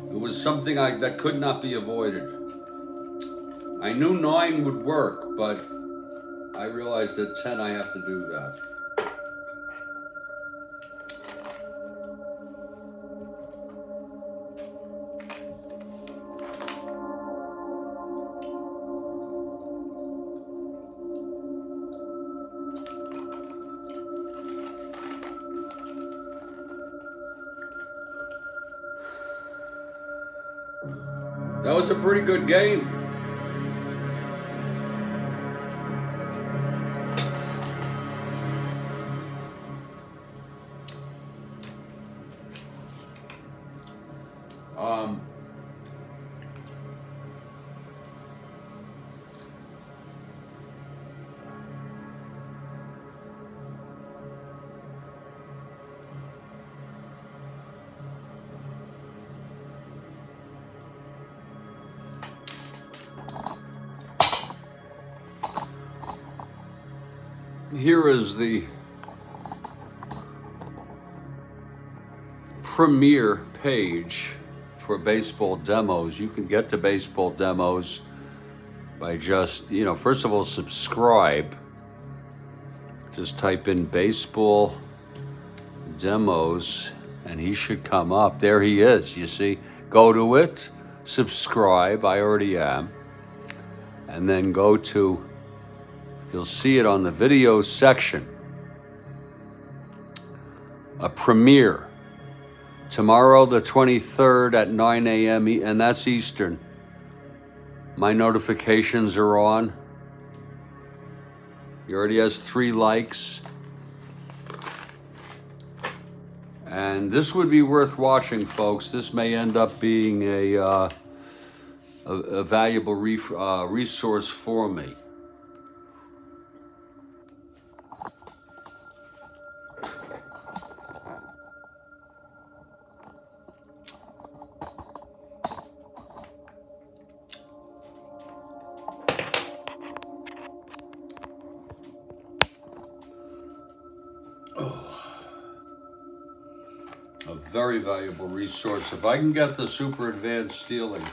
It was something that could not be avoided. I knew 9 would work, but I realized at 10 I have to do that. That was a pretty good game. Here is the premier page for baseball demos. You can get to baseball demos by just, first of all, subscribe. Just type in baseball demos and he should come up. There he is, you see. Go to it, subscribe, I already am, and then go to, you'll see it on the video section. A premiere. Tomorrow the 23rd at 9 a.m. and that's Eastern. My notifications are on. He already has 3 likes. And this would be worth watching, folks. This may end up being a valuable resource for me. A very valuable resource. If I can get the super advanced stealing.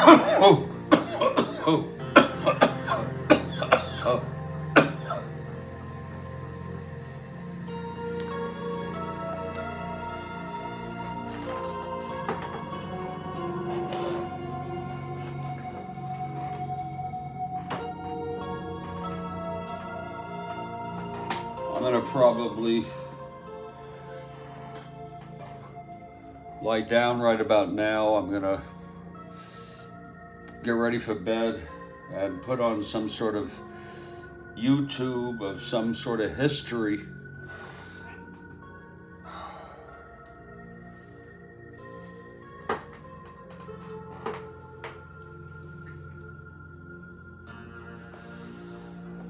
I'm gonna probably lie down right about now. I'm gonna get ready for bed and put on some sort of YouTube of some sort of history.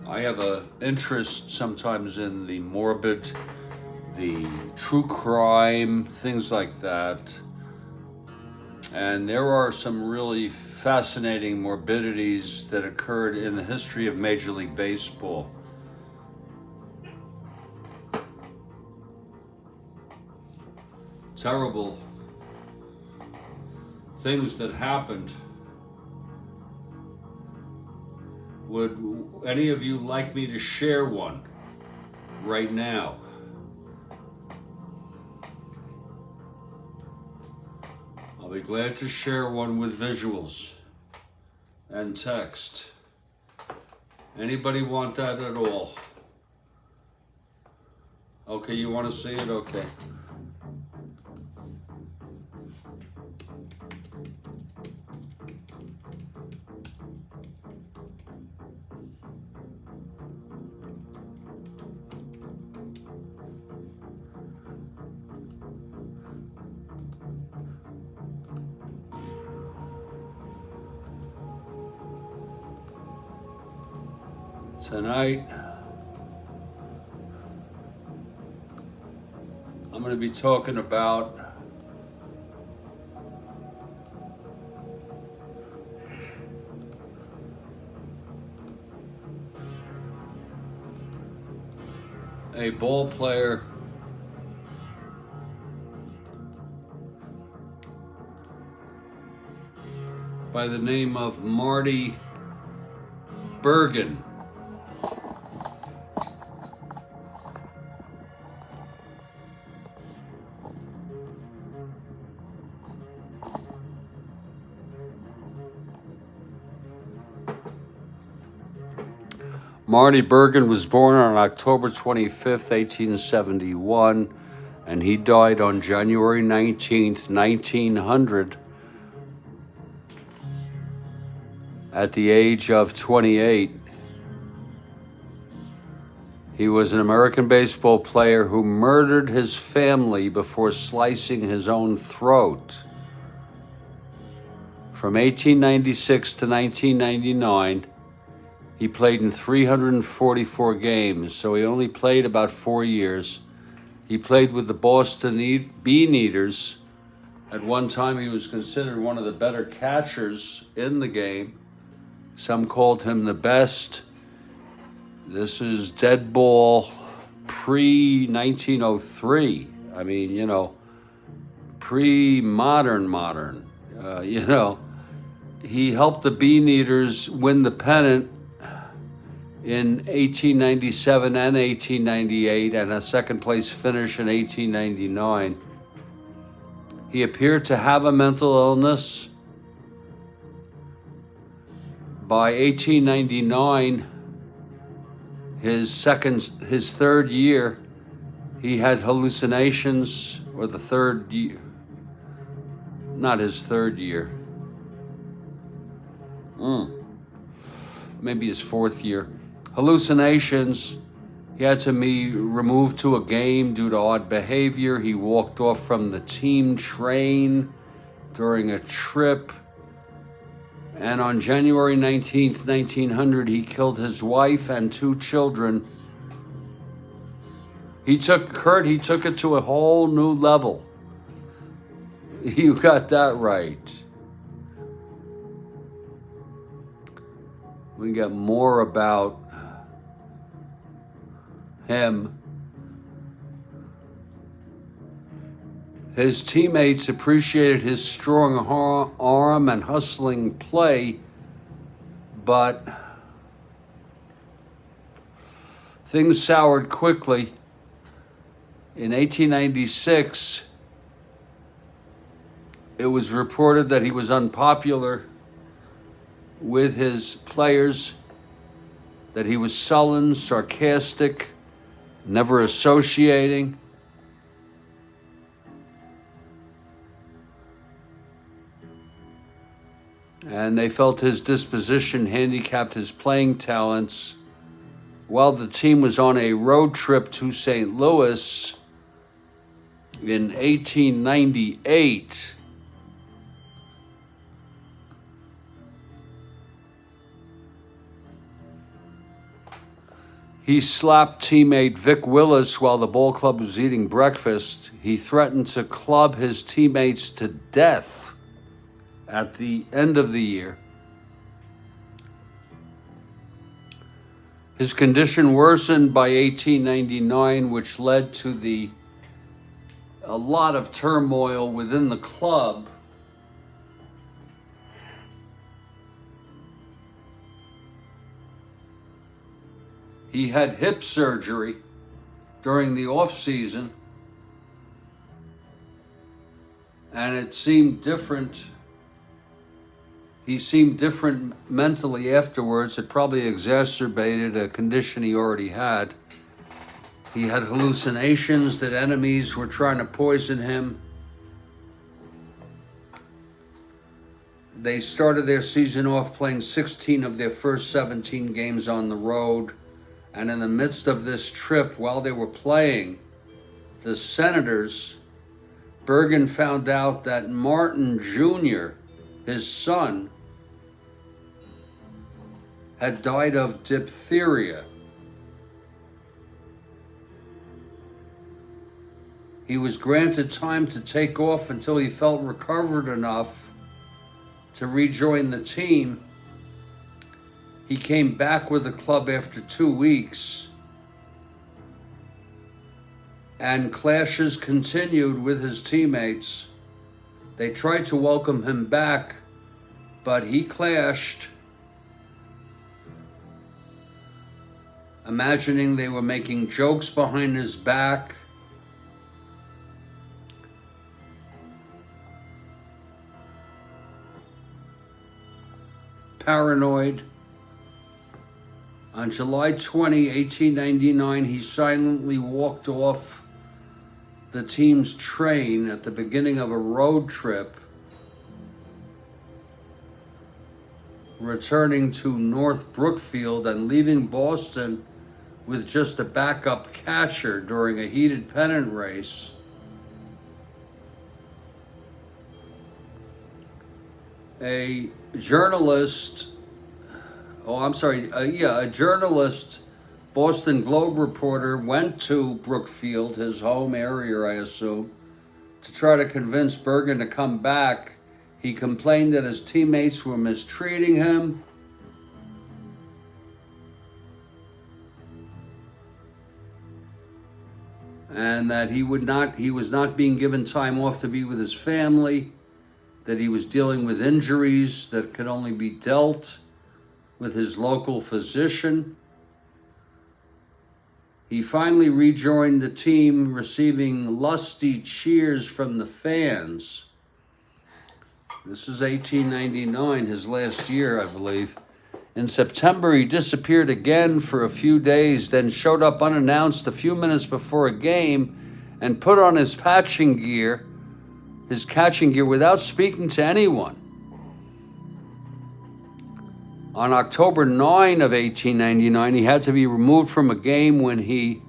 I have an interest sometimes in the morbid, the true crime, things like that. And there are some really fascinating morbidities that occurred in the history of Major League Baseball. Terrible things that happened. Would any of you like me to share one right now? I'll be glad to share one with visuals and text. Anybody want that at all? Okay, you want to see it? Okay. Tonight, I'm going to be talking about a ball player by the name of Marty Bergen. Marty Bergen was born on October 25th, 1871, and he died on January 19th, 1900, at the age of 28. He was an American baseball player who murdered his family before slicing his own throat. From 1896 to 1999, he played in 344 games, so he only played about 4 years. He played with the Boston Beaneaters. At one time, he was considered one of the better catchers in the game. Some called him the best. This is dead ball pre-1903. I mean, you know, pre-modern. He helped the Beaneaters win the pennant in 1897 and 1898, and a second place finish in 1899. He appeared to have a mental illness. By 1899, his third year, he had hallucinations, or the third year, not his third year. Maybe his fourth year. Hallucinations. He had to be removed to a game due to odd behavior. He walked off from the team train during a trip. And on January 19th, 1900, he killed his wife and 2 children. He took it to a whole new level. You got that right. We get more about him, His teammates appreciated his strong arm and hustling play, but things soured quickly. In 1896, it was reported that he was unpopular with his players, that he was sullen, sarcastic, never associating. And they felt his disposition handicapped his playing talents. While the team was on a road trip to St. Louis in 1898, he slapped teammate Vic Willis while the ball club was eating breakfast. He threatened to club his teammates to death at the end of the year. His condition worsened by 1899, which led to a lot of turmoil within the club. He had hip surgery during the off-season, and it seemed different. He seemed different mentally afterwards. It probably exacerbated a condition he already had. He had hallucinations that enemies were trying to poison him. They started their season off playing 16 of their first 17 games on the road. And in the midst of this trip, while they were playing, the Senators, Bergen found out that Martin Jr., his son, had died of diphtheria. He was granted time to take off until he felt recovered enough to rejoin the team. He came back with the club after 2 weeks, and clashes continued with his teammates. They tried to welcome him back, but he clashed, imagining they were making jokes behind his back. Paranoid. On July 20, 1899, he silently walked off the team's train at the beginning of a road trip, returning to North Brookfield and leaving Boston with just a backup catcher during a heated pennant race. A journalist, Boston Globe reporter, went to Brookfield, his home area, I assume, to try to convince Bergen to come back. He complained that his teammates were mistreating him. And that he was not being given time off to be with his family, that he was dealing with injuries that could only be dealt with his local physician. He finally rejoined the team, receiving lusty cheers from the fans. This is 1899, his last year, I believe. In September, he disappeared again for a few days, then showed up unannounced a few minutes before a game and put on his catching gear without speaking to anyone. On October 9 of 1899, he had to be removed from a game when he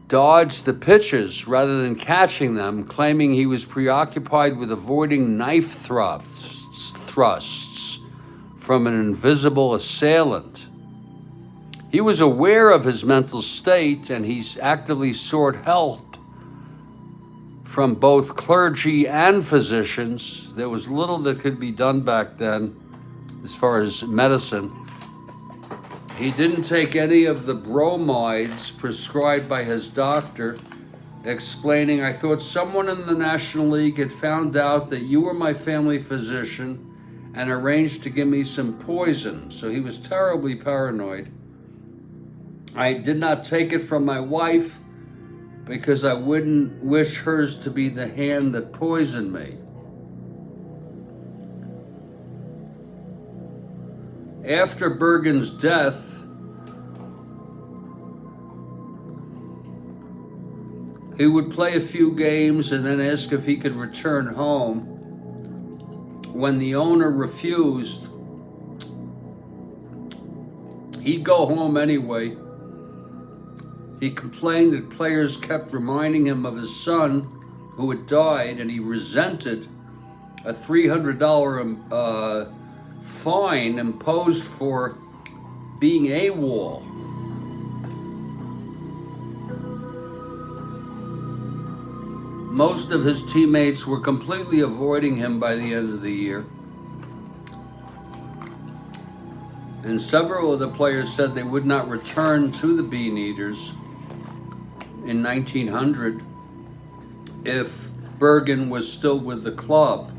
dodged the pitches rather than catching them, claiming he was preoccupied with avoiding knife thrusts from an invisible assailant. He was aware of his mental state, and he actively sought help from both clergy and physicians. There was little that could be done back then as far as medicine. He didn't take any of the bromides prescribed by his doctor, explaining, "I thought someone in the National League had found out that you were my family physician and arranged to give me some poison." So he was terribly paranoid. "I did not take it from my wife because I wouldn't wish hers to be the hand that poisoned me." After Bergen's death, he would play a few games and then ask if he could return home. When the owner refused, he'd go home anyway. He complained that players kept reminding him of his son who had died, and he resented a $300 fine imposed for being AWOL. Most of his teammates were completely avoiding him by the end of the year. And several of the players said they would not return to the Bean Eaters in 1900 if Bergen was still with the club.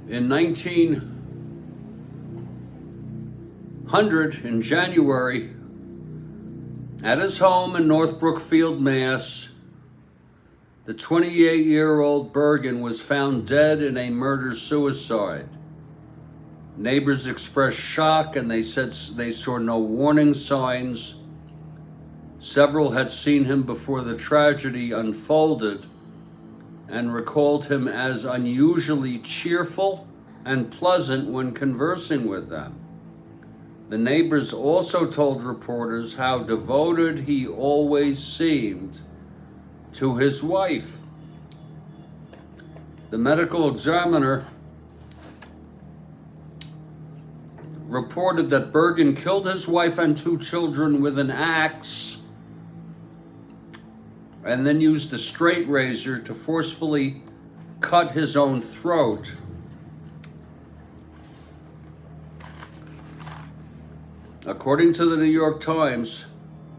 In 1900, in January, at his home in North Brookfield, Mass., the 28-year-old Bergen was found dead in a murder-suicide. Neighbors expressed shock, and they said they saw no warning signs. Several had seen him before the tragedy unfolded and recalled him as unusually cheerful and pleasant when conversing with them. The neighbors also told reporters how devoted he always seemed to his wife. The medical examiner reported that Bergen killed his wife and 2 children with an axe and then used a straight razor to forcefully cut his own throat. According to the New York Times,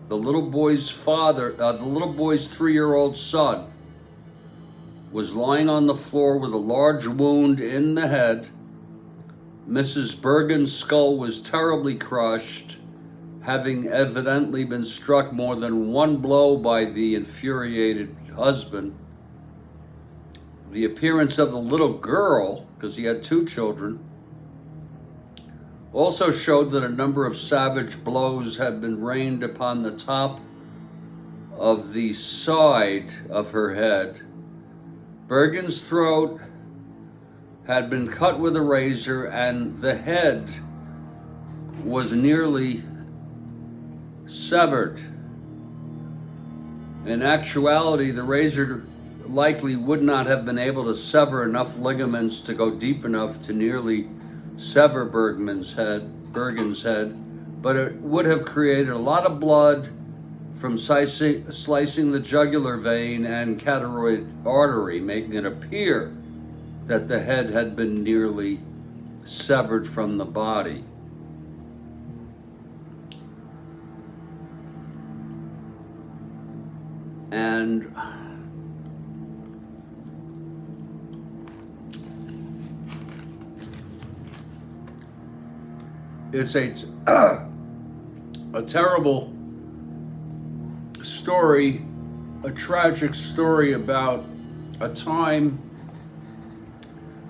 the little boy's 3-year-old son was lying on the floor with a large wound in the head. Mrs. Bergen's skull was terribly crushed, having evidently been struck more than one blow by the infuriated husband. The appearance of the little girl, because he had 2 children, also showed that a number of savage blows had been rained upon the top of the side of her head. Bergen's throat had been cut with a razor, and the head was nearly severed. In actuality, the razor likely would not have been able to sever enough ligaments to go deep enough to nearly sever Bergen's head, but it would have created a lot of blood from slicing the jugular vein and carotid artery, making it appear that the head had been nearly severed from the body. And it's a terrible story, a tragic story about a time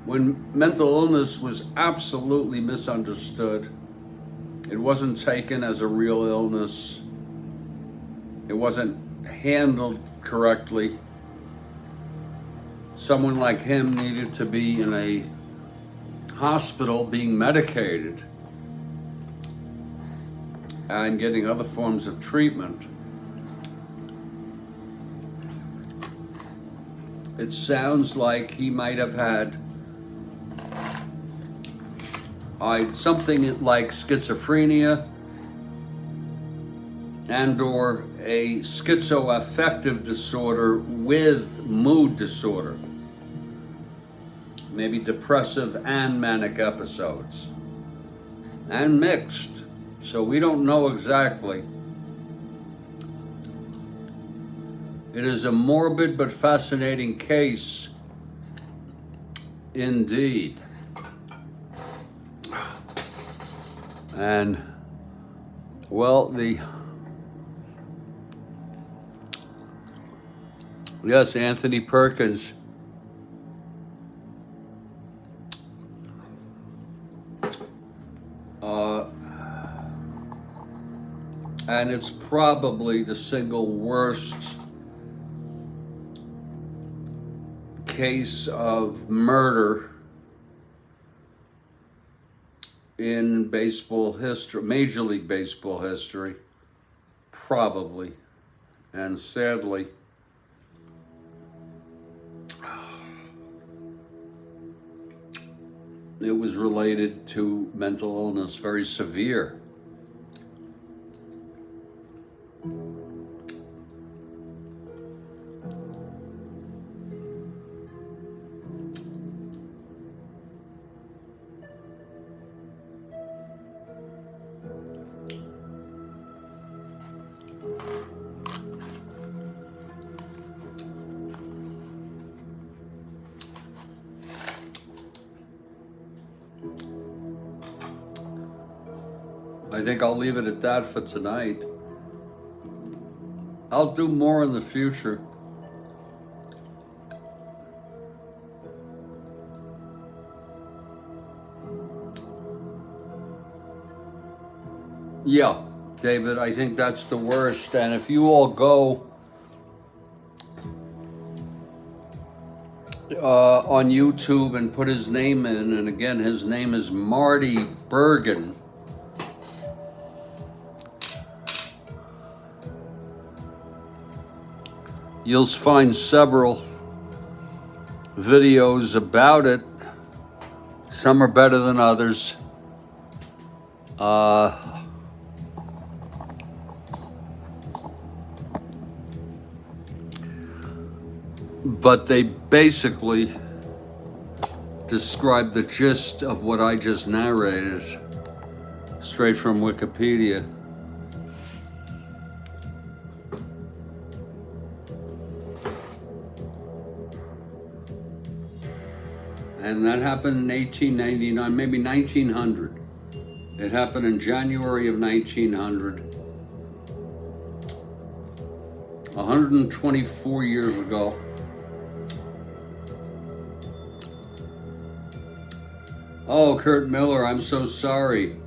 when mental illness was absolutely misunderstood. It wasn't taken as a real illness. It wasn't handled correctly. Someone like him needed to be in a hospital being medicated and getting other forms of treatment. It sounds like he might have had something like schizophrenia and or a schizoaffective disorder with mood disorder, maybe depressive and manic episodes, and mixed. So we don't know exactly. It is a morbid but fascinating case indeed. And, well, yes, Anthony Perkins. And it's probably the single worst case of murder in baseball history, Major League Baseball history, probably. And sadly, it was related to mental illness, very severe. I think I'll leave it at that for tonight. I'll do more in the future. Yeah, David, I think that's the worst. And if you all go on YouTube and put his name in, and again, his name is Marty Bergen. You'll find several videos about it. Some are better than others. But they basically describe the gist of what I just narrated, straight from Wikipedia. And that happened in 1899, maybe 1900. It happened in January of 1900. 124 years ago. Oh, Kurt Miller, I'm so sorry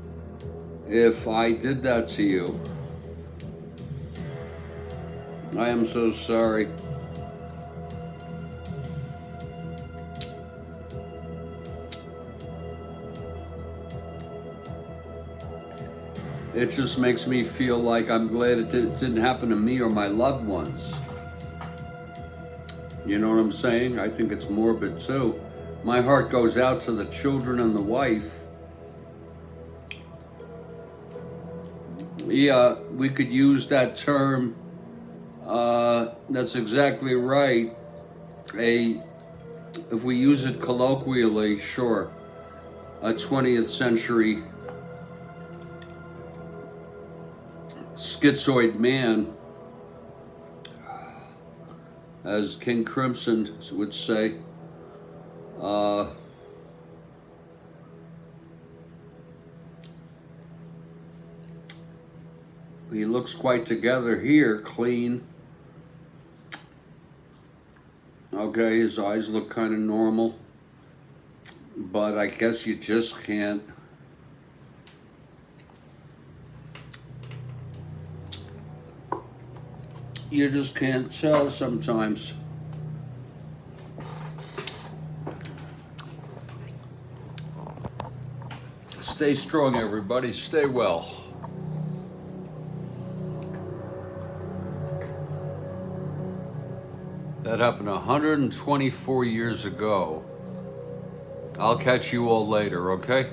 if I did that to you. I am so sorry. It just makes me feel like I'm glad it didn't happen to me or my loved ones. You know what I'm saying? I think it's morbid too. My heart goes out to the children and the wife. Yeah, we could use that term. That's exactly right. If we use it colloquially, sure. A 20th century schizoid man, as King Crimson would say. He looks quite together here, clean. Okay, his eyes look kind of normal, but I guess you just can't. You just can't tell sometimes. Stay strong, everybody. Stay well. That happened 124 years ago. I'll catch you all later, okay?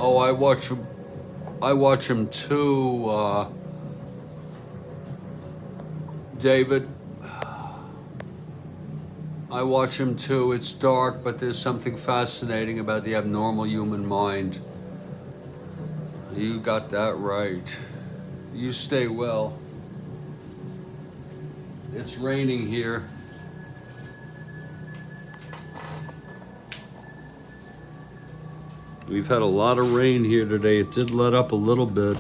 Oh, I watch him. I watch him too, David. I watch him too. It's dark, but there's something fascinating about the abnormal human mind. You got that right. You stay well. It's raining here. We've had a lot of rain here today. It did let up a little bit.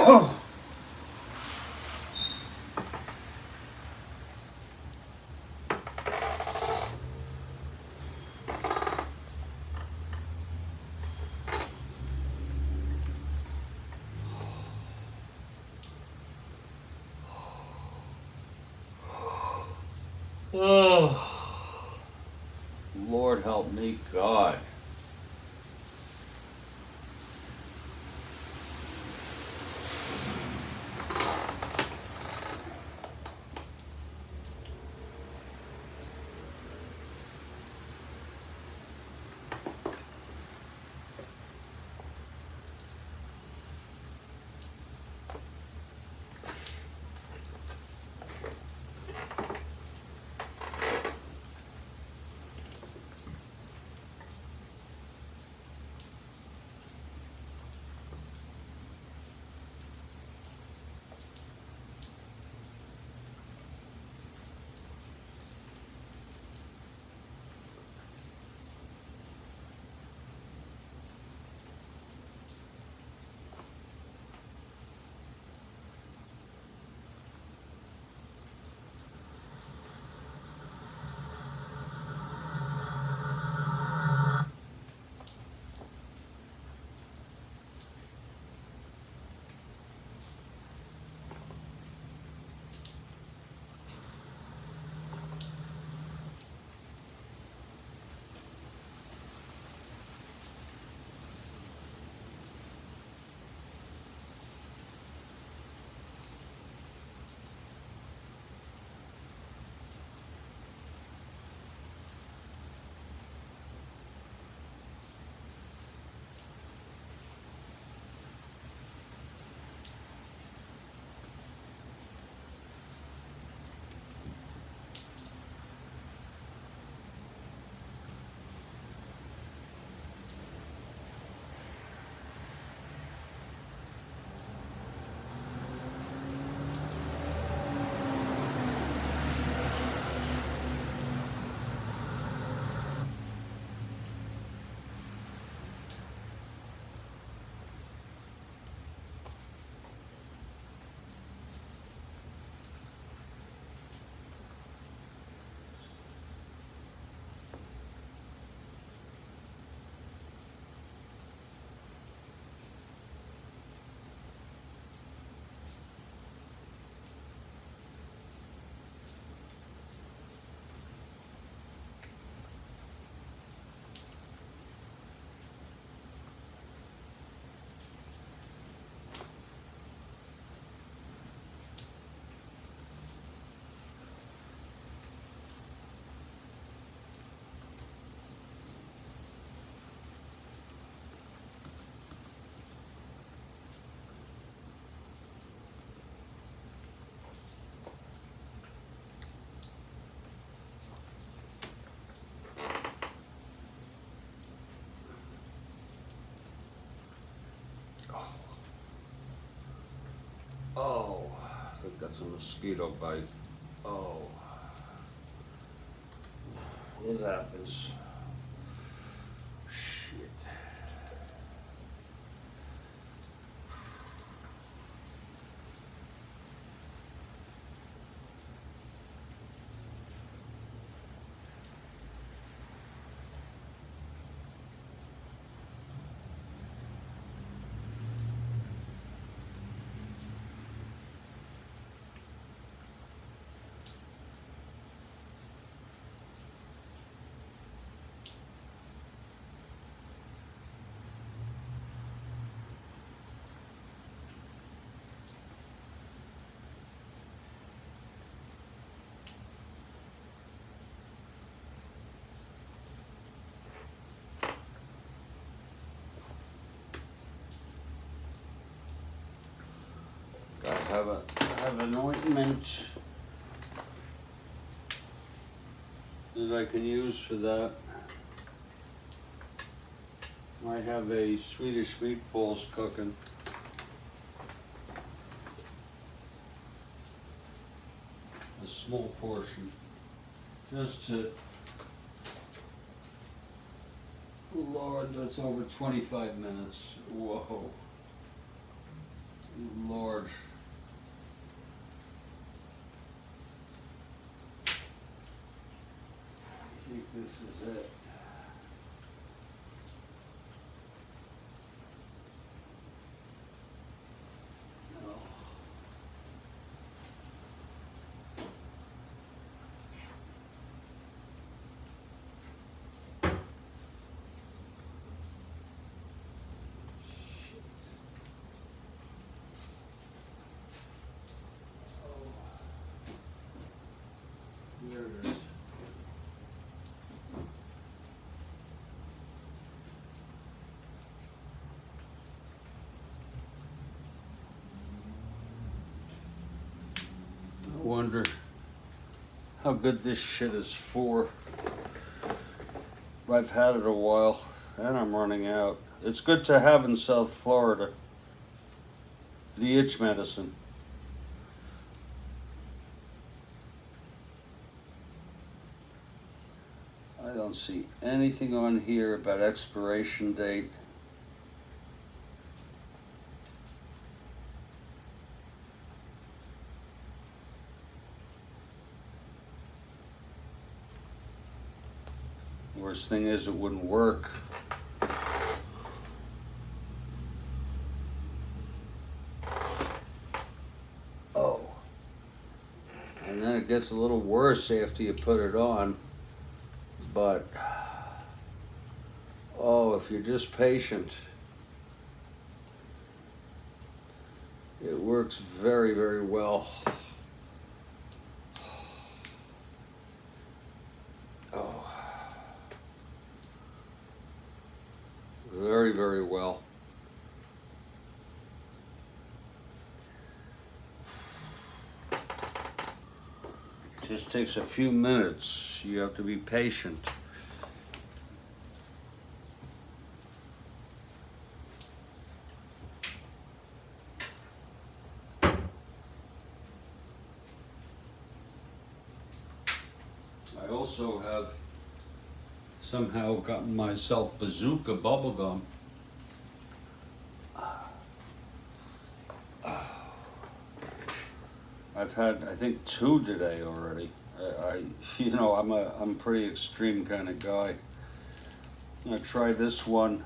Oh, Lord help me, God. Oh, I think that's a mosquito bite. Oh, it happens. Shit. I have an ointment that I can use for that. I have a Swedish meatballs cooking. A small portion. Just to, Lord, that's over 25 minutes. Whoa. Lord. I think this is it. No. There it is. I wonder how good this shit is for. I've had it a while and I'm running out. It's good to have in South Florida. The itch medicine. I don't see anything on here about expiration date. Worst thing is it wouldn't work. Oh. And then it gets a little worse after you put it on. But, oh, if you're just patient, it works very, very well. Oh, very, very well. Just takes a few minutes. You have to be patient. I also have somehow gotten myself bazooka bubblegum. I've had, I think, 2 today already. You know, I'm a pretty extreme kind of guy. I'm gonna try this one.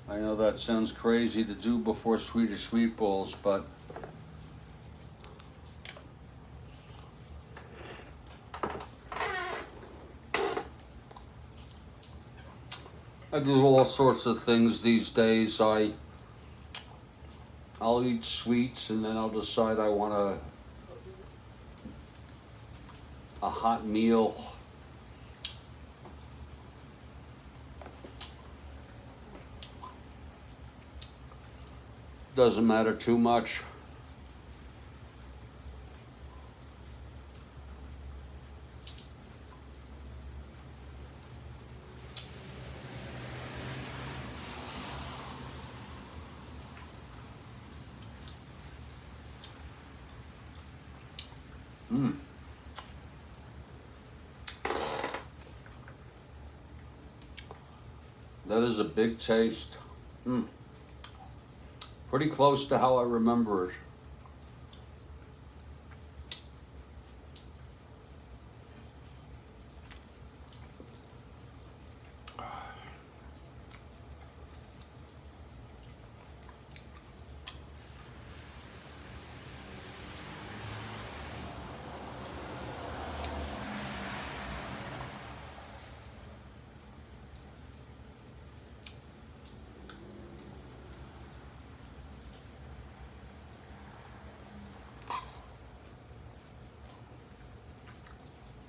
I know that sounds crazy to do before Swedish meatballs, but I do all sorts of things these days. I'll eat sweets and then I'll decide I want a hot meal. Doesn't matter too much. That is a big taste. Pretty close to how I remember it.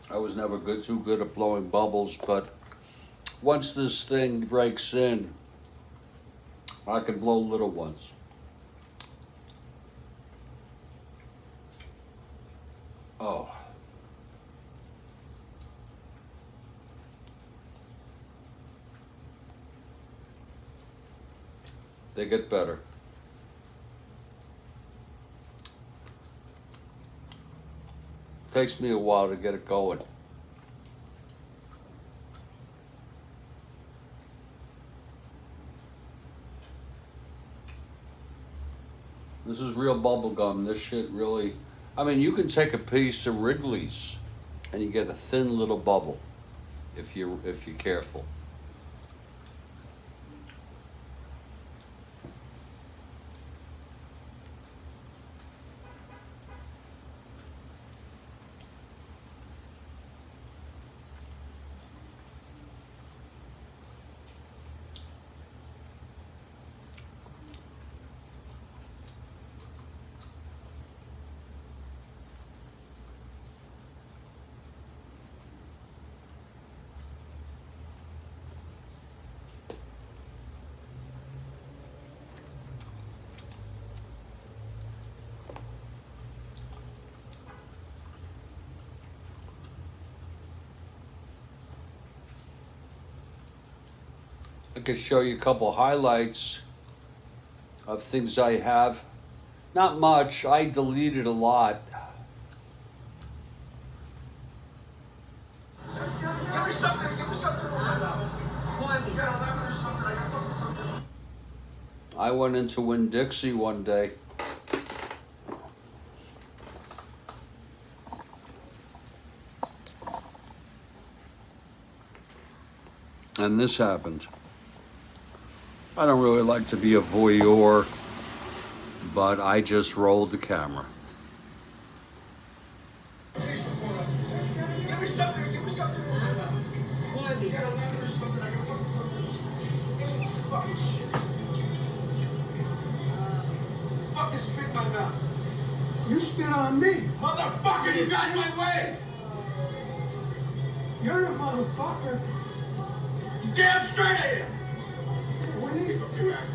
I was never too good at blowing bubbles, but once this thing breaks in, I can blow little ones. Oh. They get better. Takes me a while to get it going. This is real bubble gum. This shit really, I mean, you can take a piece of Wrigley's and you get a thin little bubble if you're careful. I could show you a couple highlights of things I have. Not much. I deleted a lot.
Give me something.
I went into Winn-Dixie one day. And this happened. I don't really like to be a voyeur, but I just rolled the camera.
Give me something. Fucking spit in my mouth.
You spit on me.
Motherfucker, you got in my way.
You're the motherfucker.
Damn straight I am.
When you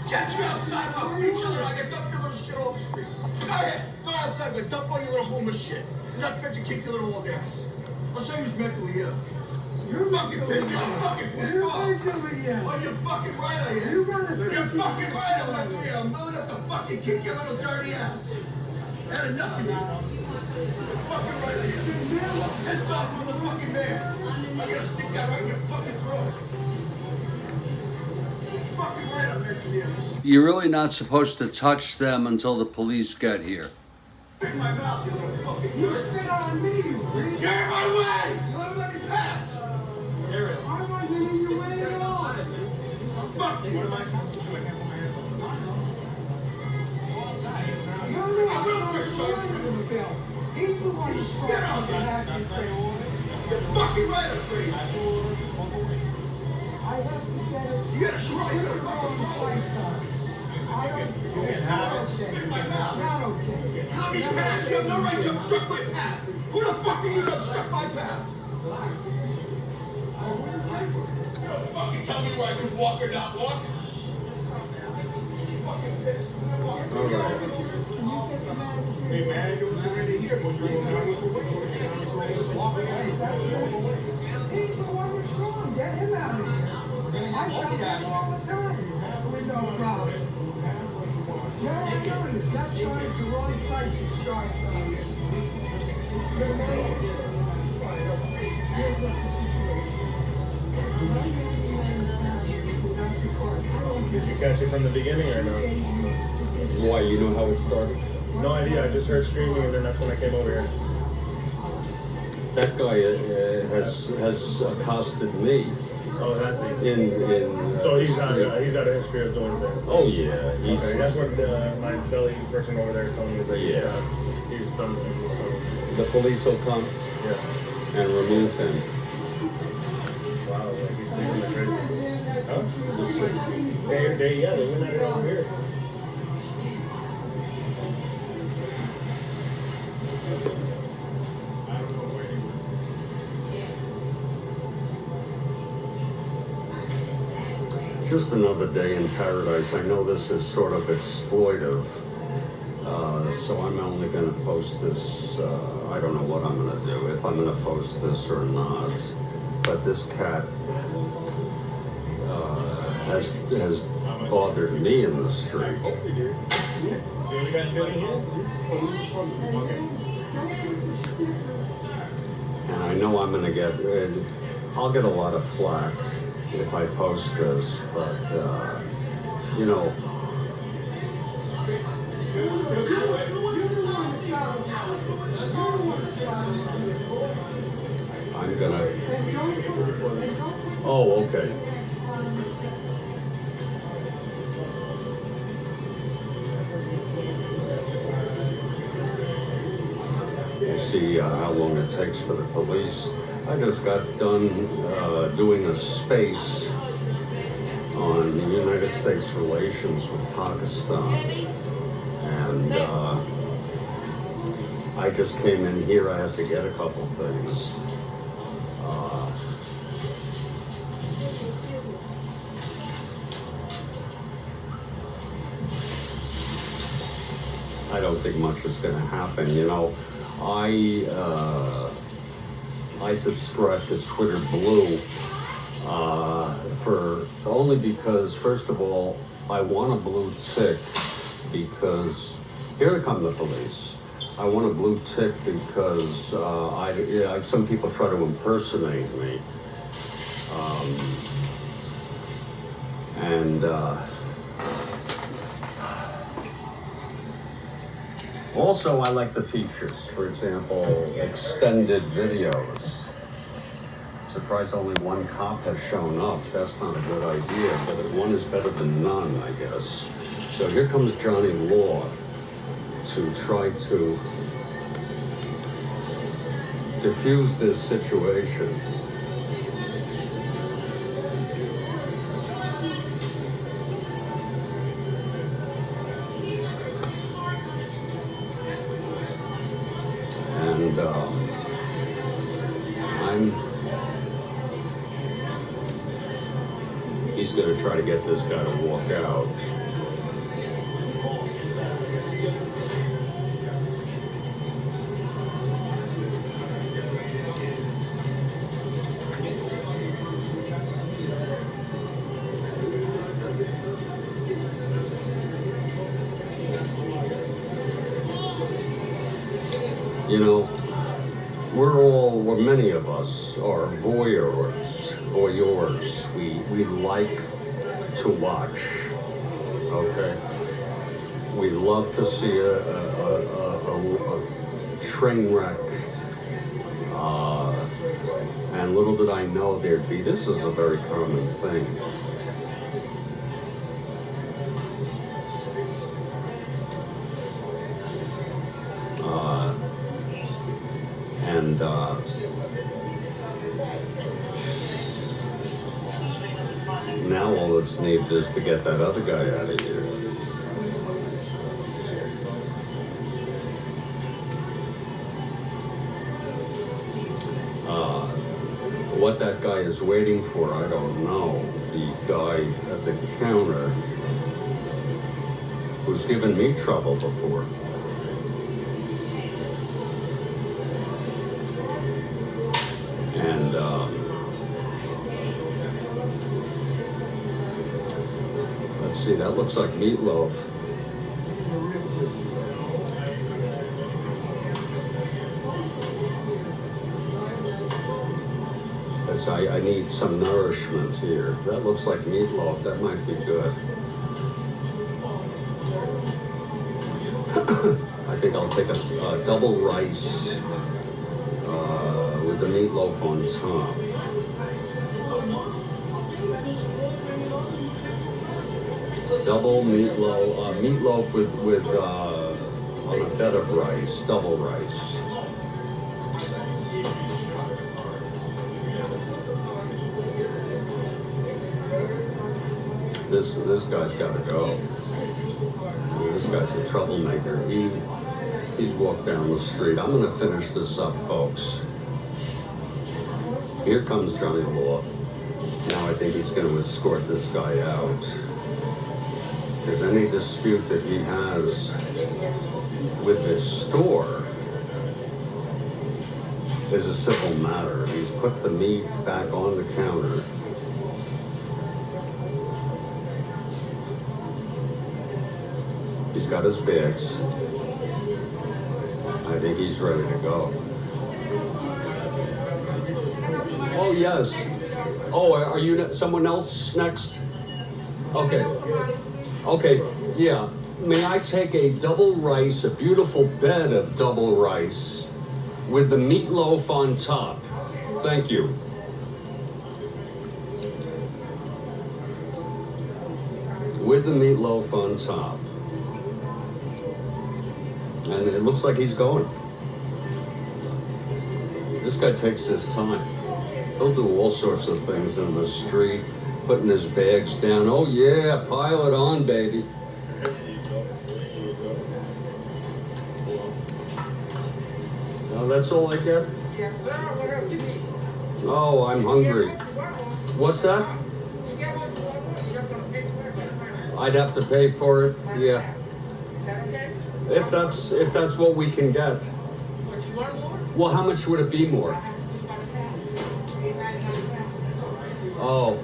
Get you outside, I'll beat you little. I can dump your little shit all over the street. Go ahead. Go outside, but dump all your little homeless shit. Not to mention kick your little old ass. I'll show you who's mentally ill.
You're
Fucking pissed. I'm fucking pissed
You're
off.
mentally ill.
Oh, you're fucking right I am. You're fucking right I'm mentally ill. I'm willing enough to fucking kick your little dirty ass. I had enough of you. You're fucking right I am. Pissed off motherfucking man. I'm gonna stick that right in your fucking throat. Fucking right I'm mentally ill.
You're really not supposed to touch them until the police get here.
Spit in my mouth, you little fucking
You
nerd.
spit on me, you freak.
You're in my way! You let me pass!
I wasn't in your way at all.
Fuck you! What am I supposed to do? I can't put my hands on the
You're the
I will
one
first
who's
show you.
running the film. He's the one who's
spit on me. You're fucking right I'm crazy.
I have to get it.
You gotta crawl, you gotta fucking crawl.
I don't.
Spit in my mouth.
Not okay.
You let me pass, you have no right to obstruct my path. Who the fuck are you to obstruct my path? You don't fucking tell me where I can walk or not walk. Fucking pissed.
All right.
Hey man, you was already here, but you were not with the
He's the one that's wrong. Get him out of here. I shut him all the time. With no problem. No, I know he's not charged the wrong price. He's charged on it. You're made. Here's what the situation.
Did you catch it from the beginning or no?
Why, you know how it started?
No idea. I just heard screaming and then that's when I came over here.
That guy has accosted me
Oh, that's it.
in
So he's got a history of doing things.
oh yeah,
Okay, that's what my deli person over there told me is that he's done things. So
the police will come
yeah.
and remove him.
Wow, like he's doing the crazy. Huh? They went at it over here.
Just another day in paradise. I know this is sort of exploitive, so I'm only going to post this. I don't know what I'm going to do, if I'm going to post this or not. But this cat has bothered me in the street.
You guys still in here?
And I know I'm going to get, I'll get a lot of flack if I post this, but, you know, Oh, okay. You see how long it takes for the police. I just got done doing a space on the United States relations with Pakistan. And I just came in here. I had to get a couple things. I don't think much is going to happen. You know, I subscribe to Twitter Blue for only because, first of all, I want a blue tick because here come the police. I want a blue tick because some people try to impersonate me, also, I like the features. For example, extended videos. Surprised only one cop has shown up. That's not a good idea, but one is better than none, I guess. So here comes Johnny Law to try to diffuse this situation. And he's going to try to get this guy to walk out. You know, many of us are voyeurs. We like to watch, okay? We love to see a train wreck, and little did I know this is a very common thing. Now all that's needed is to get that other guy out of here. What that guy is waiting for, I don't know. The guy at the counter who's given me trouble before. And let's see, that looks like meatloaf. I need some nourishment here. That looks like meatloaf. That might be good. I think I'll take a double rice with the meatloaf on top. Double meatloaf with on a bed of rice, double rice. This guy's got to go. I mean, this guy's a troublemaker. He's walked down the street. I'm going to finish this up, folks. Here comes Johnny Law. Now I think he's going to escort this guy out. Because any dispute that he has with this store is a civil matter. He's put the meat back on the counter. He's got his bags. I think he's ready to go. Oh, yes. Oh, are you someone else next? Okay. Okay, yeah. May I take a double rice, a beautiful bed of double rice with the meatloaf on top? Thank you. with the meatloaf on top. And it looks like he's going. This guy takes his time. He'll do all sorts of things in the street, putting his bags down. Oh yeah, pile it on, baby. Now that's all I get?
Yes, sir. What else you need?
Oh, I'm hungry. What's that?
You get what you want. You just gonna pay for it.
I'd have to pay for it. Yeah.
Is that okay?
If that's what we can get.
What you want more?
Well, how much would it be more? Oh.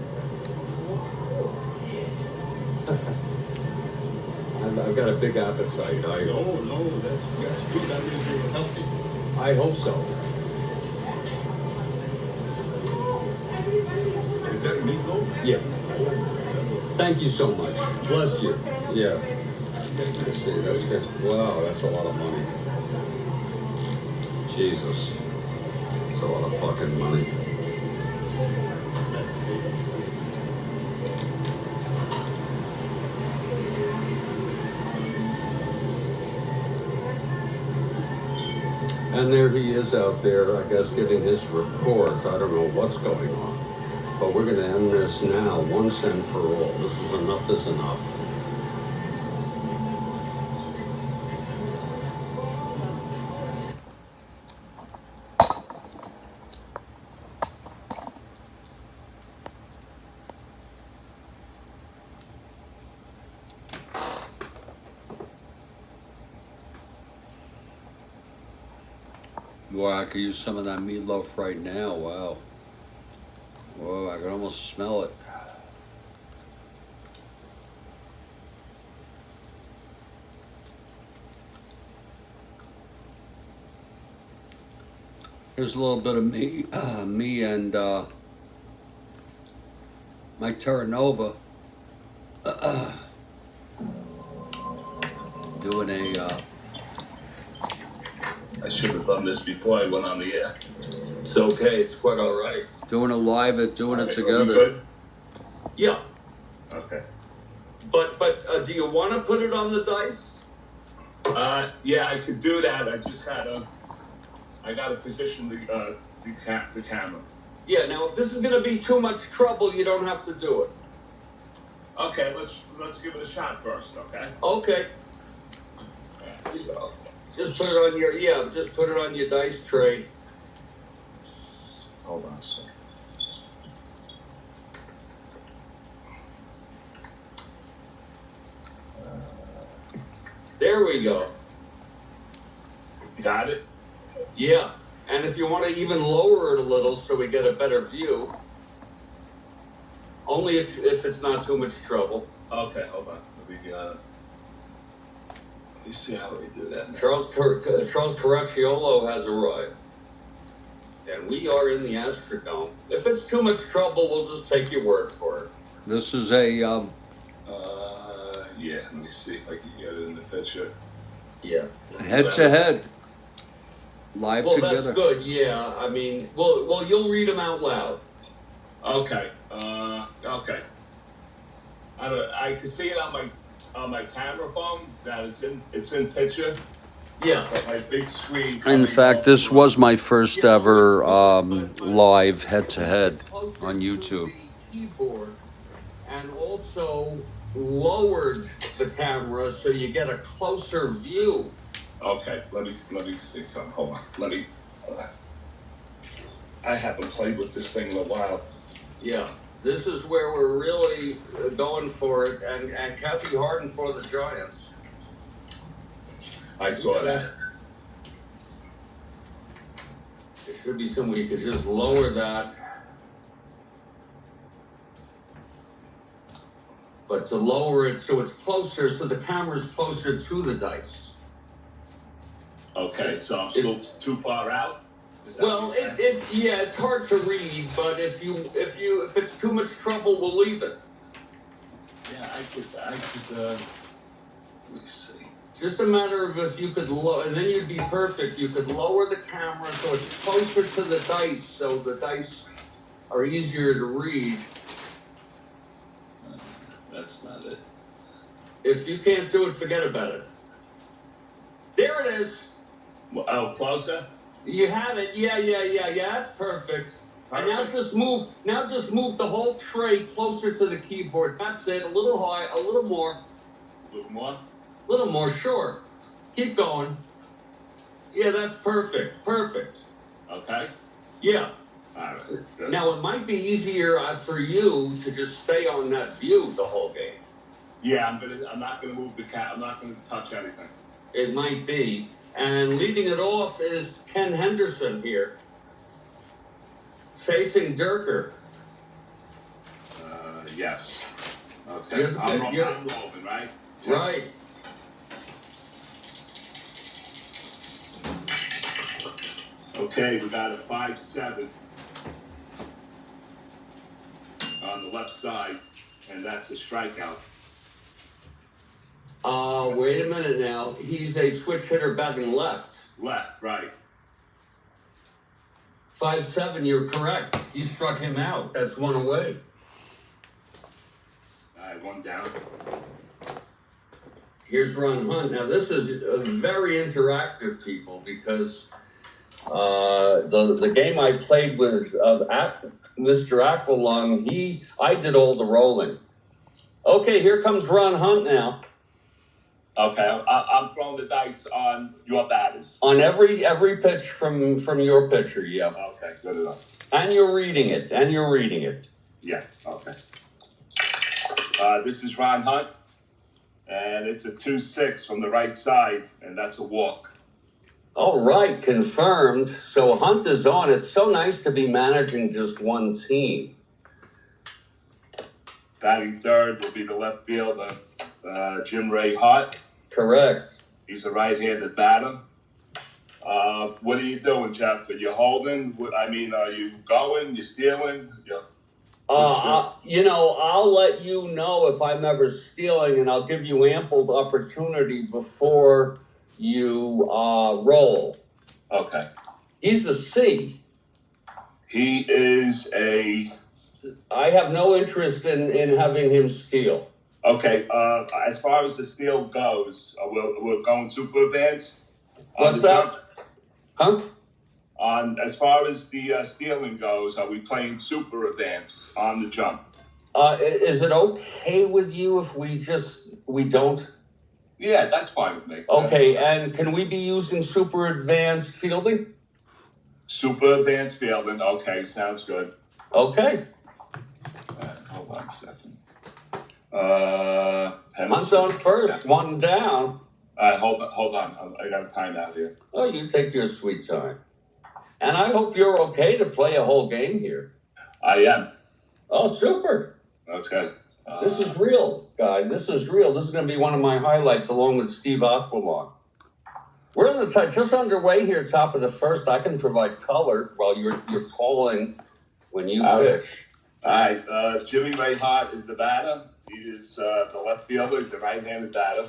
I've got a big appetite.
No, that's good. That means you're healthy.
I hope so.
Is that meatloaf?
Yeah. Thank you so much. Bless you. Yeah. Let's see, that's good. Wow, that's a lot of money. Jesus. That's a lot of fucking money. And there he is out there, I guess, giving his report. I don't know what's going on. But we're going to end this now, once and for all. This is enough is enough. Boy, I could use some of that meatloaf right now. Wow. Whoa, I can almost smell it. Here's a little bit of me and my Terra Nova doing a
I should have done this before I went on the air.
it's okay, it's quite all right. Doing it live, doing it
Are we
together.
good?
Yeah,
Okay.
but do you want to put it on the dice?
Yeah, I could do that. I gotta position the camera.
Yeah. Now, if this is going to be too much trouble, you don't have to do it.
Okay, let's give it a shot first. Okay.
Okay.
Yeah, so
Just put it on just put it on your dice tray.
hold on a second.
There we go.
Got it.
Yeah. And if you want to even lower it a little so we get a better view, only if it's not too much trouble.
Okay, hold on. Let me see how we do that.
Charles Caracciolo has arrived. And we are in the Astrodome. If it's too much trouble, we'll just take your word for it. This is a
Yeah. Let me see if I can get it in the picture.
yeah, head to head. Live together. Well, that's good. Yeah, I mean, well, you'll read them out loud.
Okay. Okay. I can see it on my camera phone that it's in picture.
Yeah.
But my big screen.
In fact, this was my first ever live head to head on YouTube. Keyboard, and also lowered the camera so you get a closer view.
Okay, let me see something. Hold on. I haven't played with this thing in a while.
Yeah, this is where we're really going for it, and Kathy Harden for the Giants.
I saw that.
There should be somewhere you could just lower that. But to lower it so it's closer, so the camera's closer to the dice.
Okay, so I'm still too far out?
Well, it's hard to read, but if it's too much trouble, we'll leave it.
Yeah, I could, let me see.
Just a matter of if you could and then you'd be perfect. You could lower the camera so it's closer to the dice, so the dice are easier to read.
That's not it.
If you can't do it, forget about it. There it is.
Oh, closer?
You have it. Yeah. That's perfect. And now just move the whole tray closer to the keyboard. That's it. A little high, a little more.
A little more?
A little more, sure. Keep going. Yeah, that's perfect. Perfect.
Okay.
Yeah.
All right. Good.
Now, it might be easier for you to just stay on that view the whole game.
Yeah, I'm not gonna move the cat. I'm not gonna touch anything.
It might be. And leading it off is Ken Henderson here, facing Durker.
Yes. Okay. I'm rolling, right?
Right.
Okay, we got a 5-7 on the left side, and that's a strikeout.
Wait a minute now. He's a switch hitter batting left.
Left, right.
5-7, you're correct. He struck him out. That's one away.
All right, one down.
Here's Ron Hunt. Now, this is very interactive, people, because the game I played with Mr. Aqualung, I did all the rolling. Okay, here comes Ron Hunt now.
Okay, I'm throwing the dice on your batters.
On every pitch from your pitcher, yeah.
Okay, good enough.
And you're reading it.
Yeah, okay. This is Ron Hunt, and it's a 2-6 from the right side, and that's a walk.
All right, confirmed. So Hunt is on. It's so nice to be managing just one team.
Batting third will be the left fielder, Jim Ray Hart.
Correct.
He's a right-handed batter. What are you doing, Jeff? Are you holding? Are you going? You stealing?
I'll let you know if I'm ever stealing, and I'll give you ample opportunity before you roll.
Okay.
He's the C.
He is a...
I have no interest in having him steal.
Okay, as far as the steal goes, we're going super advanced.
What's that? Huh?
As far as the stealing goes, are we playing super advance on the jump?
Is it okay with you if we don't?
Yeah, that's fine with me.
Okay, and can we be using super advanced fielding?
Super advanced fielding. Okay, sounds good.
Okay.
Hold on a second.
Hunt's on first, one down.
Hold on. I got a timeout here.
Oh, you take your sweet time. And I hope you're okay to play a whole game here.
I am.
Oh, super.
Okay.
This is real, guy. This is real. This is going to be one of my highlights along with Steve Aqualung. We're in the just underway here, top of the first. I can provide color while you're calling when you pitch.
All right. Jimmy Ray Hart is the batter. He is the left fielder, the right-handed batter.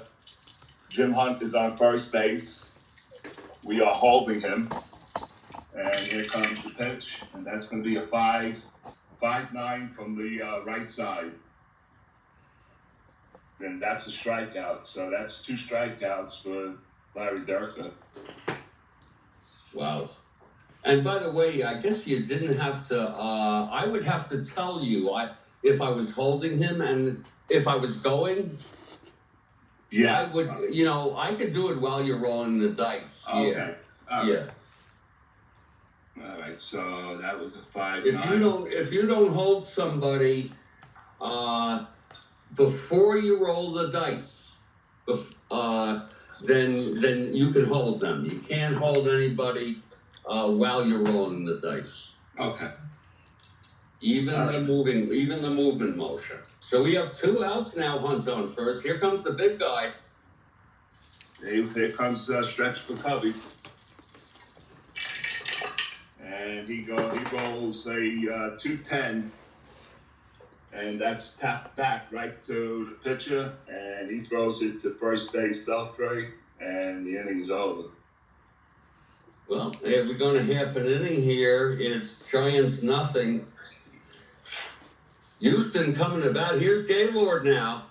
Jim Hunt is on first base. We are holding him. And here comes the pitch. And that's going to be a 5-9 from the right side. And that's a strikeout. So that's 2 strikeouts for Larry Durker.
Wow. And by the way, I guess you didn't have to, I would have to tell you if I was holding him and if I was going.
Yeah.
I would, I could do it while you're rolling the dice.
Okay.
Yeah.
All right, so that was a 5-9.
If you don't hold somebody before you roll the dice, then you can hold them. You can't hold anybody while you're rolling the dice.
Okay.
Even the movement motion. So we have 2 outs now. Hunt on first. Here comes the big guy.
Here comes Stretch for Cubby. And he rolls a 2-10, and that's tapped back right to the pitcher, and he throws it to first base Beltray, and the inning's over.
Well, if we're going to half an inning here, it's Giants nothing. Houston coming about. Here's Gaylord now.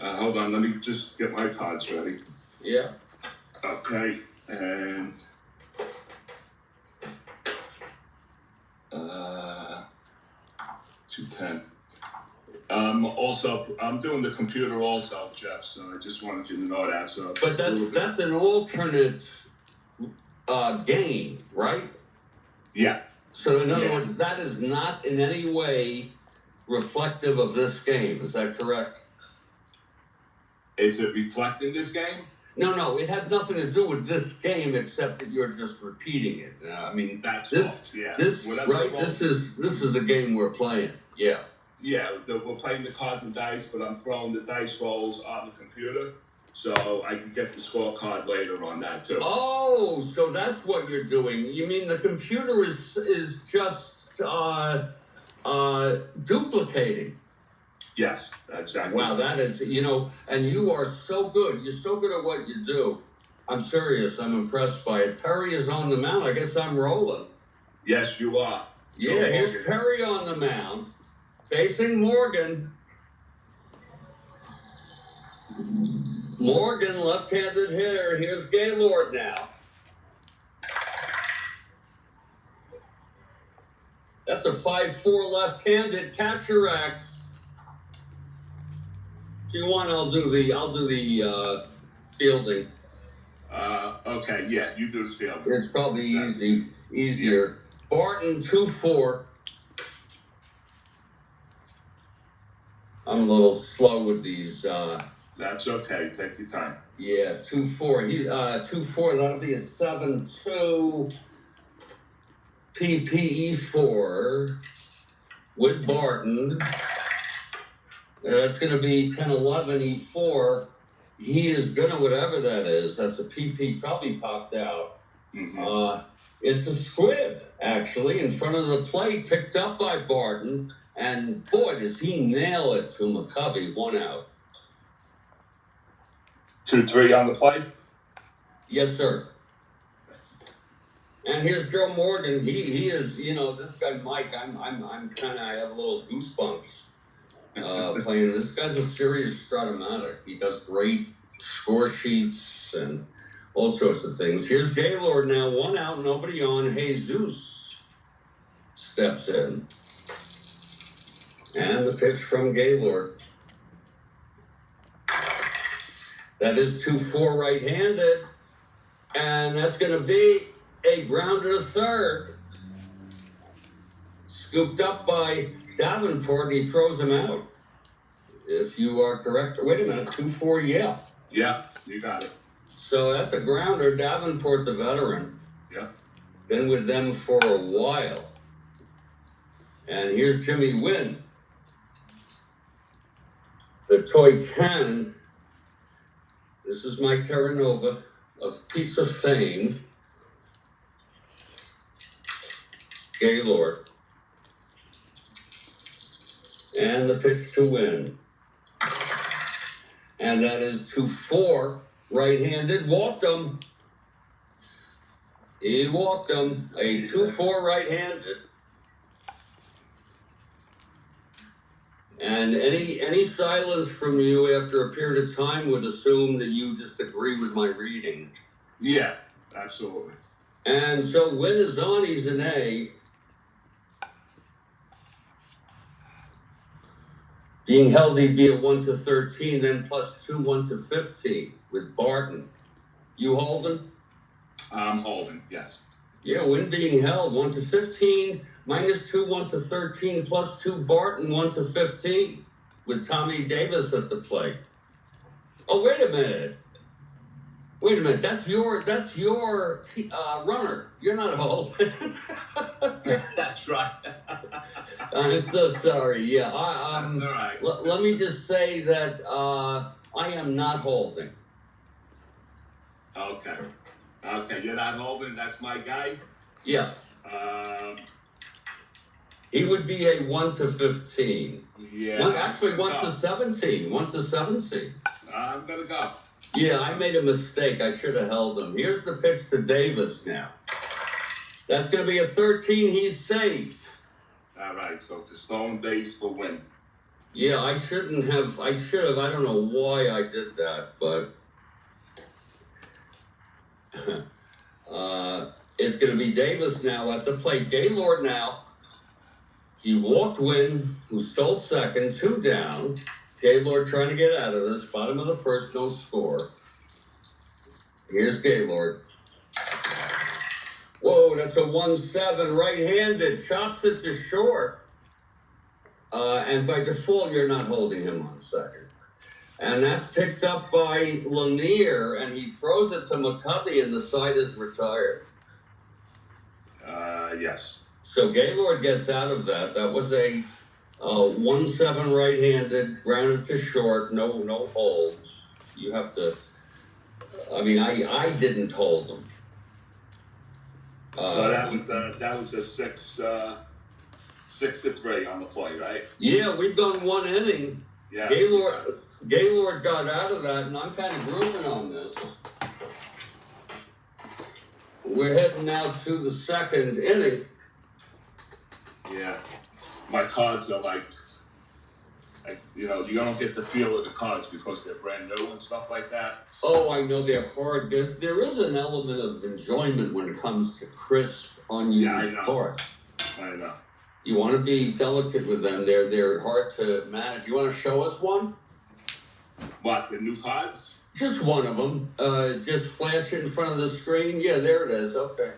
Hold on, let me just get my cards ready.
Yeah.
Okay, and 210. Also, I'm doing the computer also, Jeff. So I just wanted you to know that. So,
but that's an alternate game, right?
Yeah.
So in other words, that is not in any way reflective of this game. Is that correct?
Is it reflecting this game?
No, it has nothing to do with this game except that you're just repeating it. I mean,
that's
this,
all. Yeah.
This right? This is the game we're playing. Yeah.
Yeah, we're playing the cards and dice, but I'm throwing the dice rolls on the computer, so I can get the scorecard later on that too.
Oh, so that's what you're doing. You mean the computer is just duplicating?
Yes, exactly.
Wow, that is, and you are so good. You're so good at what you do. I'm serious. I'm impressed by it. Perry is on the mound. I guess I'm rolling.
Yes, you are.
Yeah, here's Perry on the mound, facing Morgan. Morgan, left-handed hitter. Here's Gaylord now. That's a 5-4 left-handed catcher act. If you want, I'll do the fielding.
Okay, yeah, you do this fielding.
It's probably easier. Yeah. Barton 2-4. I'm a little slow with these.
That's okay. Take your time.
Yeah, 2-4. He's 2-4. That'll be a 7-2 PPE4 with Barton. That's going to be 10-11 E4. He is going to whatever that is. That's a PP probably popped out.
Mm-hmm.
It's a squib, actually, in front of the plate, picked up by Barton. And, boy, does he nail it to McCovey. 1 out.
2-3 on the plate?
Yes, sir. And here's Joe Morgan. He is, this guy Mike. I'm kind of. I have a little goosebumps playing. This guy's a serious Strat-O-Matic. He does great score sheets and all sorts of things. Here's Gaylord now. 1 out, nobody on. Jesus steps in. And the pitch from Gaylord. That is 2-4 right-handed. And that's going to be a grounder to third. Scooped up by Davenport, and he throws him out. If you are correct. Wait a minute, 2-4, yeah.
Yeah, you got it.
So that's a grounder. Davenport, the veteran.
Yeah.
Been with them for a while. And here's Jimmy Wynn. The toy cannon. This is Mike Terranova of Piece of Fame. Gaylord. And the pitch to Win. And that is 2-4, right-handed, walked him. He walked him, a 2-4 right-handed. And any silence from you after a period of time would assume that you just agree with my reading.
Yeah, absolutely.
And so Win is on, he's an A. Being held, he'd be a 1-13, then +2, 1-15 with Barton. You holding?
I'm holding, yes.
Yeah, Win being held, 1-15, -2, 1-13, +2 Barton, 1-15 with Tommy Davis at the plate. Oh, wait a minute. That's your runner. You're not holding.
That's right.
I'm so sorry. Yeah,
That's all right.
Let me just say that I am not holding.
Okay, you're not holding. That's my guy.
Yeah. He would be a 1-15.
Yeah.
Actually, 1-17. 1-17.
I'm gonna go.
Yeah, I made a mistake. I should have held him. Here's the pitch to Davis now. That's going to be a 13. He's safe.
All right, so it's a stone base for Win.
Yeah, I should have. I don't know why I did that, but it's going to be Davis now at the plate. Gaylord now. He walked Wynn, who stole second, 2 down. Gaylord trying to get out of this. Bottom of the first, no score. Here's Gaylord. Whoa, that's a 1-7 right-handed. Chops it to short. And by default, you're not holding him on second. And that's picked up by Lanier, and he throws it to McCovey, and the side is retired.
Yes.
So Gaylord gets out of that. That was a 1-7 right-handed, grounded to short, no holds. You have to. I mean, I didn't hold them.
So that was a 6-3 on the play, right?
Yeah, we've gone 1 inning.
Yes.
Gaylord got out of that, and I'm kind of grooving on this. We're heading now to the 2nd inning.
Yeah. My cards are like, you don't get the feel of the cards because they're brand new and stuff like that.
Oh, I know they're hard. There is an element of enjoyment when it comes to crisp, unused cards.
I know.
You want to be delicate with them. They're hard to manage. You want to show us one?
What, the new cards?
Just one of them. Just flash it in front of the screen. Yeah, there it is. Okay.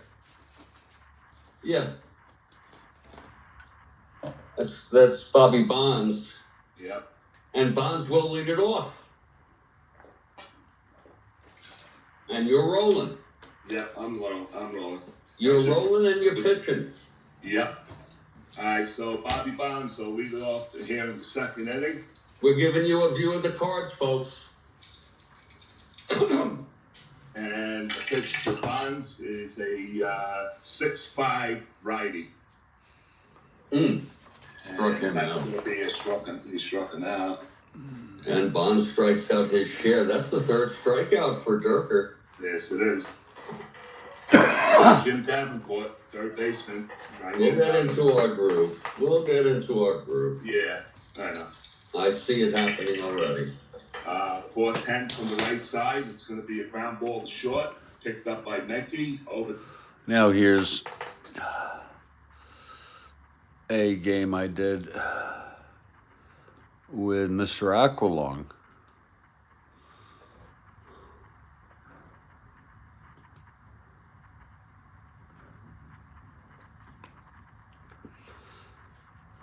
Yeah. That's Bobby Bonds.
Yep.
And Bonds will lead it off. And you're rolling.
Yep, I'm rolling.
You're rolling and you're pitching.
Yep. All right, so Bobby Bonds will lead it off here in the 2nd inning.
We're giving you a view of the cards, folks.
And the pitch for Bonds is a 6-5 righty.
Struck him out.
That's going to be he's struck him out.
And Bonds strikes out his share. That's the 3rd strikeout for Durker.
Yes, it is. Jim Davenport, 3rd baseman.
We'll get into our groove.
Yeah, I know.
I see it happening already.
4-10 from the right side. It's going to be a ground ball to short, picked up by Menke.
Now here's a game I did with Mr. Aqualung.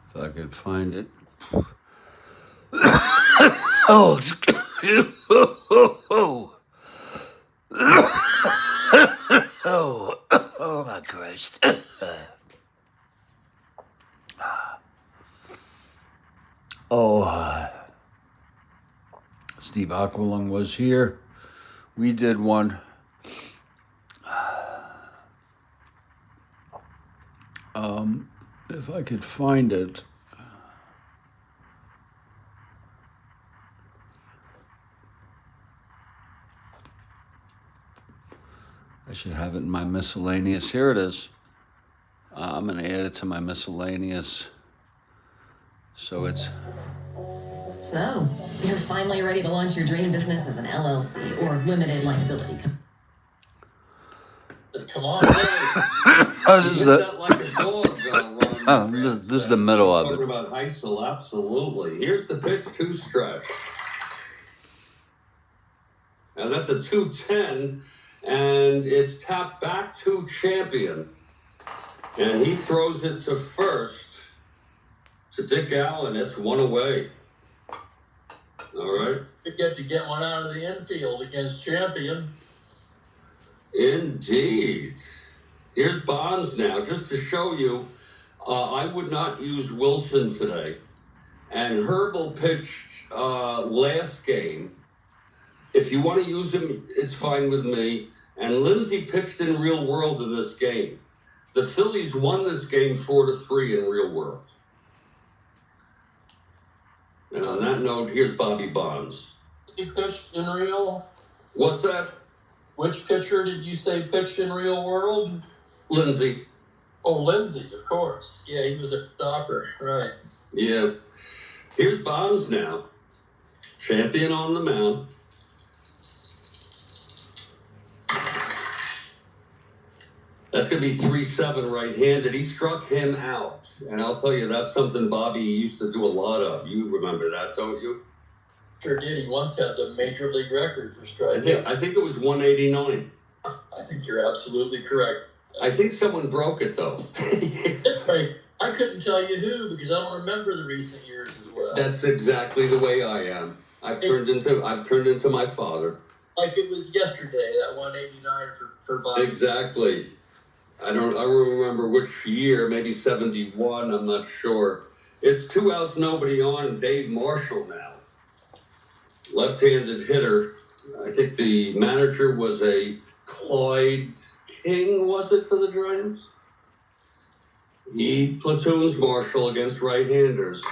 If I could find it. Oh, oh my Christ. Steve Aqualung was here. We did one. If I could find it. I should have it in my miscellaneous. Here it is. I'm going to add it to my miscellaneous. So it's...
So, you're finally ready to launch your dream business as an LLC or limited liability.
Come on, Dave.
this is this is the middle of it.
Talking about ISIL, absolutely. Here's the pitch to stretch. Now that's a 2-10, and it's tapped back to Champion. And he throws it to first to Dick Allen. It's 1 away. All right.
You get to get one out of the infield against Champion.
Indeed. Here's Bonds now, just to show you. I would not use Wilson today. And Herbal pitched last game. If you want to use him, it's fine with me. And Lindsay pitched in Real World in this game. The Phillies won this game 4-3 in Real World. And on that note, here's Bobby Bonds.
He pitched in Real?
What's that?
Which pitcher did you say pitched in Real World?
Lindsay.
Oh, Lindsay, of course. Yeah, he was a stopper, right.
Yeah. Here's Bonds now. Champion on the mound. That's going to be 3-7 right-handed. He struck him out. And I'll tell you, that's something Bobby used to do a lot of. You remember that, don't you?
Sure did. He once had the major league record for strikeout.
I think it was 189.
I think you're absolutely correct.
I think someone broke it, though.
Right. I couldn't tell you who because I don't remember the recent years as well.
That's exactly the way I am. I've turned into my father.
Like it was yesterday, that 189 for Bobby.
Exactly. I don't remember which year, maybe 71, I'm not sure. It's 2 outs, nobody on. Dave Marshall now. Left-handed hitter. I think the manager was a Clyde King, was it, for the Giants? He platoons Marshall against right-handers.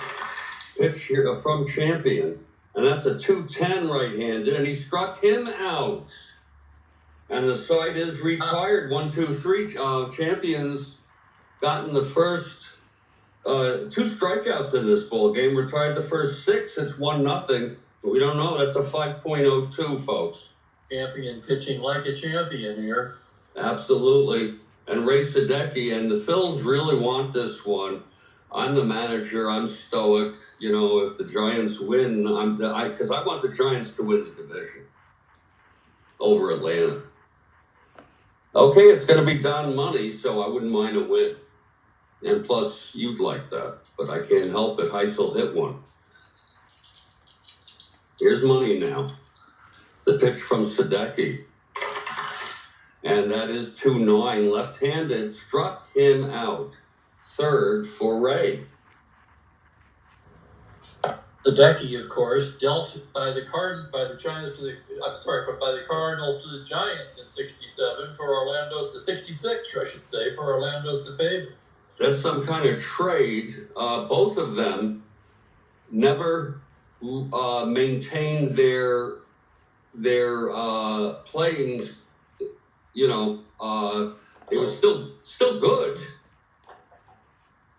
Pitch here from Champion. And that's a 210 right-handed, and he struck him out. And the side is retired. 1, 2, 3. Champions gotten the first 2 strikeouts in this ball game. Retired the first 6. It's 1-0. But we don't know. That's a 5.02, folks.
Champion pitching like a champion here.
Absolutely. And Ray Sadecki and the Phils really want this one. I'm the manager. I'm stoic. You know, if the Giants win, because I want the Giants to win the division over Atlanta. Okay, it's going to be Don money, so I wouldn't mind a win. And plus, you'd like that. But I can't help it. Heisel hit one. Here's money now. The pitch from Sadecki. And that is 2-9. Left-handed. Struck him out. Third for Ray.
Sadecki, of course, dealt by the Cardinals to the Giants in '67 for Orlando, 66, I should say, for Orlando Cepeda.
That's some kind of trade. Both of them never maintained their playing. You know, it was still good.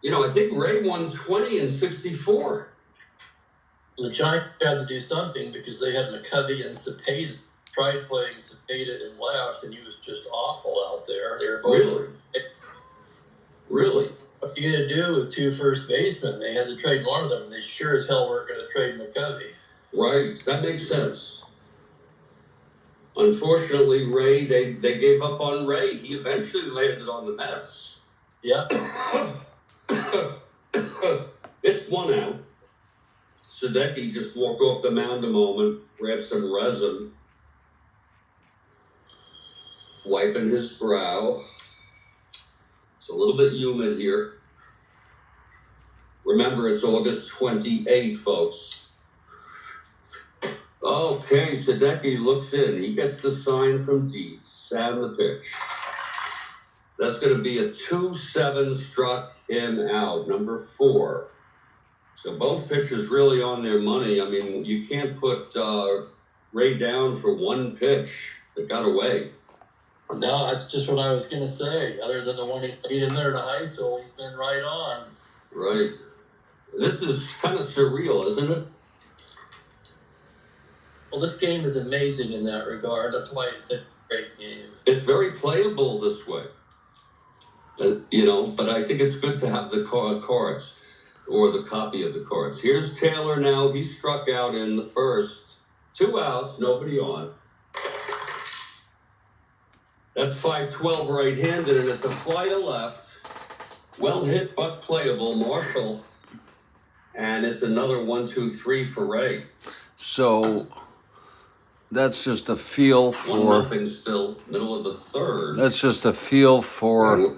You know, I think Ray won 20 in '64.
The Giants had to do something because they had McCovey and Cepeda. Tried playing Cepeda in left, and he was just awful out there. They were both
Really?
What are you going to do with 2 first basemen? They had to trade one of them, and they sure as hell weren't going to trade McCovey.
Right. That makes sense. Unfortunately, Ray, they gave up on Ray. He eventually landed on the Mets.
Yeah.
It's 1 out. Sadecki just walked off the mound a moment, grabbed some resin, wiping his brow. It's a little bit humid here. Remember, it's August 28, folks. Okay, Sadecki looks in. He gets the sign from Dietz and the pitch. That's going to be a 2-7, struck him out, number 4. So both pitchers really on their money. I mean, you can't put Ray down for 1 pitch that got away.
No, that's just what I was going to say. Other than the one he played in there to Heisel, he's been right on.
Right. This is kind of surreal, isn't it?
Well, this game is amazing in that regard. That's why it's a great game.
It's very playable this way. You know, but I think it's good to have the cards or the copy of the cards. Here's Taylor now. He struck out in the first. 2 outs, nobody on. That's 5-12 right-handed, and it's a fly to left. Well hit, but playable. Marshall. And it's another 1-2-3 for Ray.
So that's just a feel for.
1-0 still, middle of the third.
That's just a feel for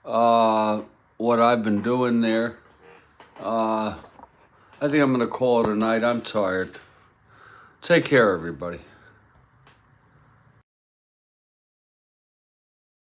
what I've been doing there. I think I'm going to call it a night. I'm tired. Take care, everybody.